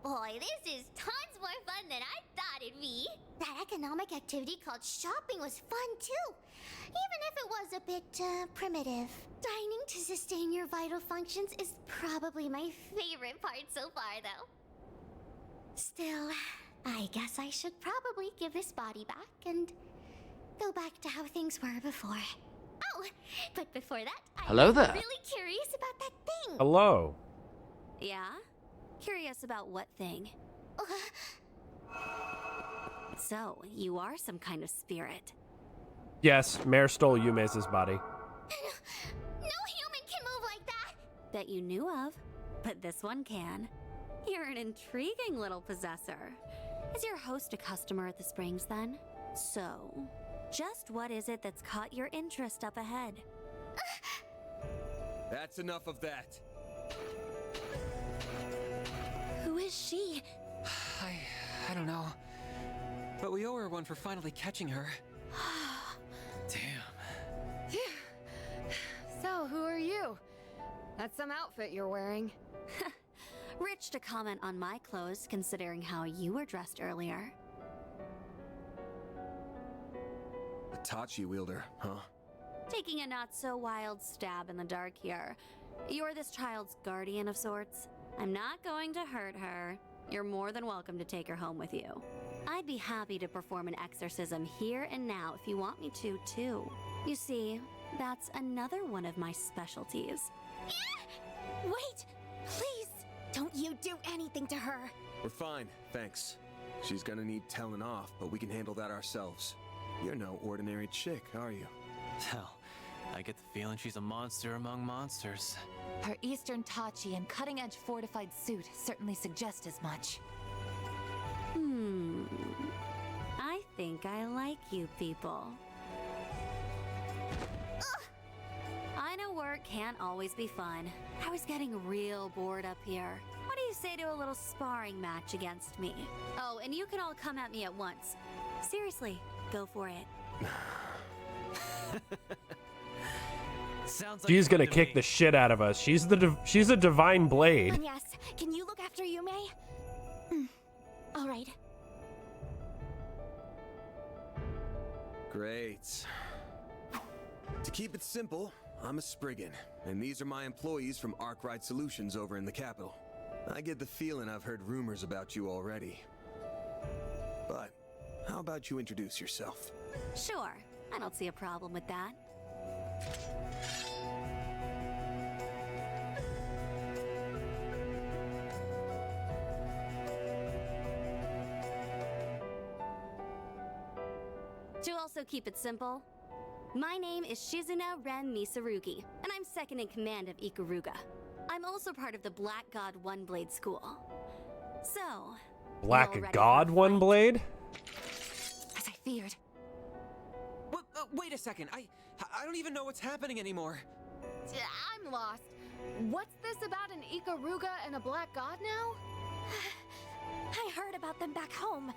Boy, this is tons more fun than I thought it'd be. That economic activity called shopping was fun too. Even if it was a bit, primitive. Dining to sustain your vital functions is probably my favorite part so far, though. Still, I guess I should probably give this body back and go back to how things were before. Oh, but before that, Hello I'm there. really curious about that thing. Hello. Yeah? Curious about what thing? So, you are some kind of spirit. Yes, Mare stole Yume's body. No human can move like that! That you knew of, but this one can. You're an intriguing little possessor. Is your host a customer at the Springs, then? So, just what is it that's caught your interest up ahead? That's enough of that. Who is she? I don't know. But we owe her one for finally catching her. Damn. So, who are you? That's some outfit you're wearing. Rich to comment on my clothes, considering how you were dressed earlier. A Tachi wielder, huh? Taking a not-so-wild stab in the dark here. You're this child's guardian of sorts. I'm not going to hurt her. You're more than welcome to take her home with you. I'd be happy to perform an exorcism here and now if you want me to, too. You see, that's another one of my specialties. Wait! Please! Don't you do anything to her! We're fine, thanks. She's gonna need telling off, but we can handle that ourselves. You're no ordinary chick, are you? Hell, I get the feeling she's a monster among monsters. Her Eastern Tachi and cutting-edge fortified suit certainly suggest as much. I think I like you people. I know work can't always be fun. I was getting real bored up here. What do you say to a little sparring match against me? Oh, and you can all come at me at once. Seriously, go for it. Sounds like She's fun gonna to kick me. the shit out of us. She's a divine blade. Yes, can you look after Yume? All right. Great. To keep it simple, I'm a Spriggan, and these are my employees from Arkwright Solutions over in the capital. I get the feeling I've heard rumors about you already. But how about you introduce yourself? Sure, I don't see a problem with that. To also keep it simple, my name is Shizuna Ren Misarugi, and I'm second in command of Ikaruga. I'm also part of the Black God One Blade School. So, Black God One Blade? As I feared. What, wait a second. I don't even know what's happening anymore. I'm lost. What's this about an Ikaruga and a Black God now? I heard about them back home.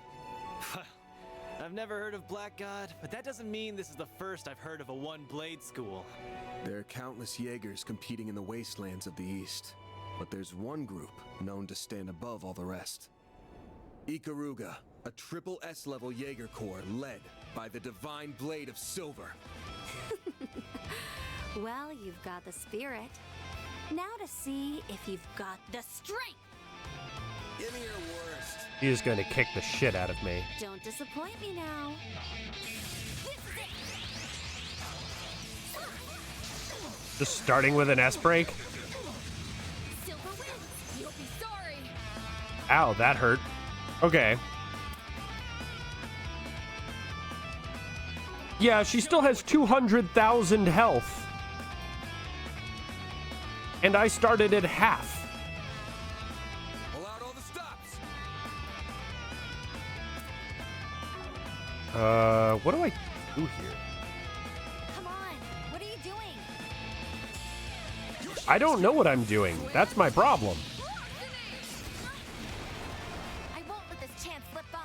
I've never heard of Black God, but that doesn't mean this is the first I've heard of a one-blade school. There are countless Jaegers competing in the wastelands of the East, but there's one group known to stand above all the rest. Ikaruga, a triple S-level Jaeger Corps led by the Divine Blade of Silver. Well, you've got the spirit. Now to see if you've got the strength. Give me your worst. She's gonna kick the shit out of me. Don't disappoint me now. Just starting with an S break. Silver wins. You'll be sorry. Ow, that hurt. Okay. Yeah, she still has 200,000 health. And I started at half. Pull out all the stops. What do I do here? Come on, what are you doing? I don't know what I'm doing. That's my problem. I won't let this chance slip by.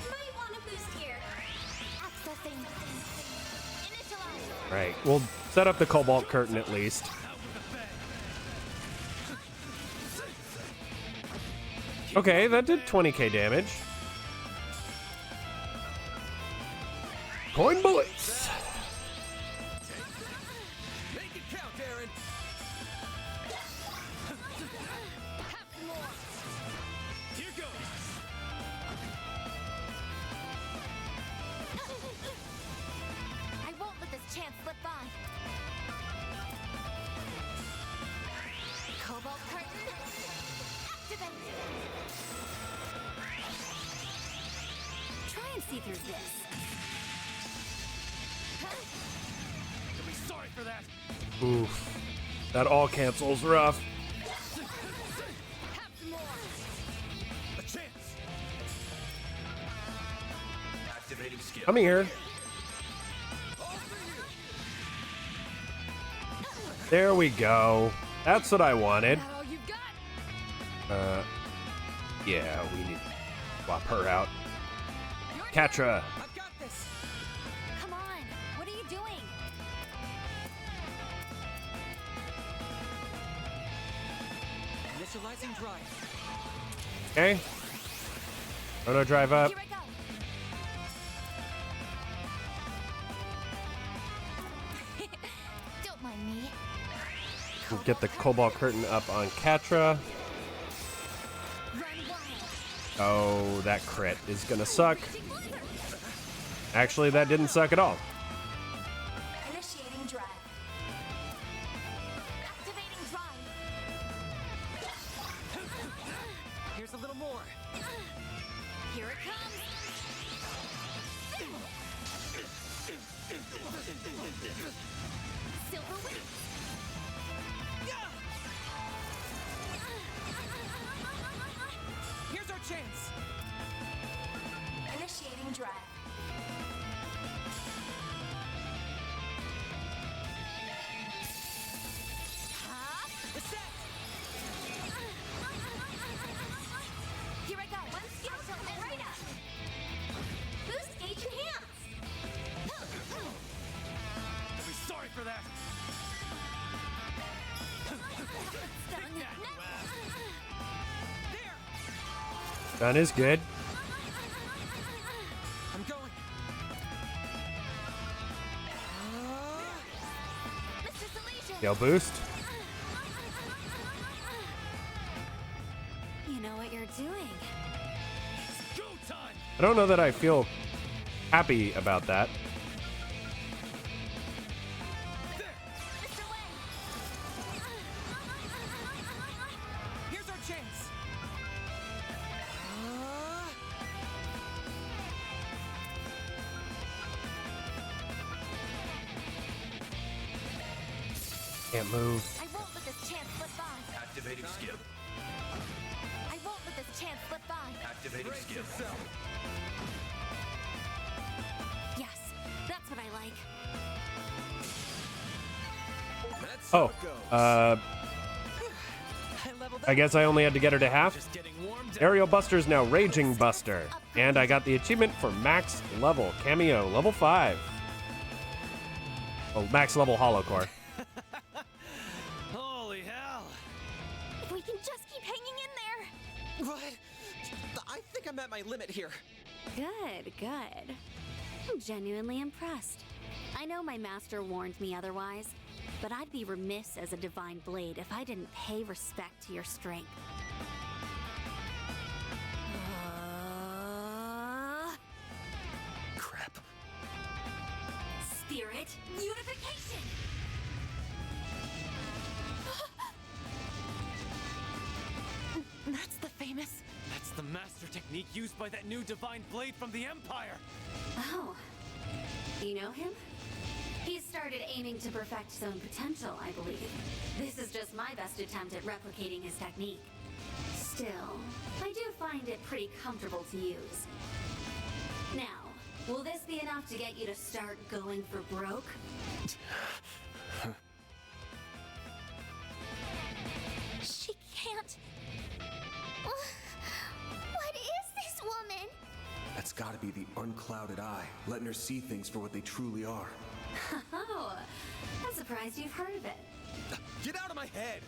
Might want a boost here. Accessing. Initialize. Right, we'll set up the Cobalt Curtain at least. Okay, that did 20k damage. Coin bullets. Make it count, Aaron. Here goes. I won't let this chance slip by. Cobalt curtain. Activate. Try and see through this. You'll be sorry for that. Oof. That all cancels rough. A chance. Activating skill. Come here. There we go. That's what I wanted. That all you've got? Yeah, we need to swap her out. Katra. I've got this. Come on, what are you doing? Initializing drive. Okay. Roto drive up. Here I go. Don't mind me. We'll get the Cobalt Curtain up on Katra. Run wild. Oh, that crit is gonna suck. Actually, that didn't suck at all. Initiating drive. Activating drive. Here's a little more. Here it comes. Silver wings. Here's our chance. Initiating drive. Gun is good. I'm going. Yo, boost. You know what you're doing. Go time. I don't know that I feel happy about that. Here's our chance. Can't move. I won't let this chance slip by. Activating skip. I won't let this chance slip by. Activating skip. Yes, that's what I like. That's Oh, I leveled up. I guess I only had to get her to half. Just getting warmed up. Aerial Buster's now Raging Buster. And I got the achievement for max level cameo, level 5. Oh, max level hollow core. Holy hell. If we can just keep hanging in there. What? I think I'm at my limit here. Good, good. I'm genuinely impressed. I know my master warned me otherwise, but I'd be remiss as a divine blade if I didn't pay respect to your strength. Crap. Spirit unification! That's the famous. That's the master technique used by that new divine blade from the Empire. Oh, you know him? He started aiming to perfect his own potential, I believe. This is just my best attempt at replicating his technique. Still, I do find it pretty comfortable to use. Now, will this be enough to get you to start going for broke? She can't. What is this woman? That's gotta be the unclouded eye, letting her see things for what they truly are. Oh, I'm surprised you've heard of it. Get out of my head!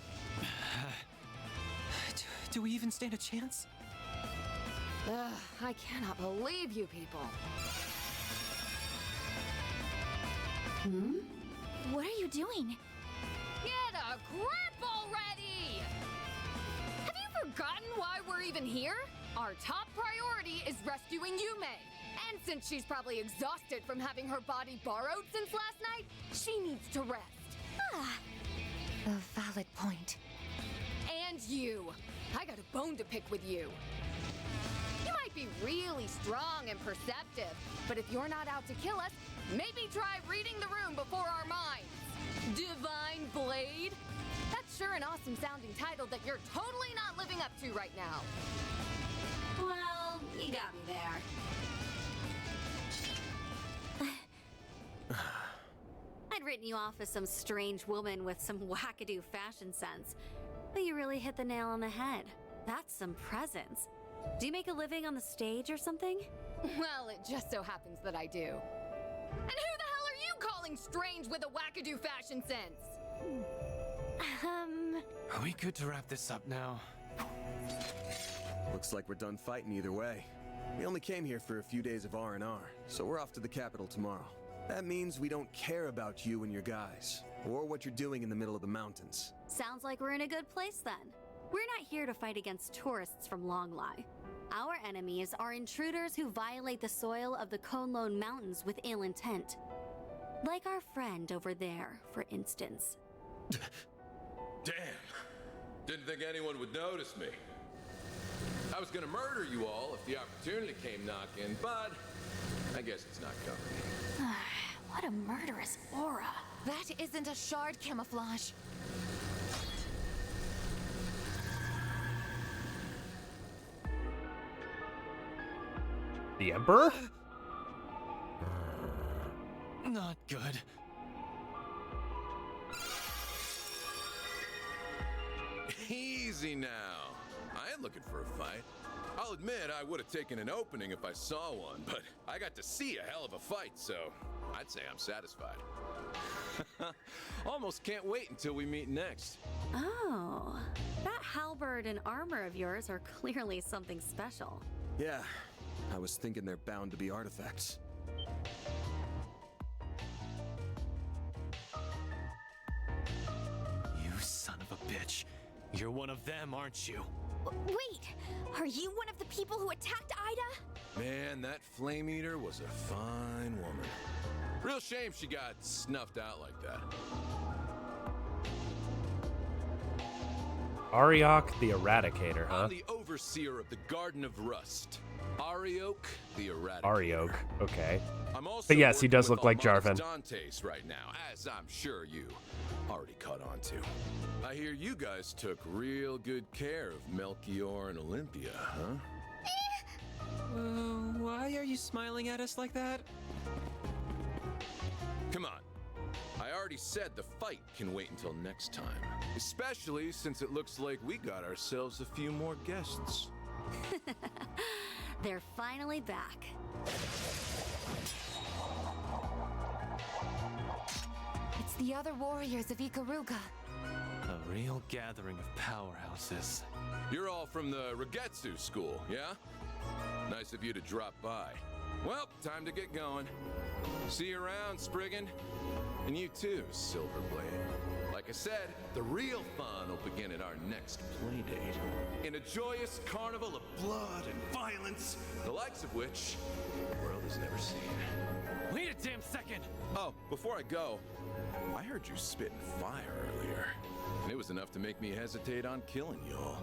Do we even stand a chance? Ugh, I cannot believe you people. What are you doing? Get a grip already! Have you forgotten why we're even here? Our top priority is rescuing Yume. And since she's probably exhausted from having her body borrowed since last night, she needs to rest. A valid point. And you. I got a bone to pick with you. You might be really strong and perceptive, but if you're not out to kill us, maybe try reading the room before our minds. Divine Blade? That's sure an awesome sounding title that you're totally not living up to right now. Well, you got me there. I'd written you off as some strange woman with some wackadoo fashion sense, but you really hit the nail on the head. That's some presence. Do you make a living on the stage or something? Well, it just so happens that I do. And who the hell are you calling strange with a wackadoo fashion sense? Are we good to wrap this up now? Looks like we're done fighting either way. We only came here for a few days of R&R, so we're off to the capital tomorrow. That means we don't care about you and your guys, or what you're doing in the middle of the mountains. Sounds like we're in a good place then. We're not here to fight against tourists from Longlai. Our enemies are intruders who violate the soil of the Konlone Mountains with ill intent. Like our friend over there, for instance. Damn. Didn't think anyone would notice me. I was gonna murder you all if the opportunity came knocking, but I guess it's not coming. What a murderous aura. That isn't a shard camouflage. The Emperor? Not good. Easy now. I ain't looking for a fight. I'll admit I would have taken an opening if I saw one, but I got to see a hell of a fight, so I'd say I'm satisfied. Almost can't wait until we meet next. Oh, That halberd and armor of yours are clearly something special. Yeah, I was thinking they're bound to be artifacts. You son of a bitch. You're one of them, aren't you? Wait, are you one of the people who attacked Ida? Man, that flame eater was a fine woman. Real shame she got snuffed out like that. Ariok the Eradicator, huh? I'm the overseer of the Garden of Rust. Ariok the Eradicator. Ariok, okay. I'm also But yes, he working does with look like Almanis Jarvan. Dantes right now, as I'm sure you already caught on to. I hear you guys took real good care of Melchior and Olympia, huh? Why are you smiling at us like that? Come on. I already said the fight can wait until next time. Especially since it looks like we got ourselves a few more guests. They're finally back. It's the other warriors of Ikaruga. A real gathering of powerhouses. You're all from the Regetsu school, yeah? Nice of you to drop by. Well, time to get going. See you around, Spriggan. And you too, Silverblade. Like I said, the real fun will begin at our next playdate. In a joyous carnival of blood and violence, the likes of which the world has never seen. Wait a damn second! Oh, before I go, I heard you spitting fire earlier. And it was enough to make me hesitate on killing y'all.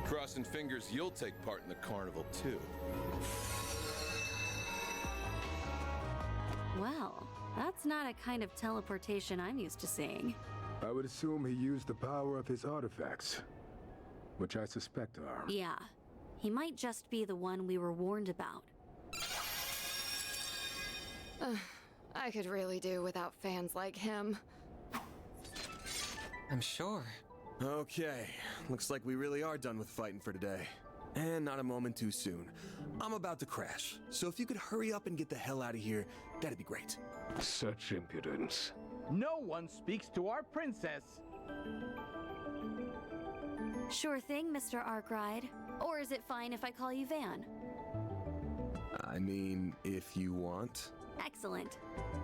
Crossing fingers you'll take part in the carnival too. Well, that's not a kind of teleportation I'm used to seeing. I would assume he used the power of his artifacts, which I suspect are. Yeah, he might just be the one we were warned about. I could really do without fans like him. I'm sure. Okay, looks like we really are done with fighting for today. And not a moment too soon. I'm about to crash, so if you could hurry up and get the hell out of here, that'd be great. Such impudence. No one speaks to our princess. Sure thing, Mr. Arkride. Or is it fine if I call you Van? I mean, if you want. Excellent.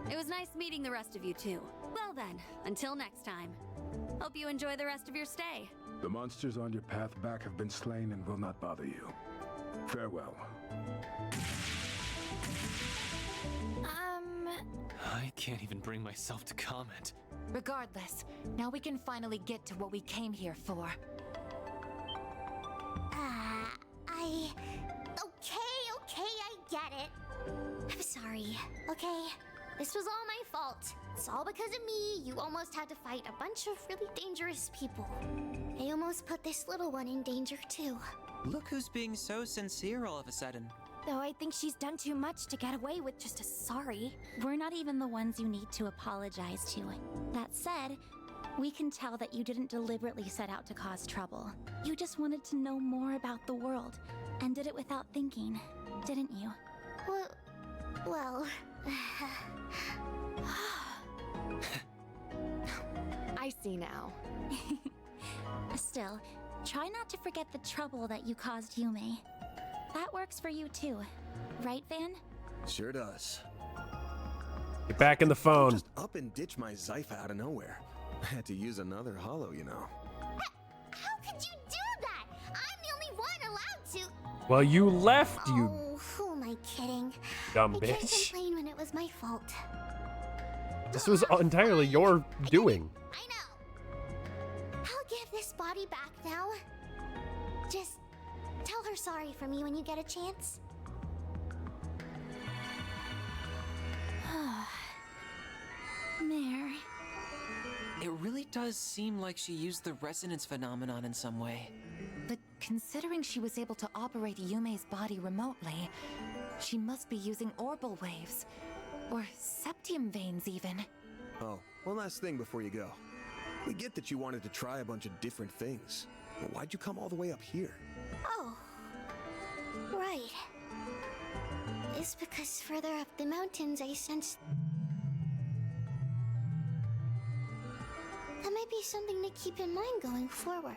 It was nice meeting the rest of you too. Well then, until next time. Hope you enjoy the rest of your stay. The monsters on your path back have been slain and will not bother you. Farewell. I can't even bring myself to comment. Regardless, now we can finally get to what we came here for. Okay, I get it. I'm sorry, okay? This was all my fault. It's all because of me. You almost had to fight a bunch of really dangerous people. I almost put this little one in danger, too. Look who's being so sincere all of a sudden. Though I think she's done too much to get away with just a sorry. We're not even the ones you need to apologize to. That said, we can tell that you didn't deliberately set out to cause trouble. You just wanted to know more about the world, and did it without thinking, didn't you? Well... I see now. Still, try not to forget the trouble that you caused Yume. That works for you too, right, Van? Sure does. Get back in the phone. Just up and ditch my Zypha out of nowhere. I had to use another hollow, you know. How could you do that? I'm the only one allowed to... Well, you left, you Oh, who am I kidding? dumb I can't bitch. complain when it was my fault. This was entirely your doing. I'll give this body back now. Just tell her sorry for me when you get a chance. Mare. It really does seem like she used the resonance phenomenon in some way. But considering she was able to operate Yume's body remotely, she must be using orbal waves. Or septium veins, even. Oh, one last thing before you go. We get that you wanted to try a bunch of different things. But why'd you come all the way up here? Oh, right. It's because further up the mountains I sensed... that might be be something to keep in mind going forward.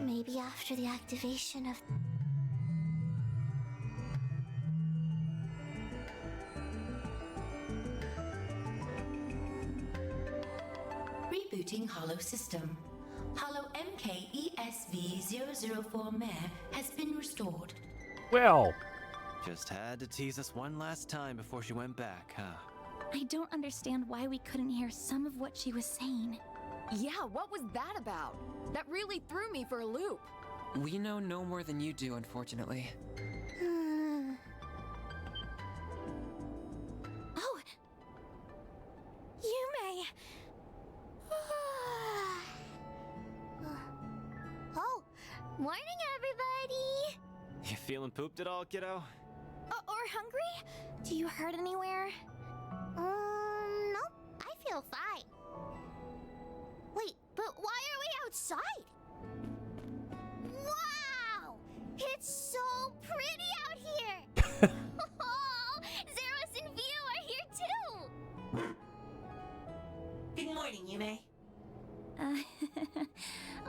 Maybe after the activation of... Rebooting Hollow System. Hollow MKESV004 Mare has been restored. Well. Just had to tease us one last time before she went back, huh? I don't understand why we couldn't hear some of what she was saying. Yeah, what was that about? That really threw me for a loop. We know no more than you do, unfortunately. Oh! Yume! Oh, morning, everybody! You feeling pooped at all, kiddo? Or hungry? Do you hurt anywhere? Nope. I feel fine. Wait, but why are we outside? Wow! It's so pretty out here! Oh, Zeros and Vio are here too! Good morning, Yume.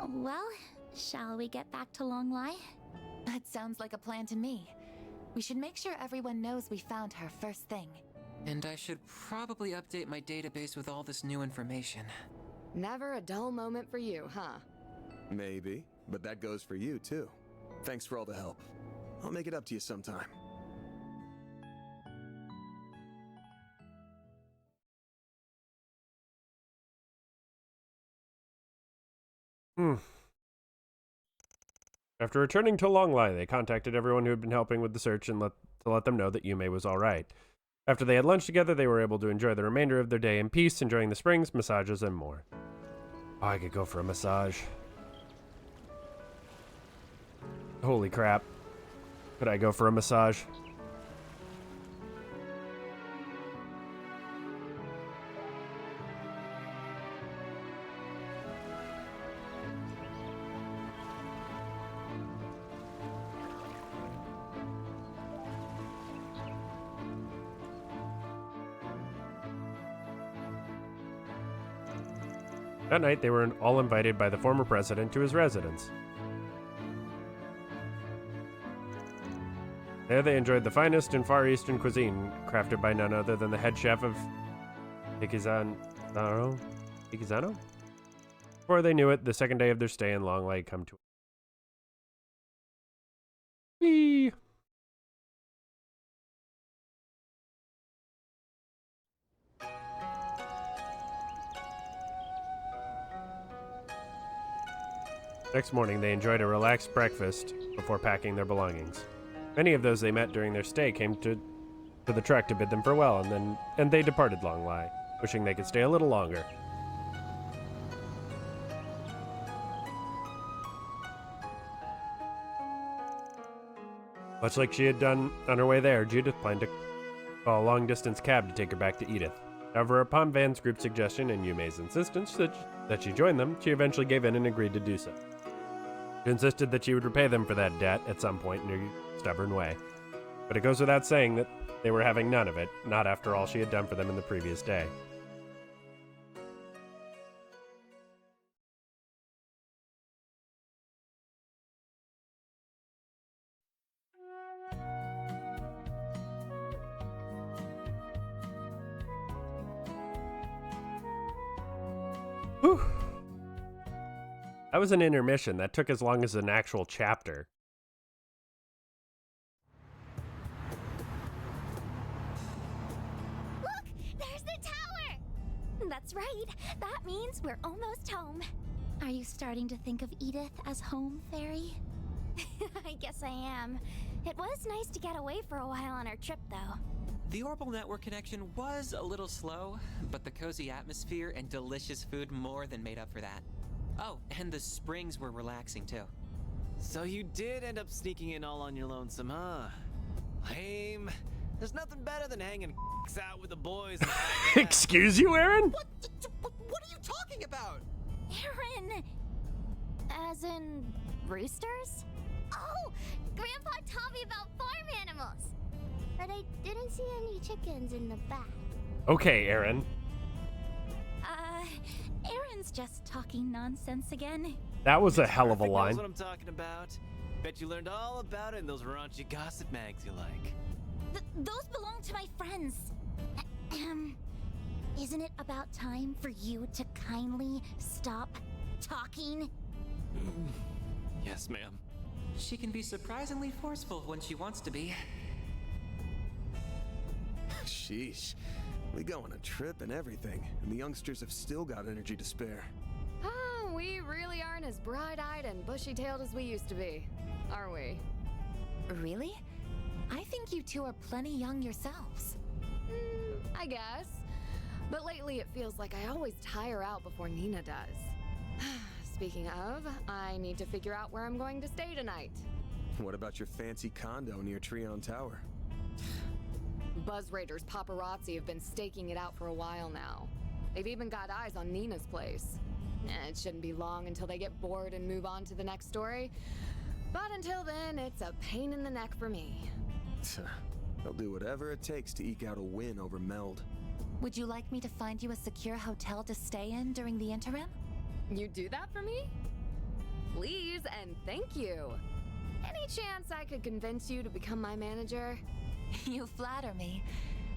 Well, shall we get back to Longlai? That sounds like a plan to me. We should make sure everyone knows we found her first thing. And I should probably update my database with all this new information. Never a dull moment for you, huh? Maybe, but that goes for you too. Thanks for all the help. I'll make it up to you sometime. After returning to Longlai, they contacted everyone who had been helping with the search and to let them know that Yume was all right. After they had lunch together, they were able to enjoy the remainder of their day in peace, enjoying the springs, massages, and more. Oh, I could go for a massage. Holy crap. Could I go for a massage? That night, they were all invited by the former president to his residence. There they enjoyed the finest in Far Eastern cuisine, crafted by none other than the head chef of Ikizano? Before they knew it, the second day of their stay in Longlai had come to Whee! Next morning, they enjoyed a relaxed breakfast before packing their belongings. Many of those they met during their stay came to the truck to bid them farewell, and they departed Longlai, wishing they could stay a little longer. Much like she had done on her way there, Judith planned to call a long-distance cab to take her back to Edith. However, upon Van's group suggestion and Yume's insistence that she join them, she eventually gave in and agreed to do so. She insisted that she would repay them for that debt at some point in her stubborn way. But it goes without saying that they were having none of it, not after all she had done for them in the previous day. Whew. That was an intermission. That took as long as an actual chapter. Look! There's the tower! That's right. That means we're almost home. Are you starting to think of Edith as home, Fairy? I guess I am. It was nice to get away for a while on our trip, though. The Orbital network connection was a little slow, but the cozy atmosphere and delicious food more than made up for that. Oh, and the springs were relaxing too. So you did end up sneaking in all on your lonesome, huh? Lame. There's nothing better than hanging out with the boys. Excuse you, Aaron? What are you talking about? Aaron! As in, roosters? Oh! Grandpa taught me about farm animals! But I didn't see any chickens in the back. Okay, Aaron. Aaron, Aaron's just talking nonsense again. That was a hell of a Perfect line. knows what I'm talking about. Bet you learned all about it in those raunchy gossip mags you like. Those belong to my friends. Isn't it about time for you to kindly stop talking? Yes, ma'am. She can be surprisingly forceful when she wants to be. Sheesh. We go on a trip and everything, and the youngsters have still got energy to spare. Oh, we really aren't as bright-eyed and bushy-tailed as we used to be, are we? Really? I think you two are plenty young yourselves. I guess. But lately it feels like I always tire out before Nina does. Speaking of, I need to figure out where I'm going to stay tonight. What about your fancy condo near Treon Tower? Buzz Raiders paparazzi have been staking it out for a while now. They've even got eyes on Nina's place. It shouldn't be long until they get bored and move on to the next story. But until then, it's a pain in the neck for me. They'll do whatever it takes to eke out a win over Meld. Would you like me to find you a secure hotel to stay in during the interim? You do that for me? Please and thank you. Any chance I could convince you to become my manager? You flatter me.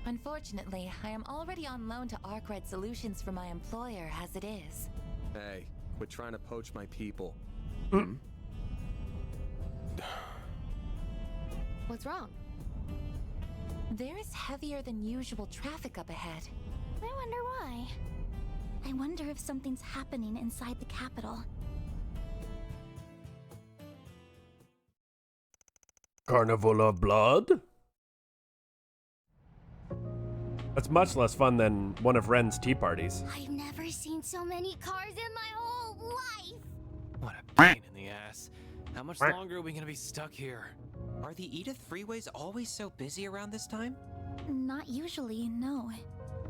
Unfortunately, I am already on loan to Arkwright Solutions for my employer as it is. Hey, quit trying to poach my people. What's wrong? There is heavier than usual traffic up ahead. I wonder why. I wonder if something's happening inside the capital. Carnival of Blood? That's much less fun than one of Ren's tea parties. I've never seen so many cars in my whole life. What a pain in the ass. How much longer are we gonna be stuck here? Are the Edith freeways always so busy around this time? Not usually, no.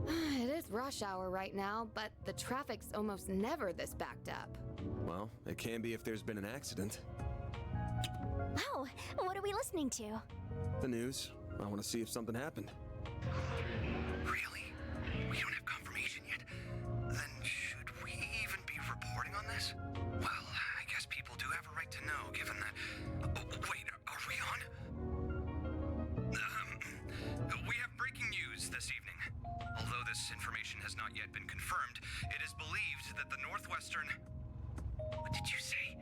It is rush hour right now, but the traffic's almost never this backed up. Well, it can be if there's been an accident. Oh, what are we listening to? The news. I want to see if something happened. Really? We don't have confirmation yet? Then should we even be reporting on this? Well, I guess people do have a right to know, given that... Oh, wait, are we on? We have breaking news this evening. Although this information has not yet been confirmed, it is believed that the Northwestern... What did you say?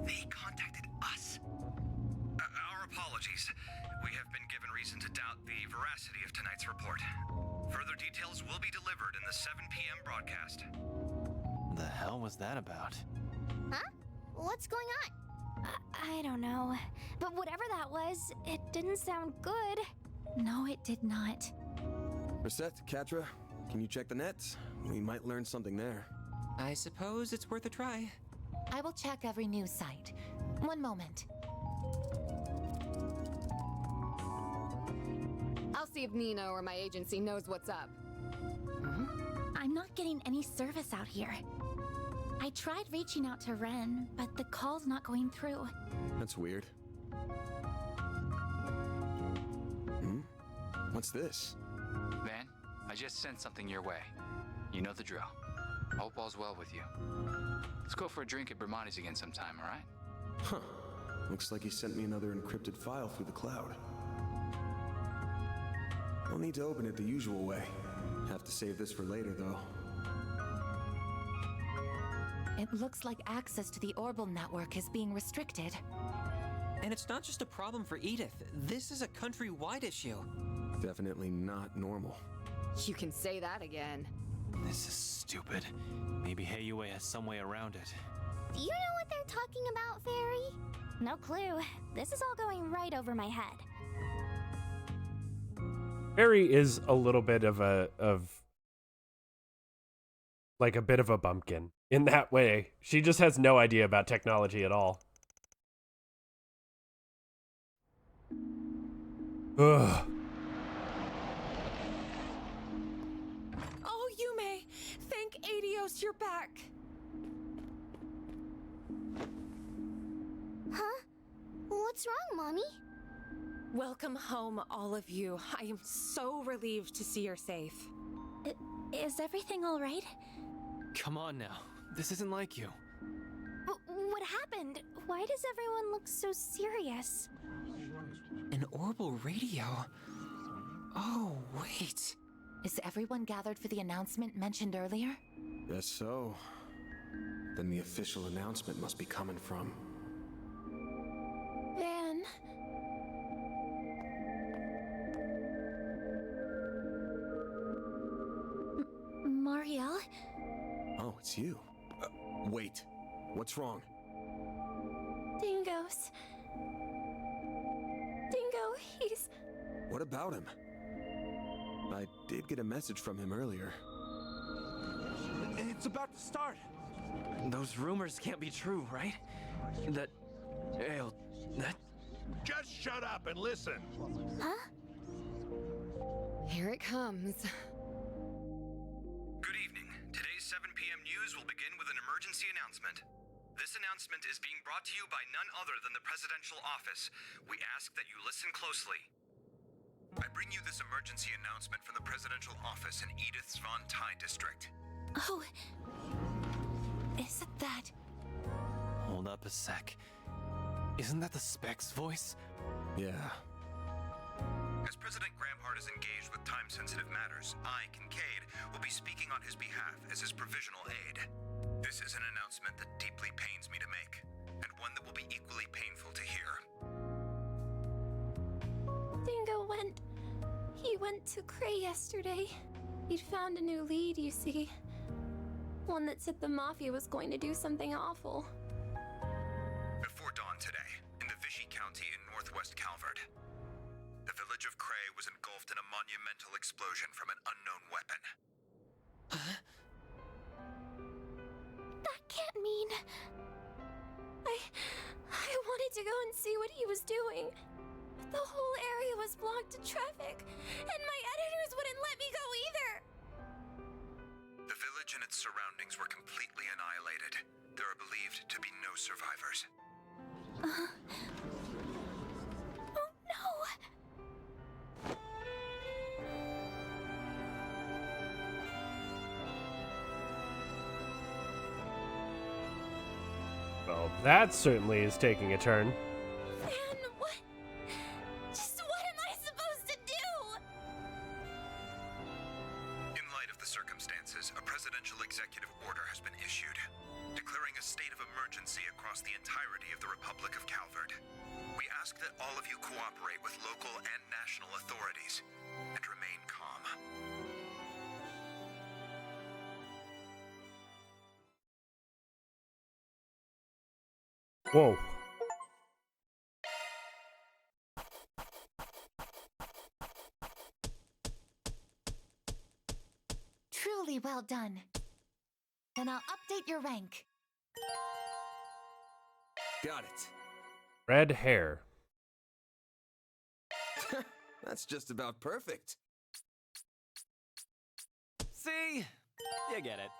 They contacted us? Our apologies. We have been given reason to doubt the veracity of tonight's report. Further details will be delivered in the 7 p.m. broadcast. The hell was that about? Huh? What's going on? I don't know. But whatever that was, it didn't sound good. No, it did not. Reset, Katra, can you check the nets? We might learn something there. I suppose it's worth a try. I will check every news site. One moment. I'll see if Nina or my agency knows what's up. I'm not getting any service out here. I tried reaching out to Ren, but the call's not going through. That's weird. What's this? Man, I just sent something your way. You know the drill. Hope all's well with you. Let's go for a drink at Bermani's again sometime, alright? Huh. Looks like he sent me another encrypted file through the cloud. I'll need to open it the usual way. Have to save this for later, though. It looks like access to the Orbital network is being restricted. And it's not just a problem for Edith. This is a countrywide issue. Definitely not normal. You can say that again. This is stupid. Maybe Heiyue has some way around it. Do you know what they're talking about, Fairy? No clue. This is all going right over my head. Barry is a little bit of a bit of a bumpkin in that way. She just has no idea about technology at all. Ugh. Oh, Yume! Thank Adios you're back! Huh? What's wrong, Mommy? Welcome home, all of you. I am so relieved to see you're safe. Is everything all right? Come on now. This isn't like you. What happened? Why does everyone look so serious? An orbital radio? Oh, wait. Is everyone gathered for the announcement mentioned earlier? Guess so. Then the official announcement must be coming from... Van. Marielle? Oh, it's you. Wait. What's wrong? Dingo's. Dingo, he's... What about him? I did get a message from him earlier. It's about to start. Those rumors can't be true, right? That... Just shut up and listen. Huh? Here it comes. Good evening. Today's 7 p.m. news will begin with an emergency announcement. This announcement is being brought to you by none other than the Presidential Office. We ask that you listen closely. I bring you this emergency announcement from the Presidential Office in Edith's Von Tai district. Oh... Isn't that... Hold up a sec. Isn't that the Spec's voice? Yeah. As President Gramhart is engaged with time-sensitive matters, I, Kincaid, will be speaking on his behalf as his provisional aide. This is an announcement that deeply pains me to make, and one that will be equally painful to hear. Dingo went... He went to Cray yesterday. He'd found a new lead, you see. One that said the Mafia was going to do something awful. Before dawn today, in the Vichy County in northwest Calvert, the village of Cray was engulfed in a monumental explosion from an unknown weapon. That can't mean... I wanted to go and see what he was doing. But the whole area was blocked to traffic, and my editors wouldn't let me go either. The village and its surroundings were completely annihilated. There are believed to be no survivors. Oh no! Well, that certainly is taking a turn. Van, what? Just what am I supposed to do? In light of the circumstances, a presidential executive order has been issued, declaring a state of emergency across the entirety of the Republic of Calvert. We ask that all of you cooperate with local and national authorities and remain calm. Whoa. Truly well done. Then I'll update your rank. Got it. Red hair. That's just about perfect. See? You get it.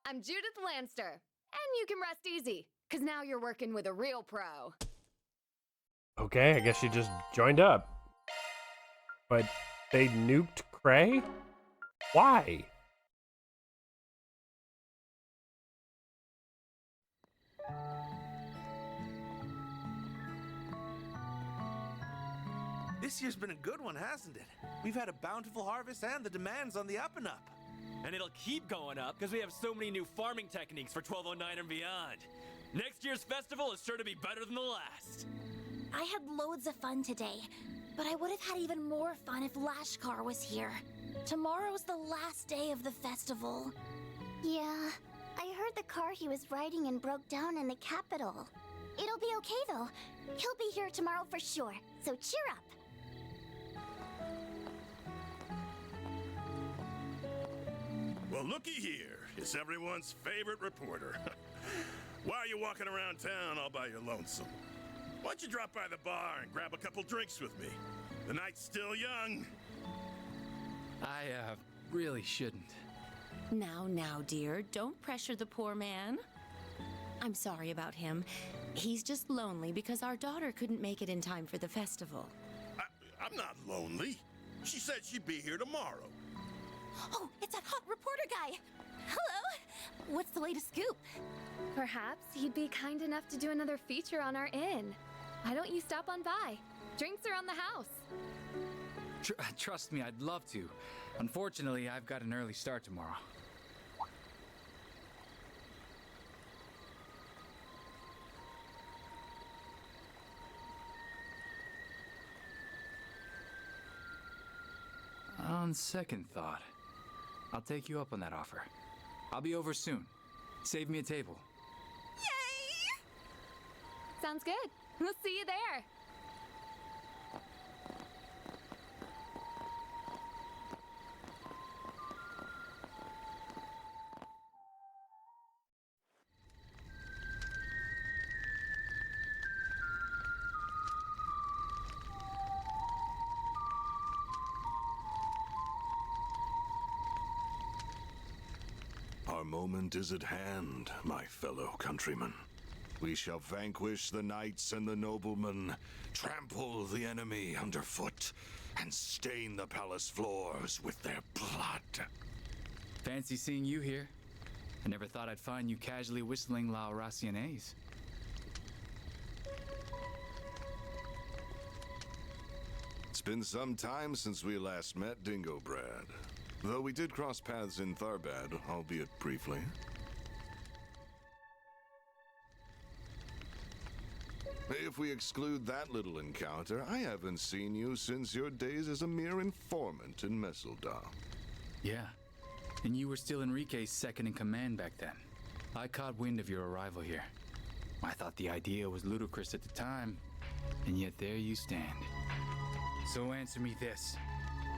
I'm Judith Lanster, and you can rest easy, because now you're working with a real pro. Okay, I guess she just joined up. But they nuked Cray? Why? This year's been a good one, hasn't it? We've had a bountiful harvest and the demand's on the up and up. And it'll keep going up because we have so many new farming techniques for 1209 and beyond. Next year's festival is sure to be better than the last. I had loads of fun today, but I would have had even more fun if Lashkar was here. Tomorrow's the last day of the festival. Yeah, I heard the car he was riding in broke down in the capital. It'll be okay though. He'll be here tomorrow for sure, so cheer up. Well, looky here. It's everyone's favorite reporter. Why are you walking around town all by your lonesome? Why don't you drop by the bar and grab a couple drinks with me? The night's still young. I, really shouldn't. Now, dear, don't pressure the poor man. I'm sorry about him. He's just lonely because our daughter couldn't make it in time for the festival. I'm not lonely. She said she'd be here tomorrow. Oh, it's that hot reporter guy! Hello! What's the latest scoop? Perhaps he'd be kind enough to do another feature on our inn. Why don't you stop on by? Drinks around the house. Trust me, I'd love to. Unfortunately, I've got an early start tomorrow. On second thought, I'll take you up on that offer. I'll be over soon. Save me a table. Sounds good. We'll see you there. Our moment is at hand, my fellow countrymen. We shall vanquish the knights and the noblemen, trample the enemy underfoot, and stain the palace floors with their blood. Fancy seeing you here. I never thought I'd find you casually whistling La Raciones. It's been some time since we last met, Dingo Brad. Though we did cross paths in Tharbad, albeit briefly. If we exclude that little encounter, I haven't seen you since your days as a mere informant in Messeldom. Yeah, and you were still Enrique's second in command back then. I caught wind of your arrival here. I thought the idea was ludicrous at the time, and yet there you stand. So answer me this.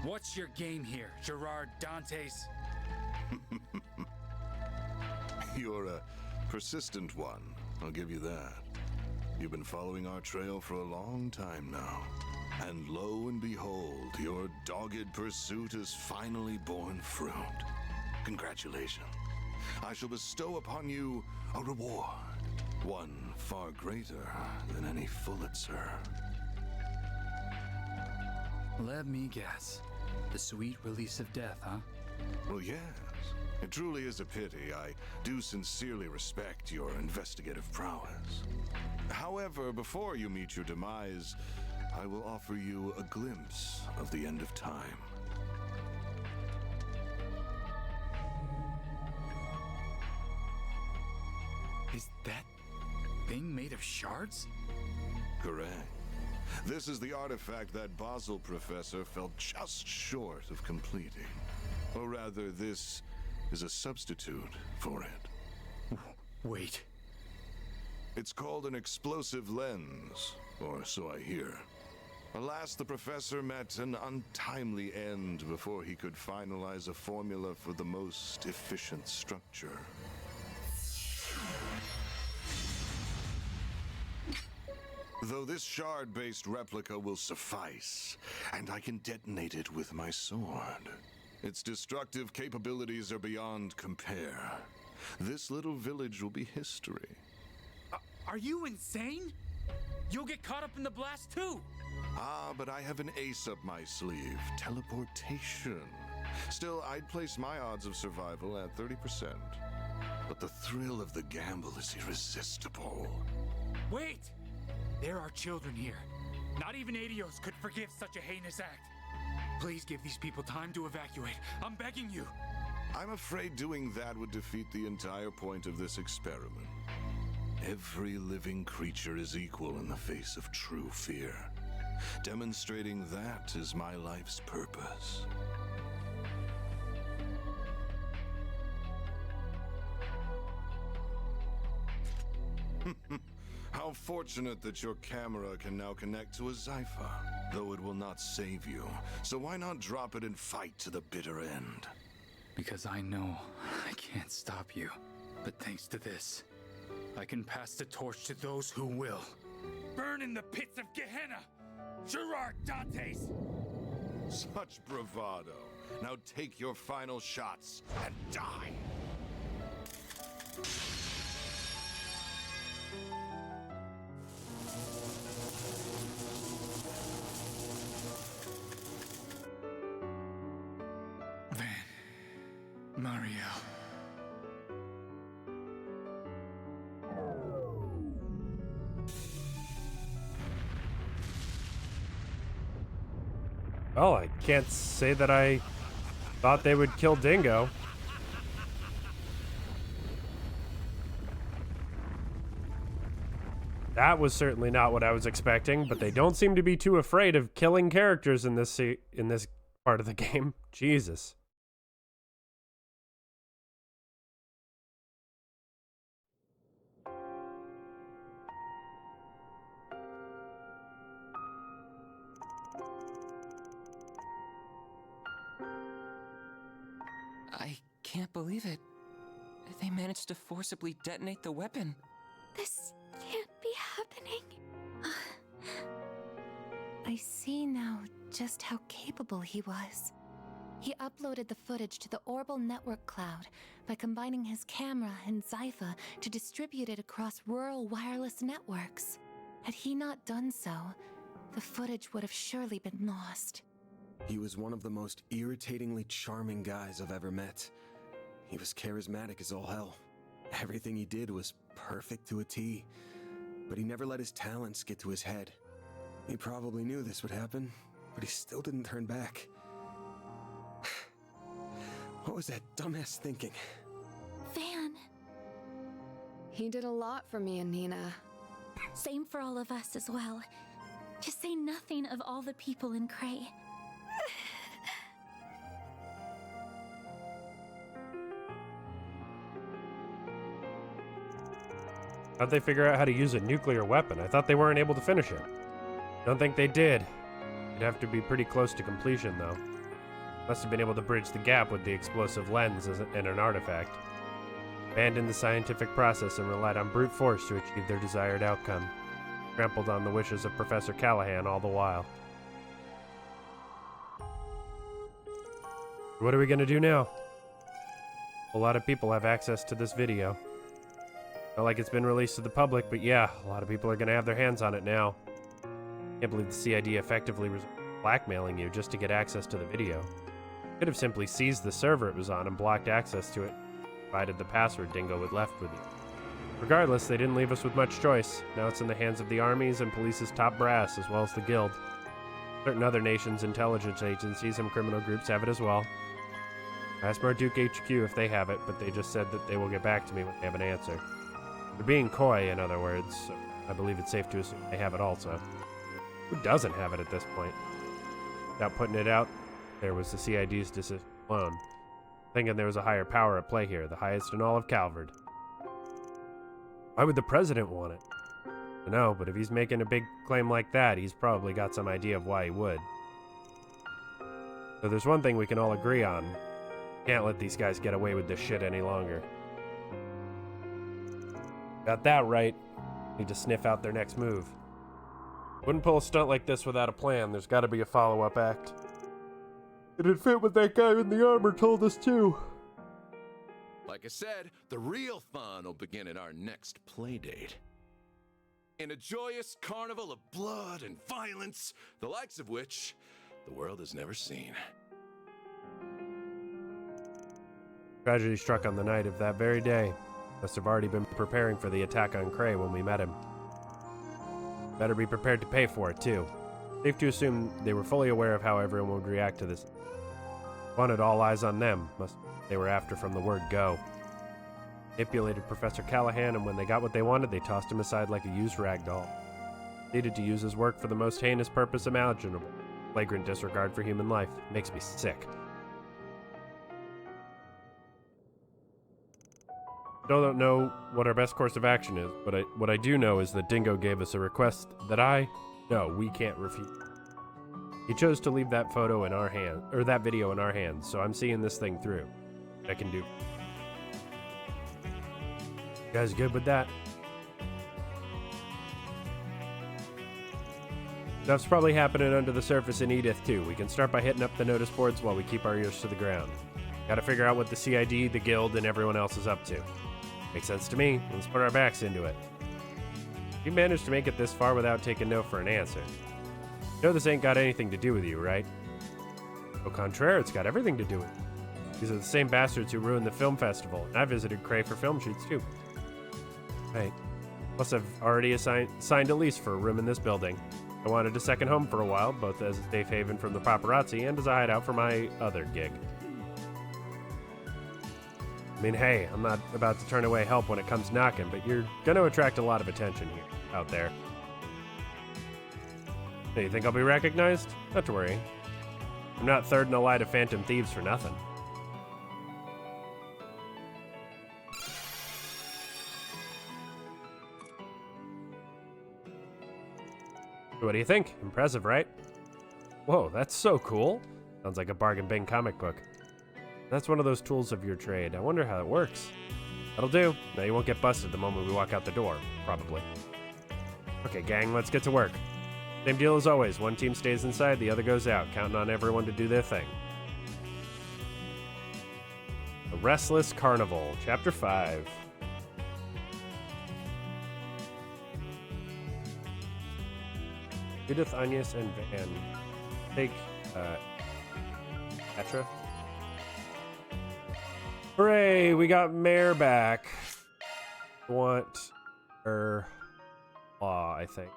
What's your game here, Gerard Dantes? You're a persistent one, I'll give you that. You've been following our trail for a long time now. And lo and behold, your dogged pursuit has finally borne fruit. Congratulations. I shall bestow upon you a reward. One far greater than any Pulitzer. Let me guess. The sweet release of death, huh? Well, yes. It truly is a pity. I do sincerely respect your investigative prowess. However, before you meet your demise, I will offer you a glimpse of the end of time. Is that thing made of shards? Correct. This is the artifact that Basel professor fell just short of completing. Or rather, this is a substitute for it. Wait. It's called an explosive lens, or so I hear. Alas, the professor met an untimely end before he could finalize a formula for the most efficient structure. Though this shard-based replica will suffice, and I can detonate it with my sword. Its destructive capabilities are beyond compare. This little village will be history. Are you insane? You'll get caught up in the blast too! Ah, but I have an ace up my sleeve. Teleportation. Still, I'd place my odds of survival at 30%. But the thrill of the gamble is irresistible. Wait! There are children here. Not even Adios could forgive such a heinous act. Please give these people time to evacuate. I'm begging you. I'm afraid doing that would defeat the entire point of this experiment. Every living creature is equal in the face of true fear. Demonstrating that is my life's purpose. How fortunate that your camera can now connect to a Zypha, though it will not save you. So why not drop it and fight to the bitter end? Because I know I can't stop you. But thanks to this, I can pass the torch to those who will. Burn in the pits of Gehenna! Gerard Dantes! Such bravado. Now take your final shots and die! Well, I can't say that I thought they would kill Dingo. That was certainly not what I was expecting, but they don't seem to be too afraid of killing characters in this part of the game. Jesus. I can't believe it. They managed to forcibly detonate the weapon. This can't be happening. I see now just how capable he was. He uploaded the footage to the Orbital Network cloud by combining his camera and Zypha to distribute it across rural wireless networks. Had he not done so, the footage would have surely been lost. He was one of the most irritatingly charming guys I've ever met. He was charismatic as all hell. Everything he did was perfect to a T. But he never let his talents get to his head. He probably knew this would happen, but he still didn't turn back. What was that dumbass thinking? Van. He did a lot for me and Nina. Same for all of us as well. To say nothing of all the people in Cray. How'd they figure out how to use a nuclear weapon? I thought they weren't able to finish it. Don't think they did. It'd have to be pretty close to completion, though. Must have been able to bridge the gap with the explosive lens and an artifact. Abandoned the scientific process and relied on brute force to achieve their desired outcome. Trampled on the wishes of Professor Callahan all the while. What are we gonna do now? A lot of people have access to this video. Not like it's been released to the public, but yeah, a lot of people are gonna have their hands on it now. Can't believe the CID effectively was blackmailing you just to get access to the video. Could have simply seized the server it was on and blocked access to it, provided the password Dingo had left with you. Regardless, they didn't leave us with much choice. Now it's in the hands of the armies and police's top brass, as well as the guild. Certain other nations' intelligence agencies and criminal groups have it as well. I asked Marduk HQ if they have it, but they just said that they will get back to me when they have an answer. They're being coy, in other words, so I believe it's safe to assume they have it also. Who doesn't have it at this point? Without putting it out, there was the CID's decision alone. Thinking there was a higher power at play here, the highest in all of Calvard. Why would the president want it? I don't know, but if he's making a big claim like that, he's probably got some idea of why he would. So there's one thing we can all agree on. Can't let these guys get away with this shit any longer. Got that right. Need to sniff out their next move. Wouldn't pull a stunt like this without a plan. There's gotta be a follow-up act. It'd fit what that guy in the armor told us too. Like I said, the real fun will begin at our next playdate. In a joyous carnival of blood and violence, the likes of which the world has never seen. Tragedy struck on the night of that very day. Must have already been preparing for the attack on Cray when we met him. Better be prepared to pay for it, too. Safe to assume they were fully aware of how everyone would react to this. Wanted all eyes on them. They were after from the word go. Manipulated Professor Callahan, and when they got what they wanted, they tossed him aside like a used rag doll. Needed to use his work for the most heinous purpose imaginable. Flagrant disregard for human life. Makes me sick. Still don't know what our best course of action is, but what I do know is that Dingo gave us a request that we can't refuse. He chose to leave that photo in our hand, or that video in our hands, so I'm seeing this thing through. I can do. You guys good with that? Stuff's probably happening under the surface in Edith too. We can start by hitting up the notice boards while we keep our ears to the ground. Gotta figure out what the CID, the guild, and everyone else is up to. Makes sense to me. Let's put our backs into it. You managed to make it this far without taking no for an answer. You know this ain't got anything to do with you, right? Au contraire, it's got everything to do with you. These are the same bastards who ruined the film festival, and I visited Cray for film shoots too. Right. Plus I've already signed a lease for a room in this building. I wanted a second home for a while, both as a safe haven from the paparazzi and as a hideout for my other gig. I mean, hey, I'm not about to turn away help when it comes knocking, but you're gonna attract a lot of attention here, out there. Hey, you think I'll be recognized? Not to worry. I'm not third in a line of phantom thieves for nothing. What do you think? Impressive, right? Whoa, that's so cool. Sounds like a bargain bin comic book. That's one of those tools of your trade. I wonder how it works. That'll do. Now you won't get busted the moment we walk out the door, probably. Okay, gang, let's get to work. Same deal as always. One team stays inside, the other goes out, counting on everyone to do their thing. The Restless Carnival, Chapter 5. Judith, Agnes, and Van. Take, Petra. Hooray, we got Mare back. Want her law, I think.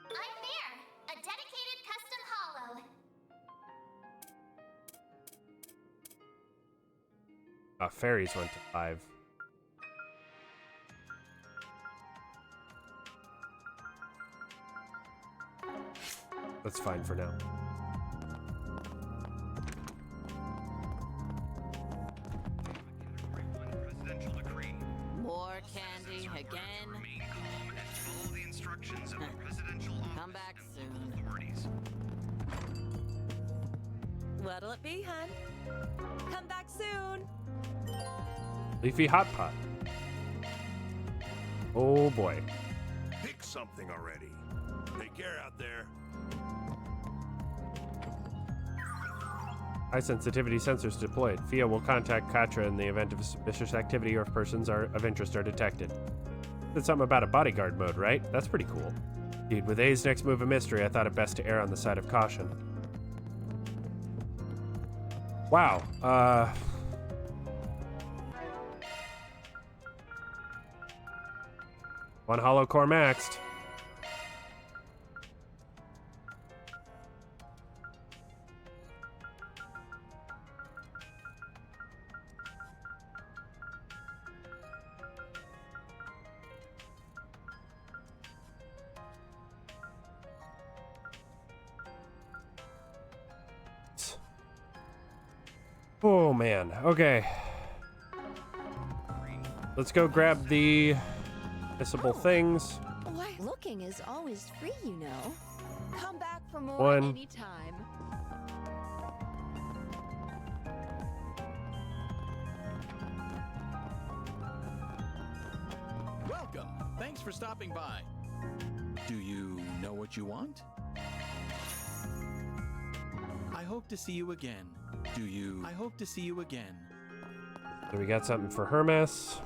I'm Mare, a dedicated custom hollow. Fairies went to 5. That's fine for now. More candy again. Come back soon. What'll it be, hun? Come back soon. Leafy Hot Pot. Oh boy. Pick something already. Take care out there. High sensitivity sensors deployed. FIA will contact Katra in the event of suspicious activity or if persons of interest are detected. Said something about a bodyguard mode, right? That's pretty cool. Indeed, with A's next move a mystery, I thought it best to err on the side of caution. Wow. One hollow core maxed. Oh man, okay. Let's go grab the missable things. Why, looking is always free, you know. Come back for more One. anytime. Welcome. Thanks for stopping by. Do you know what you want? I hope to see you again. Do you? I hope to see you again. So we got something for Hermes.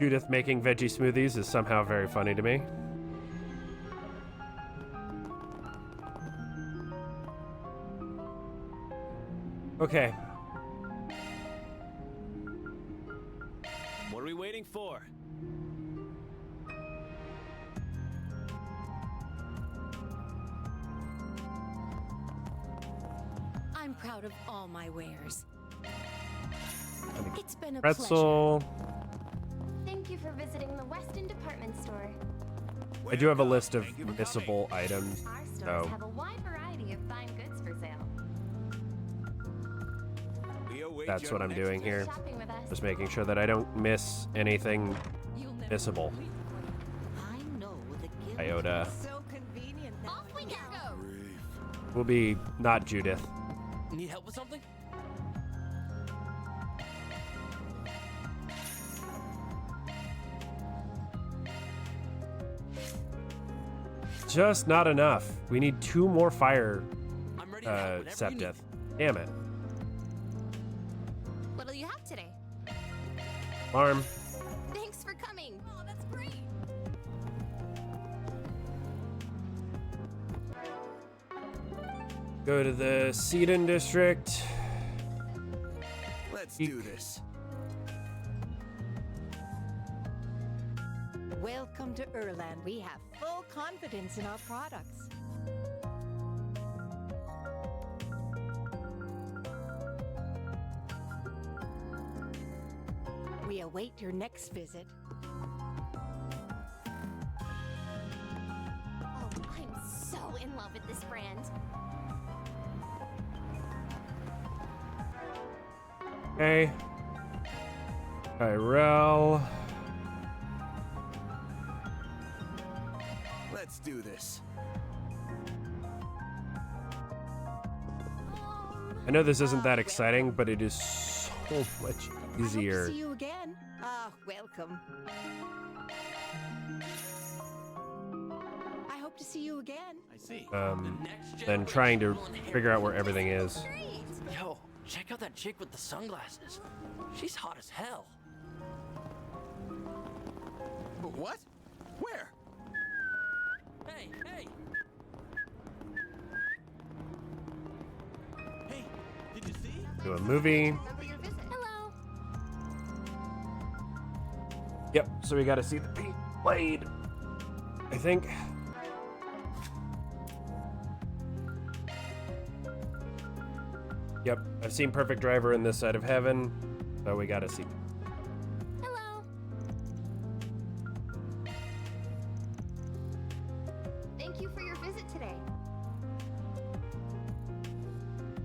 Judith making veggie smoothies is somehow very funny to me. Okay. What are we waiting for? I'm proud of all my wares. It's been a Pretzel. Thank you for visiting the Weston department store. I do have a list of missable items. Our stores So have a wide variety of fine goods for sale. that's what I'm doing here. Shopping with us. Just making sure that I don't miss anything missable. Iota. So convenient. Off we go. Will be not Judith. Need help with something? Just not enough. We need 2 more fire septith. Damn it. What'll you have today? Alarm. Thanks for coming. Oh, that's great. Go to the Seedon district. Let's do this. Welcome to Erland. We have full confidence in our products. We await your next visit. Oh, I'm so in love with this brand. Okay. Tyrell. Let's do this. I know this isn't that exciting, but it is so much easier. I hope to see you again. Welcome. I hope to see you again. I see. Than trying to figure out where everything is. Yo, check out that chick with the sunglasses. She's hot as hell. What? Where? Hey, hey! Hey, did you see? Do a movie. Hello. Yep, so we gotta see the pink blade. I think. Yep, I've seen Perfect Driver in this side of heaven, so we gotta see. Hello. Thank you for your visit today.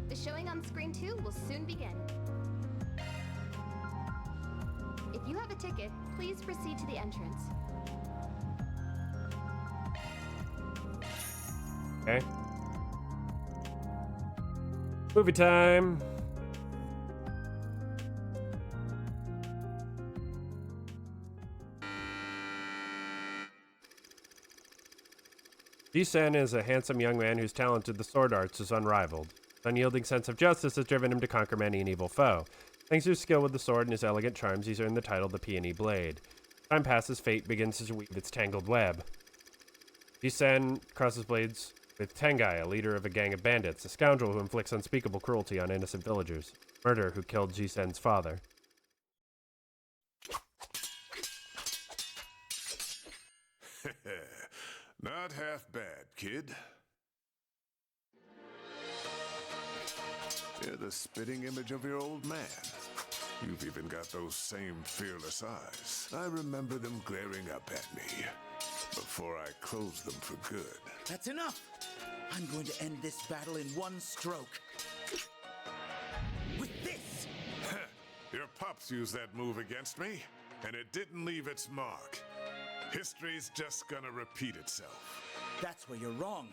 The showing on screen 2 will soon begin. If you have a ticket, please proceed to the entrance. Okay. Movie time. Ji-sen is a handsome young man whose talent in the sword arts is unrivaled. His unyielding sense of justice has driven him to conquer many an evil foe. Thanks to his skill with the sword and his elegant charms, he's earned the title the Peony Blade. Time passes, fate begins to weave its tangled web. Ji-sen crosses blades with Tengai, a leader of a gang of bandits, a scoundrel who inflicts unspeakable cruelty on innocent villagers. Murder who killed Ji-sen's father. Not half bad, kid. You're the spitting image of your old man. You've even got those same fearless eyes. I remember them glaring up at me before I closed them for good. That's enough! I'm going to end this battle in one stroke. With this! Your pups used that move against me, and it didn't leave its mark. History's just gonna repeat itself. That's where you're wrong.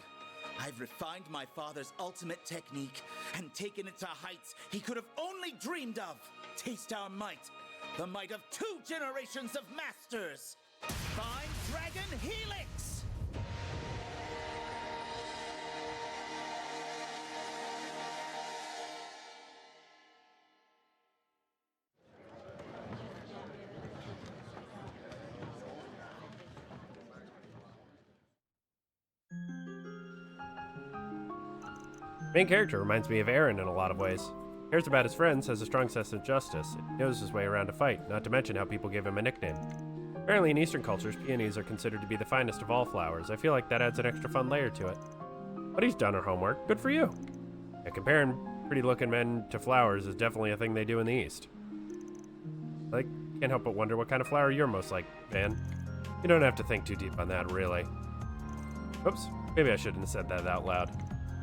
I've refined my father's ultimate technique and taken it to heights he could have only dreamed of. Taste our might. The might of 2 generations of masters. Find Dragon Helix! Main character reminds me of Aaron in a lot of ways. Cares about his friends, has a strong sense of justice, and knows his way around a fight, not to mention how people give him a nickname. Apparently in Eastern cultures, peonies are considered to be the finest of all flowers. I feel like that adds an extra fun layer to it. But he's done her homework. Good for you. Yeah, comparing pretty-looking men to flowers is definitely a thing they do in the East. Like, can't help but wonder what kind of flower you're most like, Van. You don't have to think too deep on that, really. Oops, maybe I shouldn't have said that out loud.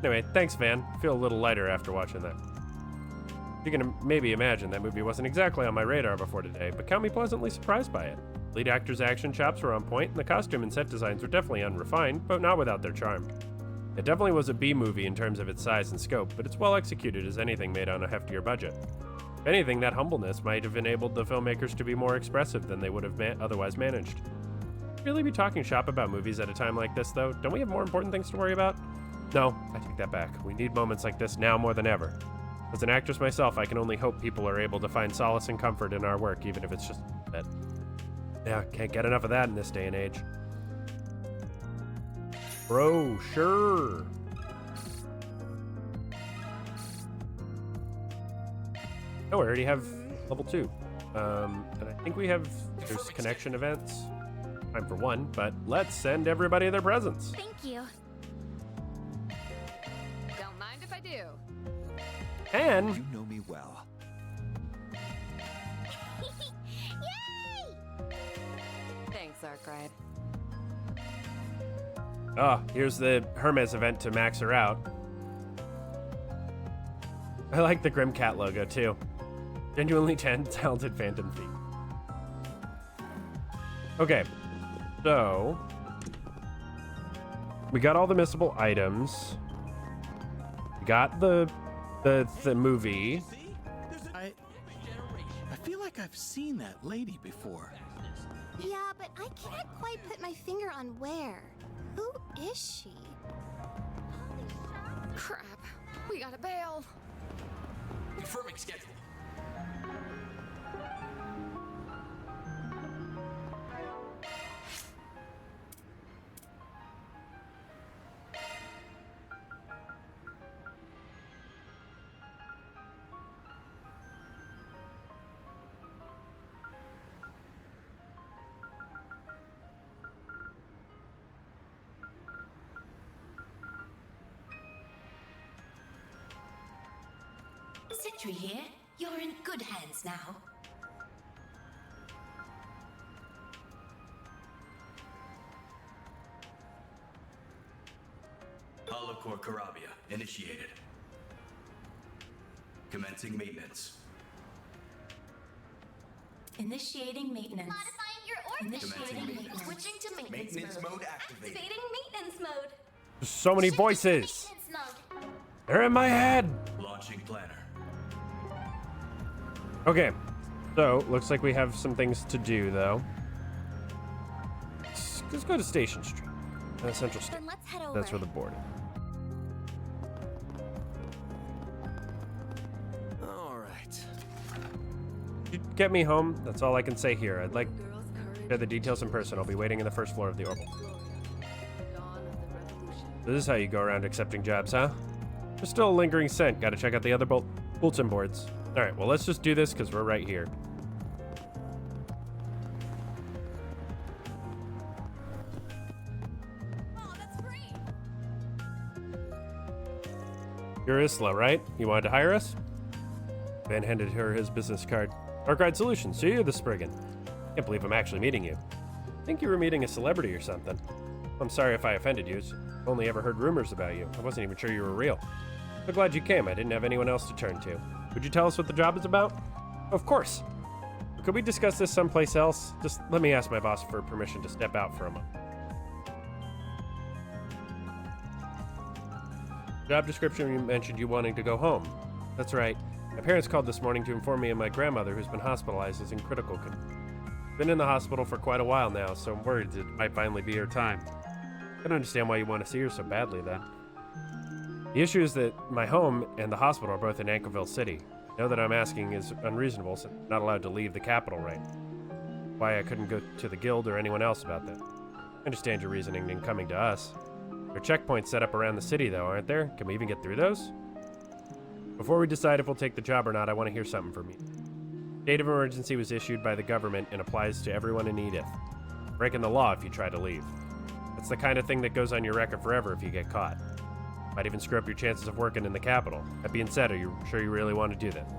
Anyway, thanks, Van. I feel a little lighter after watching that. You can maybe imagine that movie wasn't exactly on my radar before today, but count me pleasantly surprised by it. Lead actor's action chops were on point, and the costume and set designs were definitely unrefined, but not without their charm. It definitely was a B-movie in terms of its size and scope, but it's well executed as anything made on a heftier budget. If anything, that humbleness might have enabled the filmmakers to be more expressive than they would have otherwise managed. Really be talking shop about movies at a time like this, though? Don't we have more important things to worry about? No, I take that back. We need moments like this now more than ever. As an actress myself, I can only hope people are able to find solace and comfort in our work, even if it's just a bit. Yeah, can't get enough of that in this day and age. Bro, sure. Oh, we already have level 2. And I think we have, there's connection events. Time for one, but let's send everybody their presents. Thank you. Don't mind if I do. And You know me well. Thanks, Arkwright. here's the Hermes event to max her out. I like the Grim Cat logo too. Genuinely talented phantom feet. Okay, so we got all the missable items. We got the movie. I feel like I've seen that lady before. Yeah, but I can't quite put my finger on where. Who is she? Crap. We gotta bail. Confirming schedule. Sentry here. You're in good hands now. Holocore Karabia initiated. Commencing maintenance. Initiating maintenance. Modifying your orbit. Initiating maintenance. Switching to maintenance, Maintenance mode activated. Activating maintenance mode. There's so many voices. Maintenance mode. They're in my head. Launching planner. Okay, so looks like we have some things to do though. Let's go to Station Street, Central Street. Then let's head over. That's where the board is. All right. You get me home. That's all I can say here. I'd like to share the details in person. I'll be waiting in the first floor of the Orbital. This is how you go around accepting jobs, huh? There's still a lingering scent. Gotta check out the other bulletin boards. All right, well, let's just do this because we're right here. Oh, that's great. You're Isla, right? You wanted to hire us? Ben handed her his business card. Arkwright Solutions, so you're the Spriggan. Can't believe I'm actually meeting you. I think you were meeting a celebrity or something. I'm sorry if I offended you. I've only ever heard rumors about you. I wasn't even sure you were real. So glad you came. I didn't have anyone else to turn to. Would you tell us what the job is about? Of course. Could we discuss this someplace else? Just let me ask my boss for permission to step out for a moment. Job description, you mentioned you wanting to go home. That's right. My parents called this morning to inform me of my grandmother who's been hospitalized is in critical condition. Been in the hospital for quite a while now, so I'm worried it might finally be her time. I can understand why you want to see her so badly then. The issue is that my home and the hospital are both in Anchorville City. I know that I'm asking is unreasonable since I'm not allowed to leave the capital right now. Why I couldn't go to the guild or anyone else about that. I understand your reasoning in coming to us. There are checkpoints set up around the city though, aren't there? Can we even get through those? Before we decide if we'll take the job or not, I want to hear something from you. State of emergency was issued by the government and applies to everyone in Edith. Breaking the law if you try to leave. That's the kind of thing that goes on your record forever if you get caught. Might even screw up your chances of working in the capital. That being said, are you sure you really want to do that?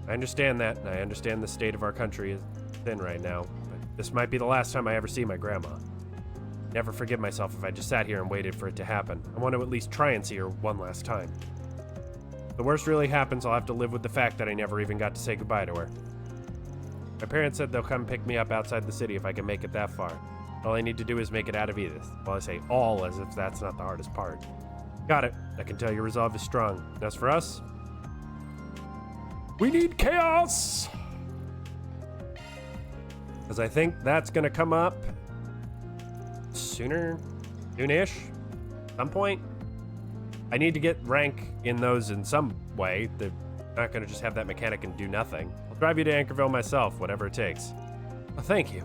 I understand that, and I understand the state of our country is thin right now, but this might be the last time I ever see my grandma. Never forgive myself if I just sat here and waited for it to happen. I want to at least try and see her one last time. If the worst really happens, I'll have to live with the fact that I never even got to say goodbye to her. My parents said they'll come pick me up outside the city if I can make it that far. All I need to do is make it out of Edith. Well, I say all as if that's not the hardest part. Got it. I can tell your resolve is strong. As for us, we need chaos! Because I think that's going to come up soonish, some point. I need to get rank in those in some way. They're not going to just have that mechanic and do nothing. I'll drive you to Anchorville myself, whatever it takes. Oh, thank you.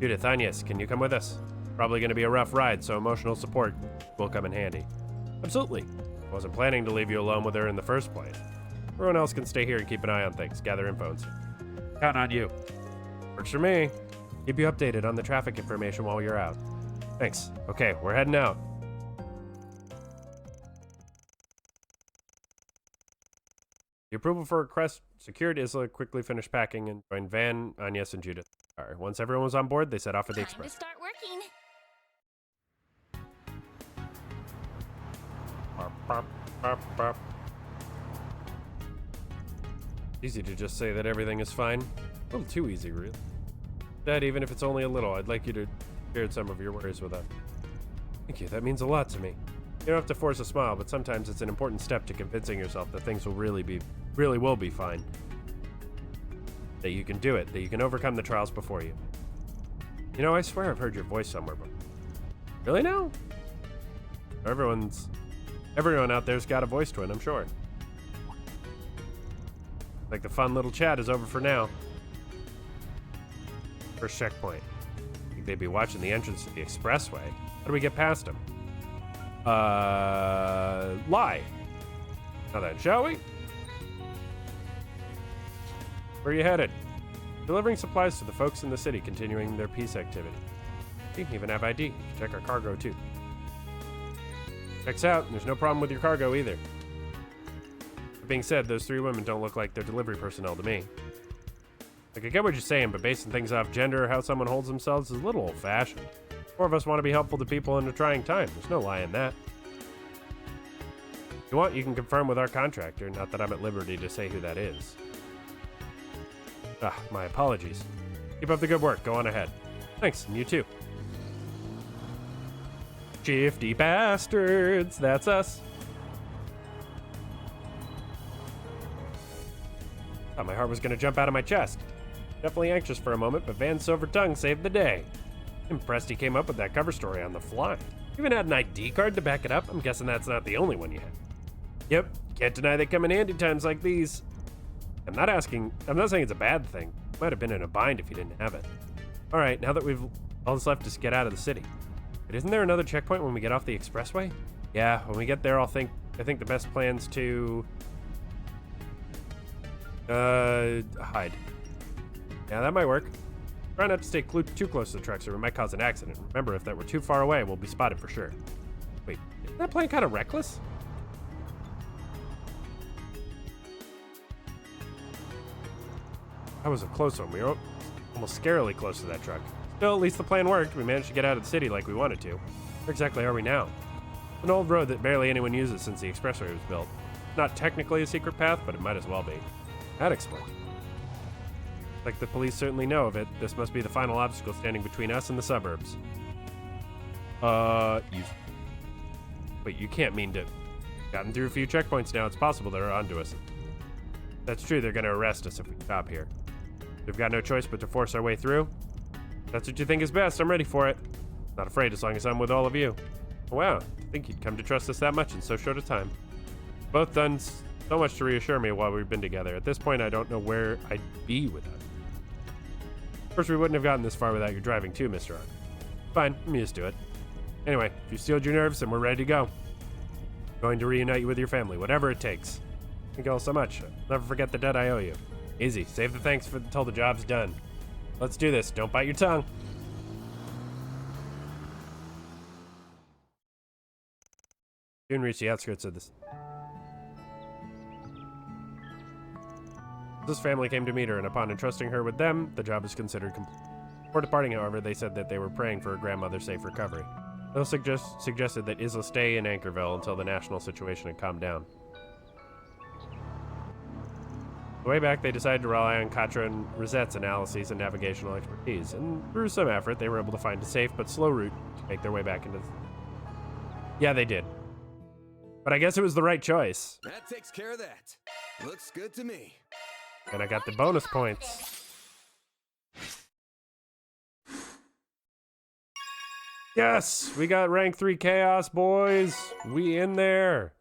Judith, Agnes, can you come with us? Probably going to be a rough ride, so emotional support will come in handy. Absolutely. I wasn't planning to leave you alone with her in the first place. Everyone else can stay here and keep an eye on things, gather info, and count on you. Works for me. Keep you updated on the traffic information while you're out. Thanks. Okay, we're heading out. The approval for request secured. Isla quickly finished packing and joined Van, Agnes, and Judith. All right, once everyone was on board, they set off for the Time to express. start working. Easy to just say that everything is fine. A little too easy, really. Dad, even if it's only a little, I'd like you to share some of your worries with us. Thank you, that means a lot to me. You don't have to force a smile, but sometimes it's an important step to convincing yourself that things will really will be fine. That you can do it, that you can overcome the trials before you. You know, I swear I've heard your voice somewhere before. Really now? Everyone out there's got a voice twin, I'm sure. Like the fun little chat is over for now. First checkpoint. Think they'd be watching the entrance to the expressway. How do we get past them? Lie. Now then, shall we? Where are you headed? Delivering supplies to the folks in the city, continuing their peace activity. You can even have ID. You can check our cargo too. Checks out. There's no problem with your cargo either. That being said, those three women don't look like they're delivery personnel to me. Like, I get what you're saying, but basing things off gender or how someone holds themselves is a little old-fashioned. Four of us want to be helpful to people in a trying time. There's no lie in that. If you want, you can confirm with our contractor, not that I'm at liberty to say who that is. My apologies. Keep up the good work. Go on ahead. Thanks, and you too. Shifty bastards. That's us. Thought my heart was going to jump out of my chest. Definitely anxious for a moment, but Van's silver tongue saved the day. Impressed he came up with that cover story on the fly. Even had an ID card to back it up. I'm guessing that's not the only one you had. Yep, can't deny they come in handy times like these. I'm not saying it's a bad thing. Might have been in a bind if you didn't have it. Alright, now that all that's left is get out of the city. But isn't there another checkpoint when we get off the expressway? Yeah, when we get there, I think the best plan's to hide. Yeah, that might work. Try not to stay too close to the trucks or it might cause an accident. Remember, if that were too far away, we'll be spotted for sure. Wait, isn't that plane kind of reckless? That was a close one. We were almost scarily close to that truck. Still, at least the plan worked. We managed to get out of the city like we wanted to. Where exactly are we now? An old road that barely anyone uses since the expressway was built. Not technically a secret path, but it might as well be. That explains. Like the police certainly know of it. This must be the final obstacle standing between us and the suburbs. Wait, you can't mean to... Gotten through a few checkpoints now. It's possible they're onto us. That's true. They're going to arrest us if we stop here. We've got no choice but to force our way through. That's what you think is best. I'm ready for it. Not afraid as long as I'm with all of you. Wow, I think you'd come to trust us that much in so short a time. Both done so much to reassure me while we've been together. At this point, I don't know where I'd be without you. Of course, we wouldn't have gotten this far without your driving too, Mr. R. Fine, I'm used to it. Anyway, if you've steeled your nerves, then we're ready to go. Going to reunite you with your family, whatever it takes. Thank you all so much. I'll never forget the debt I owe you. Easy. Save the thanks until the job's done. Let's do this. Don't bite your tongue. Soon reach the outskirts of this. This family came to meet her, and upon entrusting her with them, the job is considered complete. Before departing, however, they said that they were praying for her grandmother's safe recovery. They also suggested that Isla stay in Anchorville until the national situation had calmed down. On the way back, they decided to rely on Katra and Rosette's analyses and navigational expertise, and through some effort, they were able to find a safe but slow route to make their way back into the... Yeah, they did. But I guess it was the right choice. That takes care of that. Looks good to me. And I got the bonus points. Yes! We got rank 3 Chaos, boys! We in there!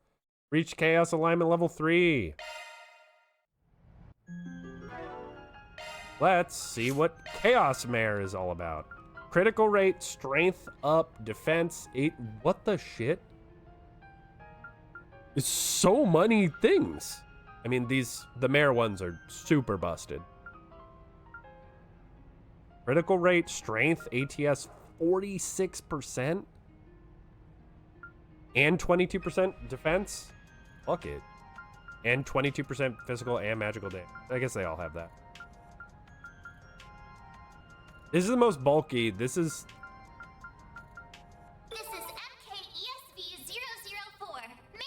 Reached Chaos Alignment level 3. Let's see what Chaos Mare is all about. Critical rate, strength up, defense 8. What the shit? It's so many things. I mean, the mare ones are super busted. Critical rate, strength, ATS 46%. And 22% defense? Fuck it. And 22% physical and magical damage. I guess they all have that. This is the most bulky. This is MKESV-004, Mare.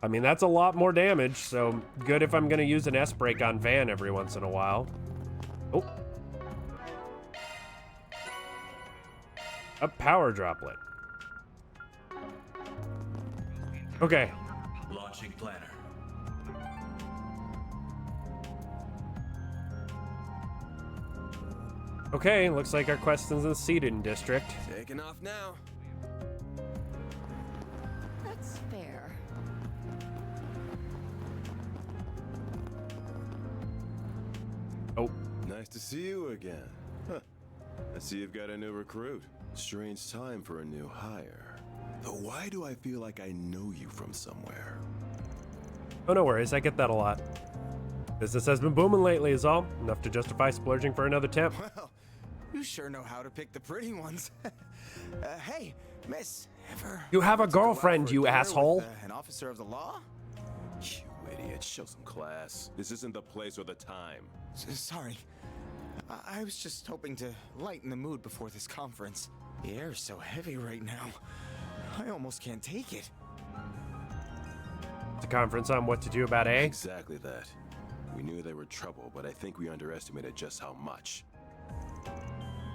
I mean, that's a lot more damage, so good if I'm going to use an S-break on Van every once in a while. Oh. A power droplet. Okay. Launching planner. Okay, looks like our quest is in the Seeding District. Taking off now. That's fair. Oh. Nice to see you again. Huh. I see you've got a new recruit. Strange time for a new hire. Though why do I feel like I know you from somewhere? Oh, no worries. I get that a lot. Business has been booming lately is all. Enough to justify splurging for another temp. Well, you sure know how to pick the pretty ones. Hey, miss, ever... You have a want to go out girlfriend, for a you dinner asshole. with, an officer of the law? You idiot, show some class. This isn't the place or the time. Sorry. I was just hoping to lighten the mood before this conference. The air's so heavy right now. I almost can't take it. It's a conference on what to do about A. Exactly that. We knew they were trouble, but I think we underestimated just how much.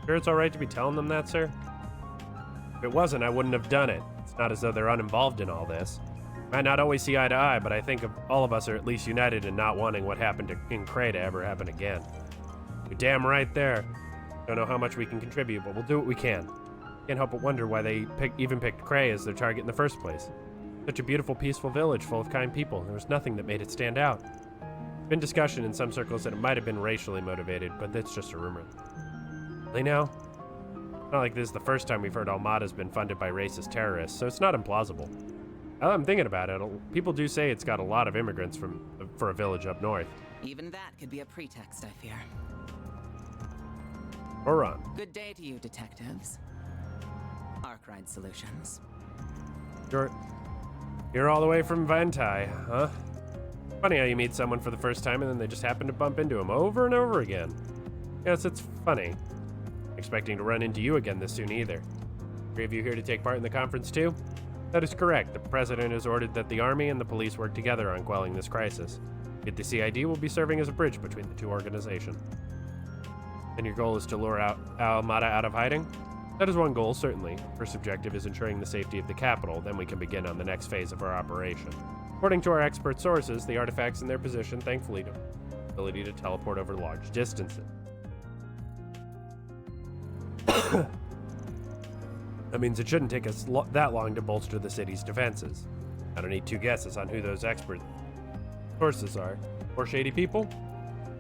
Sure it's alright to be telling them that, sir? If it wasn't, I wouldn't have done it. It's not as though they're uninvolved in all this. Might not always see eye to eye, but I think all of us are at least united in not wanting what happened in Cray to ever happen again. You're damn right there. Don't know how much we can contribute, but we'll do what we can. Can't help but wonder why they even picked Cray as their target in the first place. Such a beautiful, peaceful village full of kind people. There was nothing that made it stand out. Been discussion in some circles that it might have been racially motivated, but that's just a rumor. Really now? Not like this is the first time we've heard Almada's been funded by racist terrorists, so it's not implausible. Now that I'm thinking about it, people do say it's got a lot of immigrants for a village up north. Even that could be a pretext, I fear. Or run. Good day to you, detectives. Arkride Solutions. You're all the way from Vantai, huh? Funny how you meet someone for the first time and then they just happen to bump into him over and over again. Yes, it's funny. Expecting to run into you again this soon either. 3 of you here to take part in the conference too? That is correct. The president has ordered that the army and the police work together on quelling this crisis. Yet the CID will be serving as a bridge between the two organizations. And your goal is to lure Almada out of hiding? That is one goal, certainly. First objective is ensuring the safety of the capital, then we can begin on the next phase of our operation. According to our expert sources, the artifacts in their position, thankfully, have the ability to teleport over large distances. That means it shouldn't take us that long to bolster the city's defenses. I don't need 2 guesses on who those expert sources are. More shady people?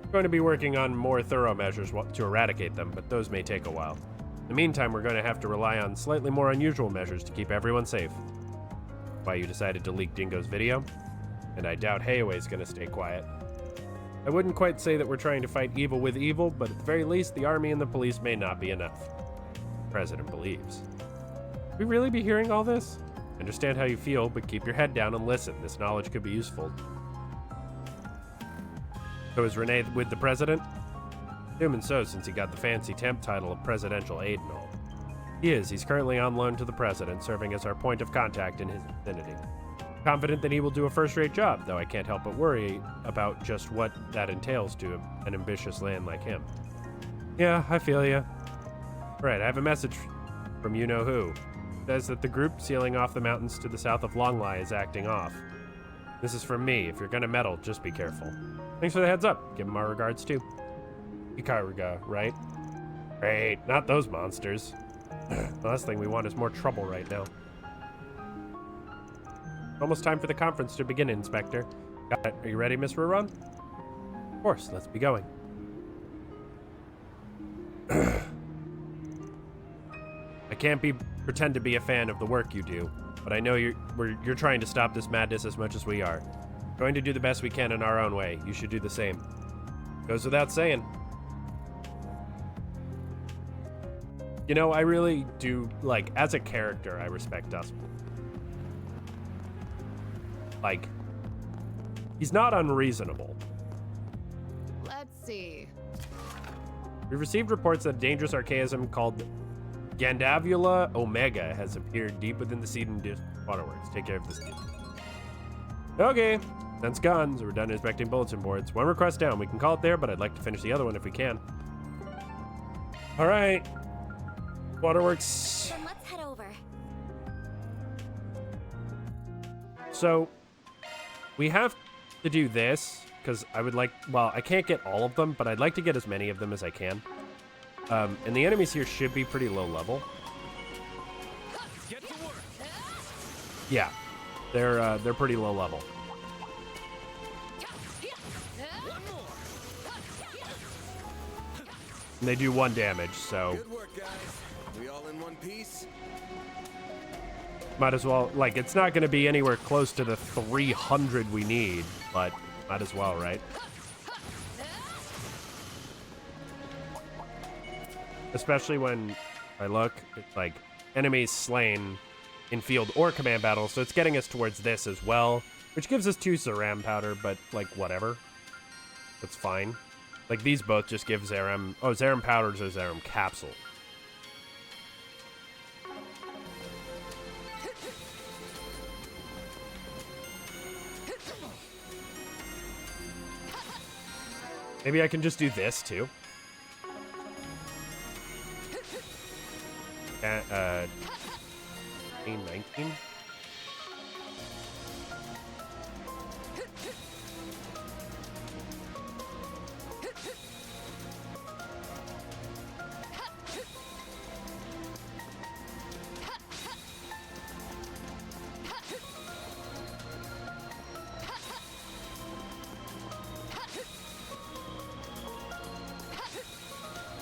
We're going to be working on more thorough measures to eradicate them, but those may take a while. In the meantime, we're going to have to rely on slightly more unusual measures to keep everyone safe. Why you decided to leak Dingo's video? And I doubt Heiwei's going to stay quiet. I wouldn't quite say that we're trying to fight evil with evil, but at the very least, the army and the police may not be enough. The president believes. Should we really be hearing all this? I understand how you feel, but keep your head down and listen. This knowledge could be useful. So is Renee with the president? Assuming so, since he got the fancy temp title of presidential aide and all. He is. He's currently on loan to the president, serving as our point of contact in his vicinity. Confident that he will do a first-rate job, though I can't help but worry about just what that entails to an ambitious land like him. Yeah, I feel ya. Right, I have a message from you-know-who. It says that the group sealing off the mountains to the south of Longlai is acting off. This is from me. If you're gonna meddle, just be careful. Thanks for the heads up. Give him our regards, too. Ikaruga, right? Great, not those monsters. The last thing we want is more trouble right now. Almost time for the conference to begin, Inspector. Got it. Are you ready, Miss Ruron? Of course, let's be going. I can't pretend to be a fan of the work you do. but I know you're trying to stop this madness as much as we are. Going to do the best we can in our own way. You should do the same. Goes without saying. You know, I really do, like, as a character, I respect Dust. Like, he's not unreasonable. Let's see. We've received reports that a dangerous archaism called Gandavula Omega has appeared deep within the Seed and Waterworks. Take care of this deal. Okay, that's gone, so we're done inspecting bulletin boards. One request down. We can call it there, but I'd like to finish the other one if we can. All right. Waterworks. Then let's head over. So, we have to do this, because I would like, well, I can't get all of them, but I'd like to get as many of them as I can. And the enemies here should be pretty low level. Yeah, they're pretty low level. And they do 1 damage, so Good work, guys. We all in one piece? might as well, like, it's not going to be anywhere close to the 300 we need, but might as well, right? Especially when I look, it's like enemies slain in field or command battle, so it's getting us towards this as well, which gives us 2 Zeram powder, but like whatever. That's fine. Like these both just give Zeram, oh, Zeram powders or Zeram capsule. Maybe I can just do this too. 19.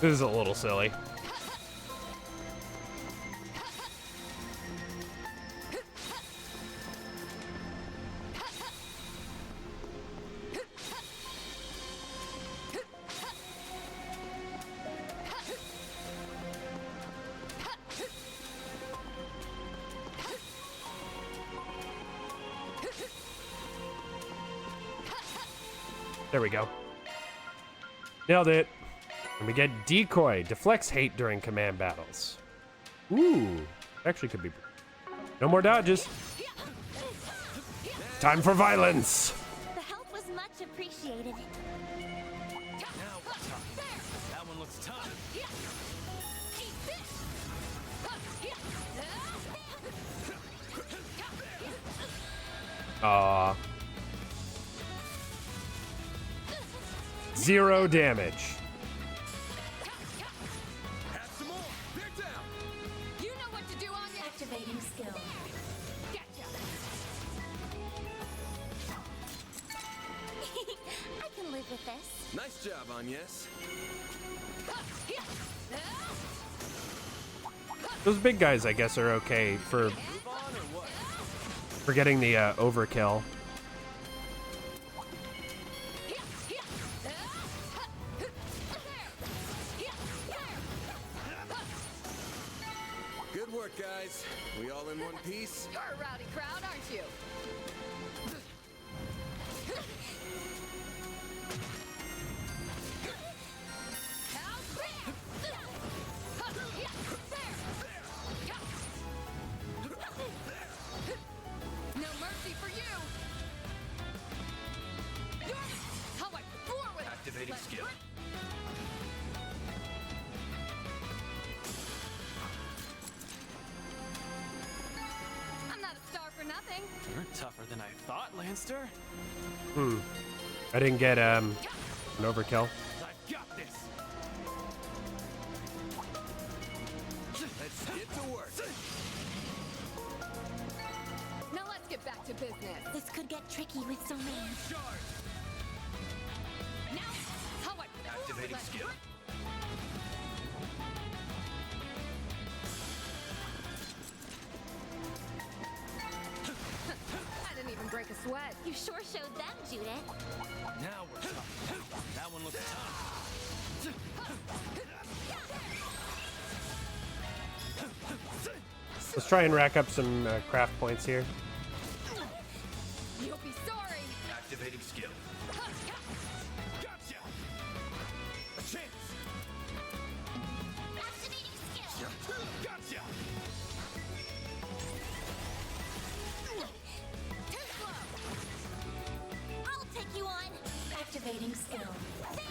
This is a little silly. There we go. Nailed it. And we get Decoy. Deflects hate during command battles. Ooh. Actually could be. No more dodges. Time for violence. The help was much appreciated. Now we're talking. That one looks tough. Aw. 0 damage. You know what to do on your Activating skill. I can live with this. Nice job, Agnes. Those big guys, I guess, are okay for getting the overkill. Good work, guys. We all in one piece? You're a rowdy crowd, aren't you? No mercy for you. How I bore with Activating skill. I'm not a star for nothing. You're tougher than I thought, Lancer. I didn't get an overkill. I've got this. Let's get to work. Now let's get back to business. This could get tricky with so many. Now, how I Activating skill. break a sweat. You sure showed them, Judith. Now we're talking. That one looks tough. Let's try and rack up some craft points here. You'll be sorry. Activating skill. Gotcha! A chance! Activating skill. Gotcha! Too slow. I'll take you on. Activating skill. There.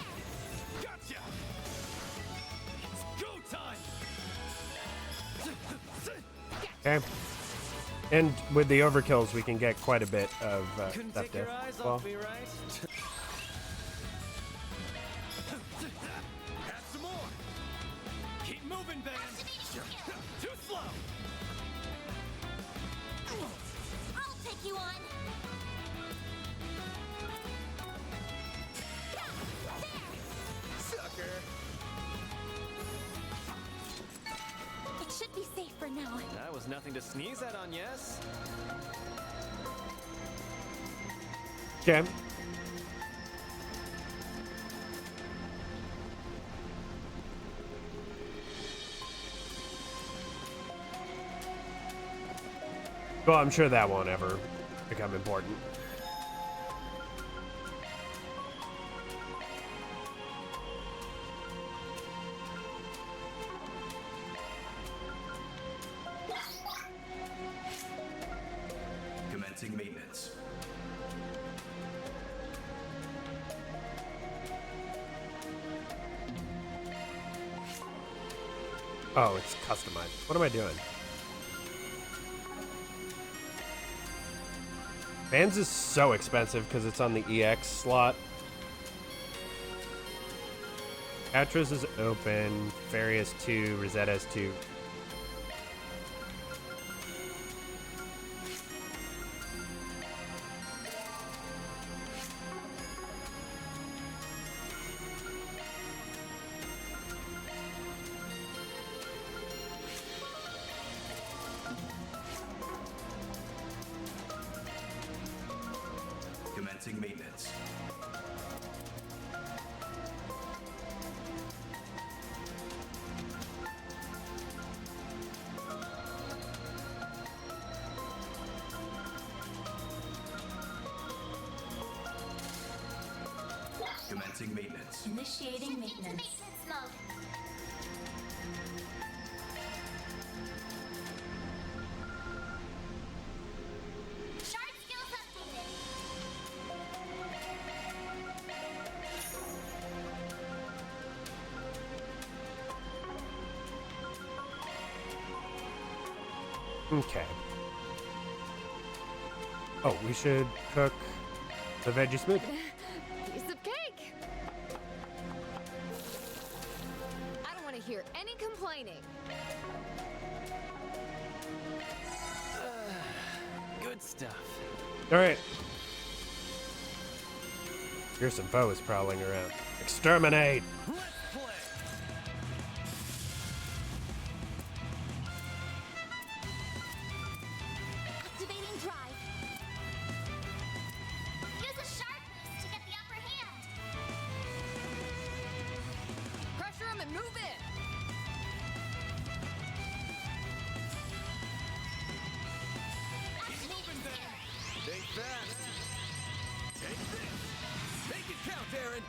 Gotcha! It's go time! Okay. And with the overkills, we can get quite a bit of Couldn't stuff take there. your eyes Well, off me, right? Have some more! Keep moving, Van! Too slow! I'll take you on. Sucker! It should be safe for now. That was nothing to sneeze at on, yes? okay. Well, I'm sure that won't ever become important. Commencing maintenance. Oh, it's customized. What am I doing? Vans is so expensive because it's on the EX slot. Atros is open. Fairy has 2. Rosetta has 2. Commencing maintenance. Commencing maintenance. Initiating maintenance. Mode. Shard skills updated. Okay. Oh, we should cook the veggie smoothie. Piece of cake. I don't want to hear any complaining. Good stuff. All right. Here's some foes prowling around. Exterminate! Activating drive. Use a sharp boost to get the upper hand. Pressure him and move in. Keep moving, Van! Stay fast! Take this! Make it count, Aaron!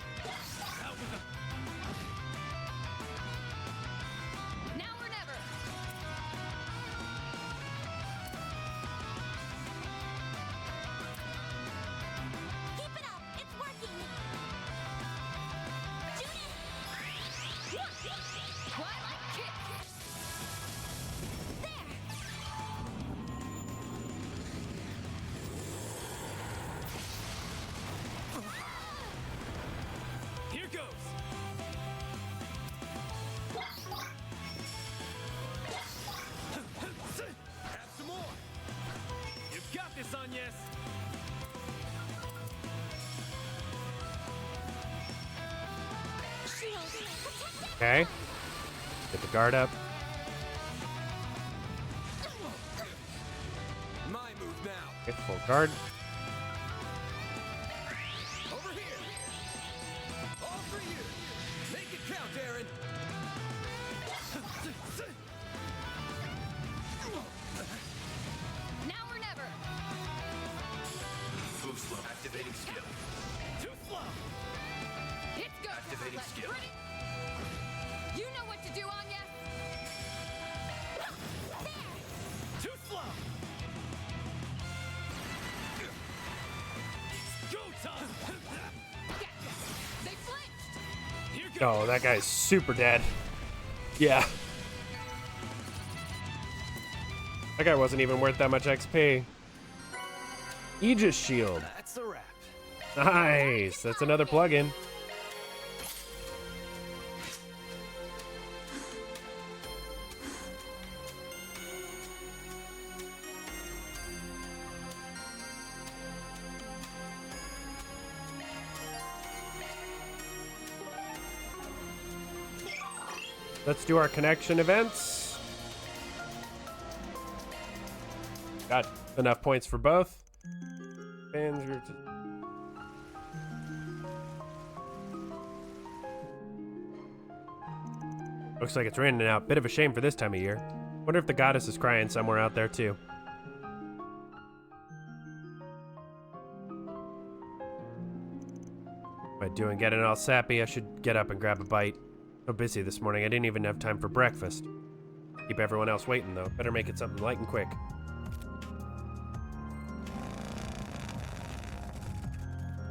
Out with the... Now or never. Keep it up. It's working. Twilight kick. Here goes. Have some more! You've got this, Agnes. Okay. Get the guard up. My move now! Get full guard. Activating skill. Too slow. It's go time. Activating Let's skill. pretty. You know what to do, Anya. Too slow. It's go time. Gotcha. They flinched. Here goes. Oh, that guy's super dead. Yeah. That guy wasn't even worth that much XP. Aegis Shield. That's a wrap. Nice. That's another plugin. Let's do our connection events. Got enough points for both. Fans group. Looks like it's raining out. Bit of a shame for this time of year. Wonder if the goddess is crying somewhere out there too. Am I doing getting all sappy? I should get up and grab a bite. So busy this morning, I didn't even have time for breakfast. Keep everyone else waiting though. Better make it something light and quick.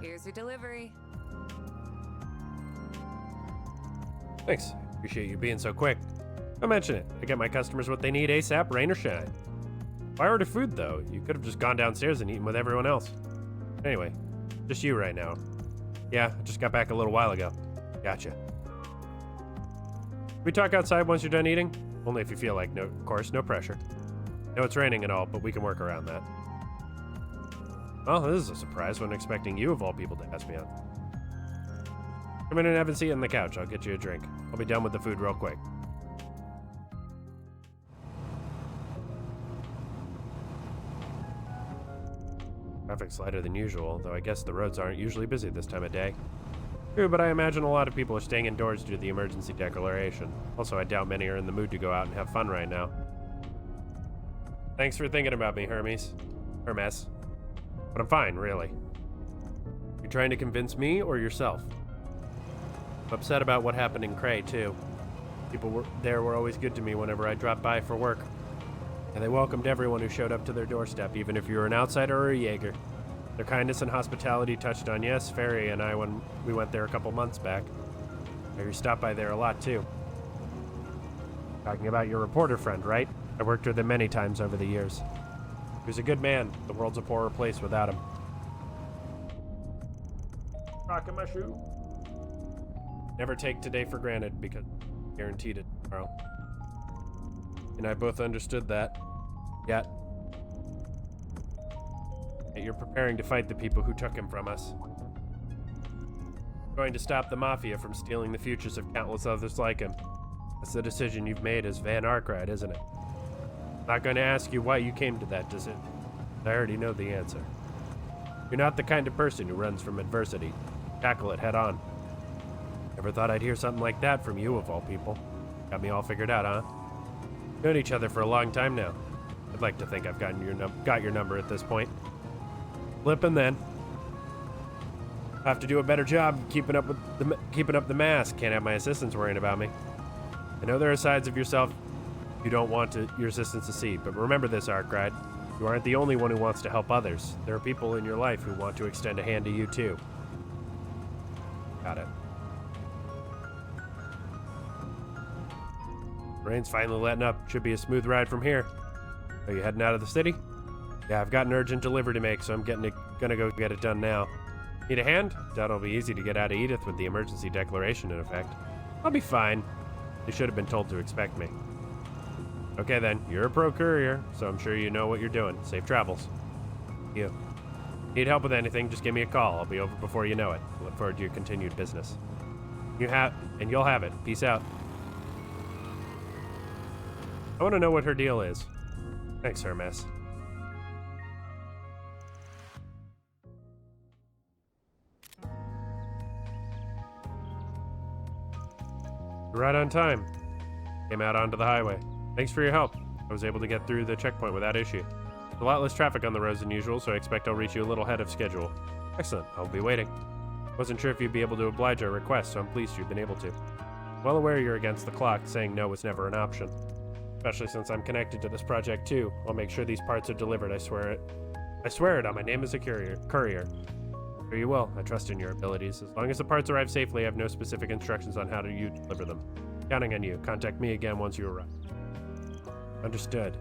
Here's your delivery. Thanks. Appreciate you being so quick. Don't mention it. I get my customers what they need ASAP, rain or shine. Why order food though? You could have just gone downstairs and eaten with everyone else. Anyway, just you right now. Yeah, I just got back a little while ago. Gotcha. We talk outside once you're done eating? Only if you feel like, no, of course, no pressure. No, it's raining and all, but we can work around that. Well, this is a surprise. Wasn't expecting you of all people to ask me out. Come in and have a seat on the couch. I'll get you a drink. I'll be done with the food real quick. Traffic's lighter than usual, though I guess the roads aren't usually busy this time of day. True, but I imagine a lot of people are staying indoors due to the emergency declaration. Also, I doubt many are in the mood to go out and have fun right now. Thanks for thinking about me, Hermes. But I'm fine, really. You trying to convince me or yourself? I'm upset about what happened in Cray, too. People were always good to me whenever I dropped by for work. And they welcomed everyone who showed up to their doorstep, even if you were an outsider or a Jaeger. Their kindness and hospitality touched on Yes, Ferry, and I when we went there a couple months back. Ferry stopped by there a lot, too. Talking about your reporter friend, right? I worked with him many times over the years. He was a good man. The world's a poorer place without him. Rock in my shoe. Never take today for granted, because guaranteed it tomorrow. And I both understood that. Yet you're preparing to fight the people who took him from us. Going to stop the Mafia from stealing the futures of countless others like him. That's the decision you've made as Van Arkride, isn't it? I'm not going to ask you why you came to that decision. I already know the answer. You're not the kind of person who runs from adversity. Tackle it head on. Never thought I'd hear something like that from you, of all people. Got me all figured out, huh? Known each other for a long time now. I'd like to think I've got your number at this point. Flip and then. I have to do a better job keeping up the mask. Can't have my assistants worrying about me. I know there are sides of yourself you don't want your assistants to see, but remember this, Arkride. You aren't the only one who wants to help others. There are people in your life who want to extend a hand to you too. Got it. Rain's finally letting up. Should be a smooth ride from here. Are you heading out of the city? Yeah, I've got an urgent delivery to make, so I'm gonna go get it done now. Need a hand? Doubt it'll be easy to get out of Edith with the emergency declaration in effect. I'll be fine. You should have been told to expect me. Okay then, you're a pro courier, so I'm sure you know what you're doing. Safe travels. You. Need help with anything, just give me a call. I'll be over before you know it. Look forward to your continued business. You'll have it. Peace out. I want to know what her deal is. Thanks, Hermes. You're right on time. Came out onto the highway. Thanks for your help. I was able to get through the checkpoint without issue. A lot less traffic on the roads than usual, so I expect I'll reach you a little ahead of schedule. Excellent, I'll be waiting. Wasn't sure if you'd be able to oblige our request, so I'm pleased you've been able to. Well aware you're against the clock, saying no was never an option. Especially since I'm connected to this project too. I'll make sure these parts are delivered, I swear it. I swear it on my name as a courier. Sure you will. I trust in your abilities. As long as the parts arrive safely, I have no specific instructions on how you deliver them. Counting on you. Contact me again once you arrive. Understood,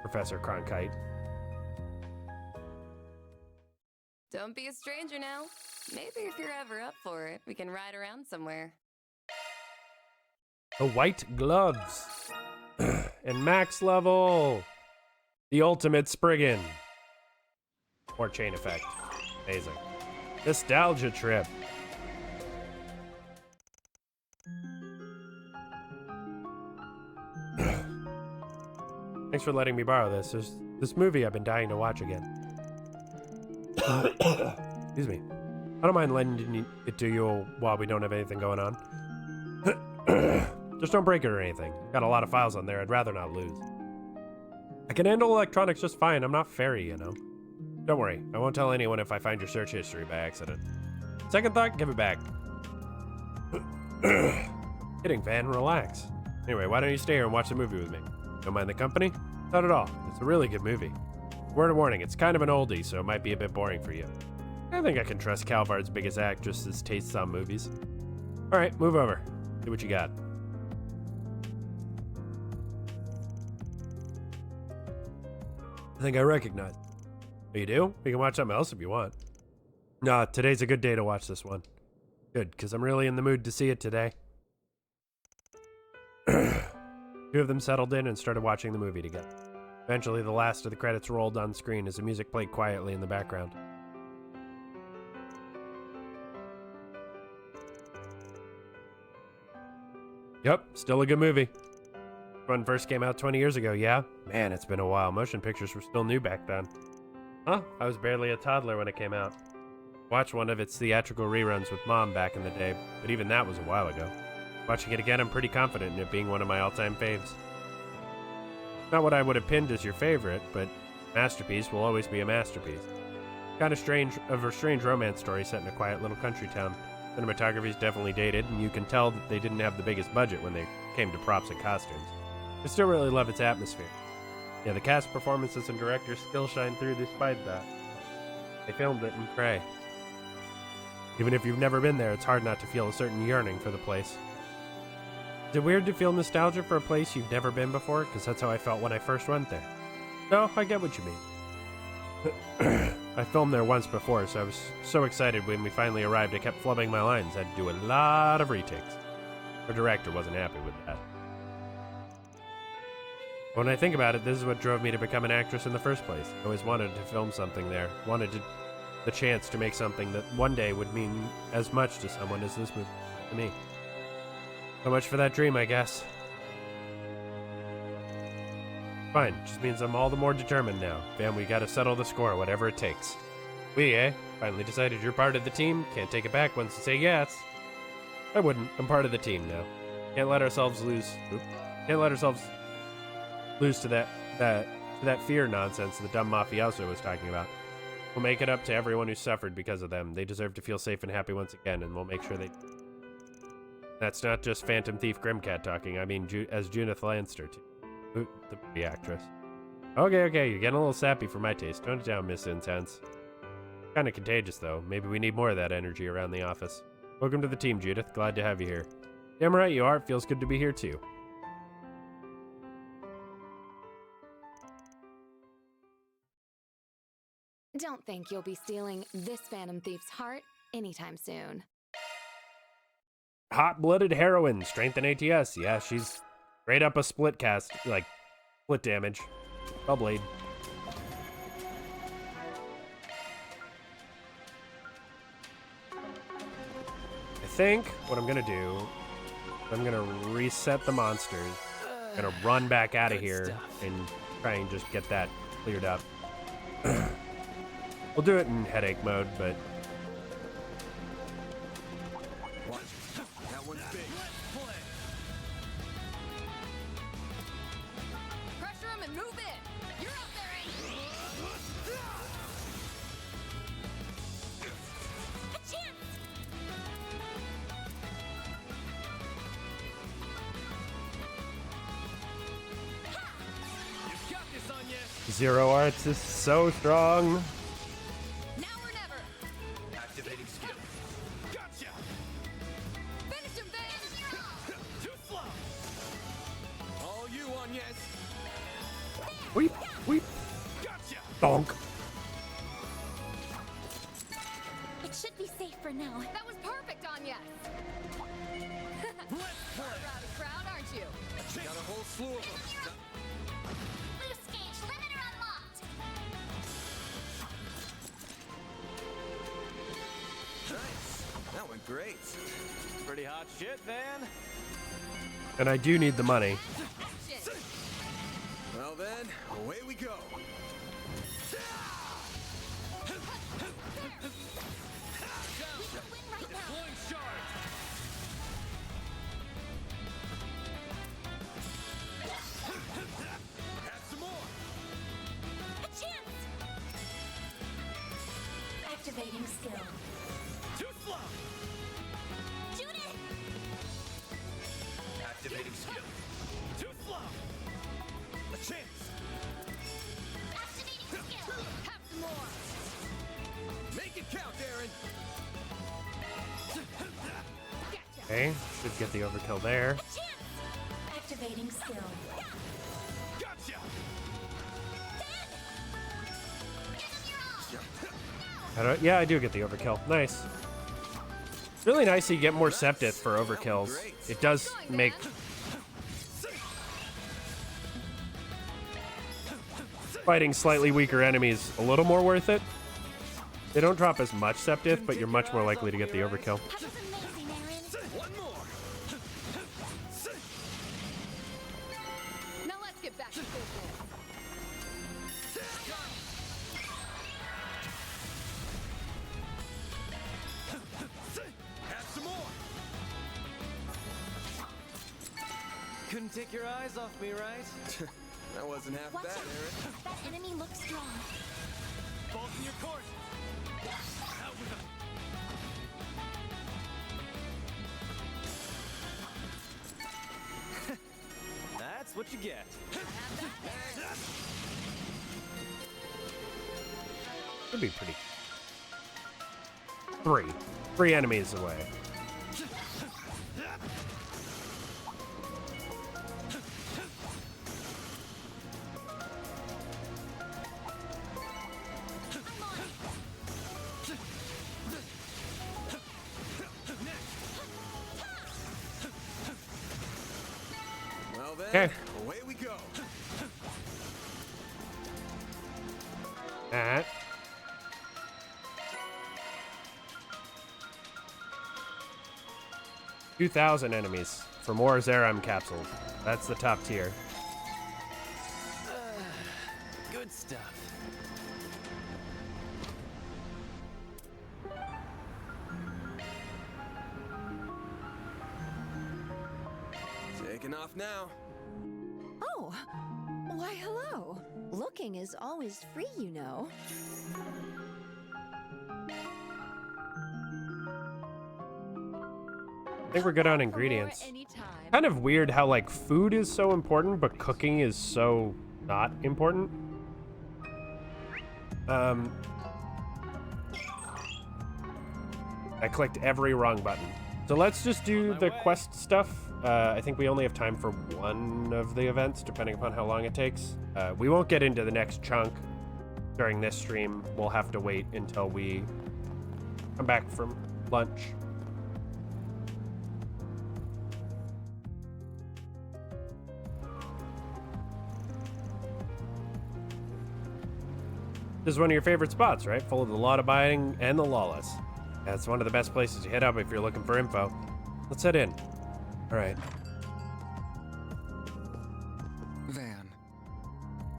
Professor Cronkite. Don't be a stranger now. Maybe if you're ever up for it, we can ride around somewhere. The white gloves. And max level. The ultimate Spriggan. Or chain effect. Amazing. Nostalgia trip. Thanks for letting me borrow this. There's this movie I've been dying to watch again. Excuse me. I don't mind lending it to you while we don't have anything going on. Just don't break it or anything. Got a lot of files on there I'd rather not lose. I can handle electronics just fine. I'm not fairy, you know. Don't worry. I won't tell anyone if I find your search history by accident. Second thought, give it back. Kidding, Van. Relax. Anyway, why don't you stay here and watch the movie with me? Don't mind the company? Not at all. It's a really good movie. Word of warning, it's kind of an oldie, so it might be a bit boring for you. I think I can trust Calvard's biggest actress's tastes on movies. Alright, move over. See what you got. I think I recognize. Oh, you do? We can watch something else if you want. Nah, today's a good day to watch this one. Good, because I'm really in the mood to see it today. Two of them settled in and started watching the movie together. Eventually, the last of the credits rolled on screen as the music played quietly in the background. Yep, still a good movie. One first came out 20 years ago, yeah? Man, it's been a while. Motion pictures were still new back then. Huh? I was barely a toddler when it came out. Watched one of its theatrical reruns with Mom back in the day, but even that was a while ago. Watching it again, I'm pretty confident in it being one of my all-time faves. Not what I would have pinned as your favorite, but masterpiece will always be a masterpiece. Kind of a strange romance story set in a quiet little country town. Cinematography's definitely dated, and you can tell that they didn't have the biggest budget when they came to props and costumes. I still really love its atmosphere. Yeah, the cast performances and director's skill shine through despite that. They filmed it in Cray. Even if you've never been there, it's hard not to feel a certain yearning for the place. Is it weird to feel nostalgia for a place you've never been before? Because that's how I felt when I first went there. No, I get what you mean. I filmed there once before, so I was so excited when we finally arrived I kept flubbing my lines. I had to do a lot of retakes. Our director wasn't happy with that. When I think about it, this is what drove me to become an actress in the first place. I always wanted to film something there. The chance to make something that one day would mean as much to someone as this movie to me. So much for that dream, I guess. Fine, just means I'm all the more determined now. Fam, we gotta settle the score, whatever it takes. We, eh? Finally decided you're part of the team. Can't take it back once you say yes. I wouldn't. I'm part of the team now. Can't let ourselves lose. Can't let ourselves lose to that fear nonsense the dumb mafioso was talking about. We'll make it up to everyone who suffered because of them. They deserve to feel safe and happy once again, and we'll make sure they... That's not just Phantom Thief Grimcat talking. I mean as Judith Lanster, too. The actress. Okay, you're getting a little sappy for my taste. Tone it down, Miss Intense. Kinda contagious, though. Maybe we need more of that energy around the office. Welcome to the team, Judith. Glad to have you here. Damn right you are. It feels good to be here, too. Don't think you'll be stealing this Phantom Thief's heart anytime soon. Hot-blooded heroine, strength and ATS. Yeah, she's straight up a split cast, like, split damage. Bellblade. I think what I'm gonna do, I'm gonna reset the monsters. I'm gonna run back out of here and try and just get that cleared up. We'll do it in headache mode, but... That one's big. Pressure him and move in. You're up there, Aang. Zero Arts is so strong. Now or never. Activating skill. Gotcha! Finish him, Vance! Too slow! All you on, yes. Weep, weep. Gotcha! Donk. It should be safe for now. That was perfect on yes. Let's play! Rather proud, aren't you? Got a whole slew of them. Loose gauge limiter unlocked. Nice. That went great. Pretty hot shit, Van. And I do need the money. Action! Well then, away we go. Deploying charge! Have some more. A chance! Activating skill. Too slow! Judith! Activating skill. Too slow! A chance. Activating skill. Have some more! Make it count, Aaron. Okay, should get the overkill there. A chance! Activating skill. Gotcha! Yeah, I do get the overkill. Nice. Really nice that you get more Septith for overkills. It does make fighting slightly weaker enemies a little more worth it. They don't drop as much Septith, but you're much more likely to get the overkill. That was amazing, Aaron. One more. Now let's get back to business. Have some more. Couldn't take your eyes off me, right? That wasn't half Watch bad, out. Aaron. That enemy looks strong. Balls in your court! Out with them! That's what you get. Could be pretty. Three enemies away. Well then, Okay. away we go. At 2,000 enemies for more Zeram capsules. That's the top tier. Good stuff. Taking off now. Oh, why hello. Looking is always free, you know. I think we're good on ingredients. Kind of weird how like food is so important, but cooking is so not important. I clicked every wrong button. So let's just do the quest stuff. I think we only have time for one of the events, depending upon how long it takes. We won't get into the next chunk during this stream. We'll have to wait until we come back from lunch. This is one of your favorite spots, right? Full of the law-abiding and the lawless. That's one of the best places to hit up if you're looking for info. Let's head in. All right. Van.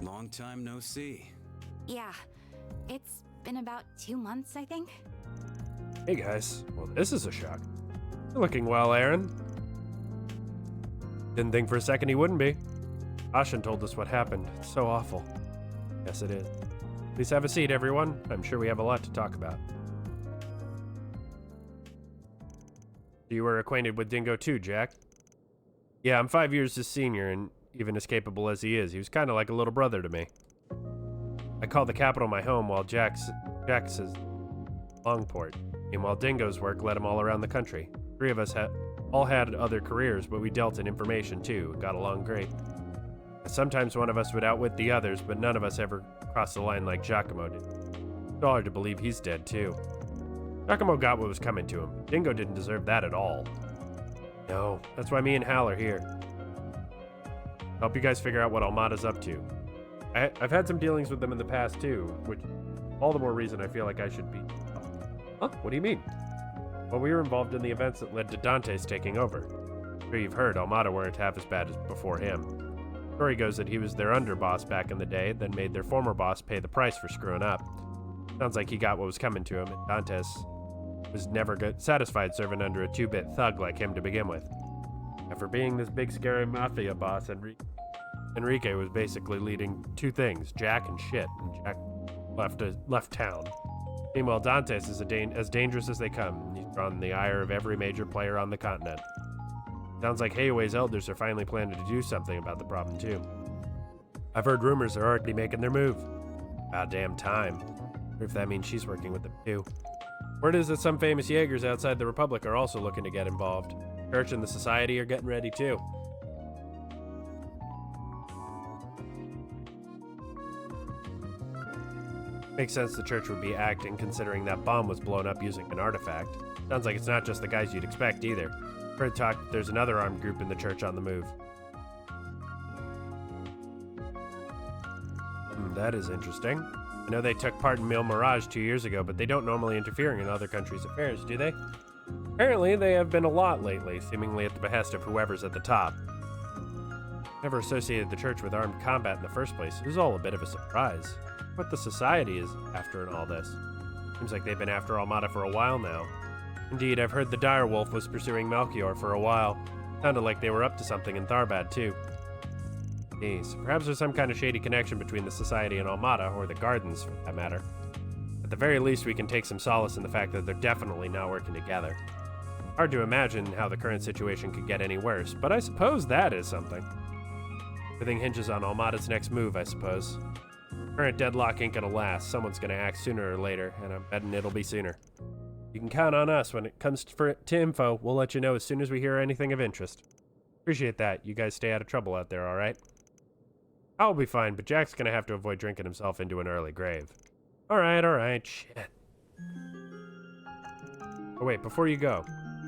Long time no see. Yeah, it's been about 2 months, I think. Hey guys. Well, this is a shock. You're looking well, Aaron. Didn't think for a second he wouldn't be. Ashen told us what happened. It's so awful. Yes, it is. Please have a seat, everyone. I'm sure we have a lot to talk about. You were acquainted with Dingo too, Jack? Yeah, I'm 5 years his senior, and even as capable as he is, he was kind of like a little brother to me. I call the capital my home while Jack's is Longport. Meanwhile, Dingo's work led him all around the country. 3 of us all had other careers, but we dealt in information too. Got along great. Sometimes one of us would outwit the others, but none of us ever crossed the line like Giacomo did. It's hard to believe he's dead too. Giacomo got what was coming to him. Dingo didn't deserve that at all. No, that's why me and Hal are here. Help you guys figure out what Almada's up to. I've had some dealings with them in the past too, which all the more reason I feel like I should be. Huh? What do you mean? Well, we were involved in the events that led to Dante's taking over. I'm sure you've heard Almada weren't half as bad as before him. The story goes that he was their underboss back in the day, then made their former boss pay the price for screwing up. Sounds like he got what was coming to him, and Dantes was never satisfied serving under a 2-bit thug like him to begin with. After being this big scary mafia boss, Enrique was basically leading 2 things, Jack and shit, and Jack left town. Meanwhile, Dantes is as dangerous as they come. He's drawn the ire of every major player on the continent. Sounds like Heiue's elders are finally planning to do something about the problem too. I've heard rumors they're already making their move. About damn time. Or if that means she's working with them too. Word is that some famous Jaegers outside the Republic are also looking to get involved. Church and the Society are getting ready too. Makes sense the church would be acting, considering that bomb was blown up using an artifact. Sounds like it's not just the guys you'd expect either. Heard talk there's another armed group in the church on the move. That is interesting. I know they took part in Mil Mirage 2 years ago, but they don't normally interfere in other countries' affairs, do they? Apparently, they have been a lot lately, seemingly at the behest of whoever's at the top. Never associated the church with armed combat in the first place. It was all a bit of a surprise. What the Society is after in all this. Seems like they've been after Almada for a while now. Indeed, I've heard the Direwolf was pursuing Melchior for a while. Sounded like they were up to something in Tharbad, too. Jeez, perhaps there's some kind of shady connection between the Society and Almada, or the Gardens, for that matter. At the very least, we can take some solace in the fact that they're definitely not working together. Hard to imagine how the current situation could get any worse, but I suppose that is something. Everything hinges on Almada's next move, I suppose. Current deadlock ain't gonna last. Someone's gonna act sooner or later, and I'm betting it'll be sooner. You can count on us when it comes to info. We'll let you know as soon as we hear anything of interest. Appreciate that. You guys stay out of trouble out there, alright? I'll be fine, but Jack's gonna have to avoid drinking himself into an early grave. Alright, shit. Oh wait, before you go.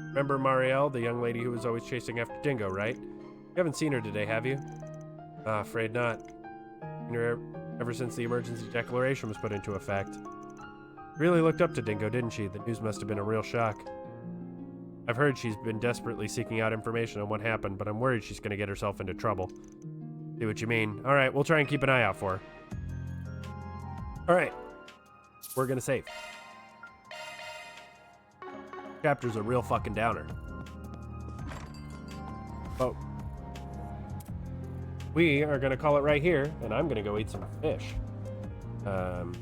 Remember Marielle, the young lady who was always chasing after Dingo, right? You haven't seen her today, have you? Afraid not. Seen her ever since the emergency declaration was put into effect. Really looked up to Dingo, didn't she? The news must have been a real shock. I've heard she's been desperately seeking out information on what happened, but I'm worried she's gonna get herself into trouble. See what you mean. Alright, we'll try and keep an eye out for her. Alright. We're gonna save. Chapter's a real fucking downer. Oh. We are gonna call it right here, and I'm gonna go eat some fish. I'm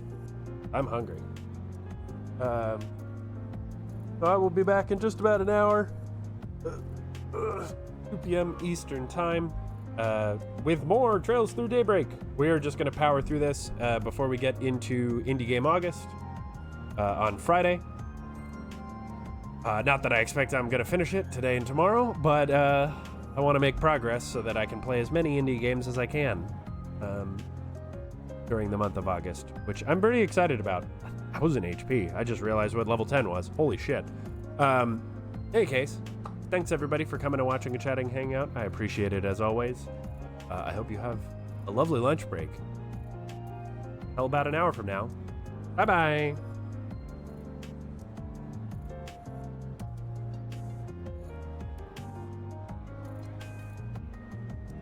hungry. So I will be back in just about an hour. 2 p.m. Eastern Time. With more Trails Through Daybreak. We're just gonna power through this before we get into Indie Game August on Friday. Not that I expect I'm gonna finish it today and tomorrow, but I want to make progress so that I can play as many indie games as I can during the month of August, which I'm pretty excited about. 1,000 HP. I just realized what level 10 was. Holy shit. Any case, thanks everybody for coming and watching and chatting, hanging out. I appreciate it as always. I hope you have a lovely lunch break. Till about an hour from now. Bye-bye.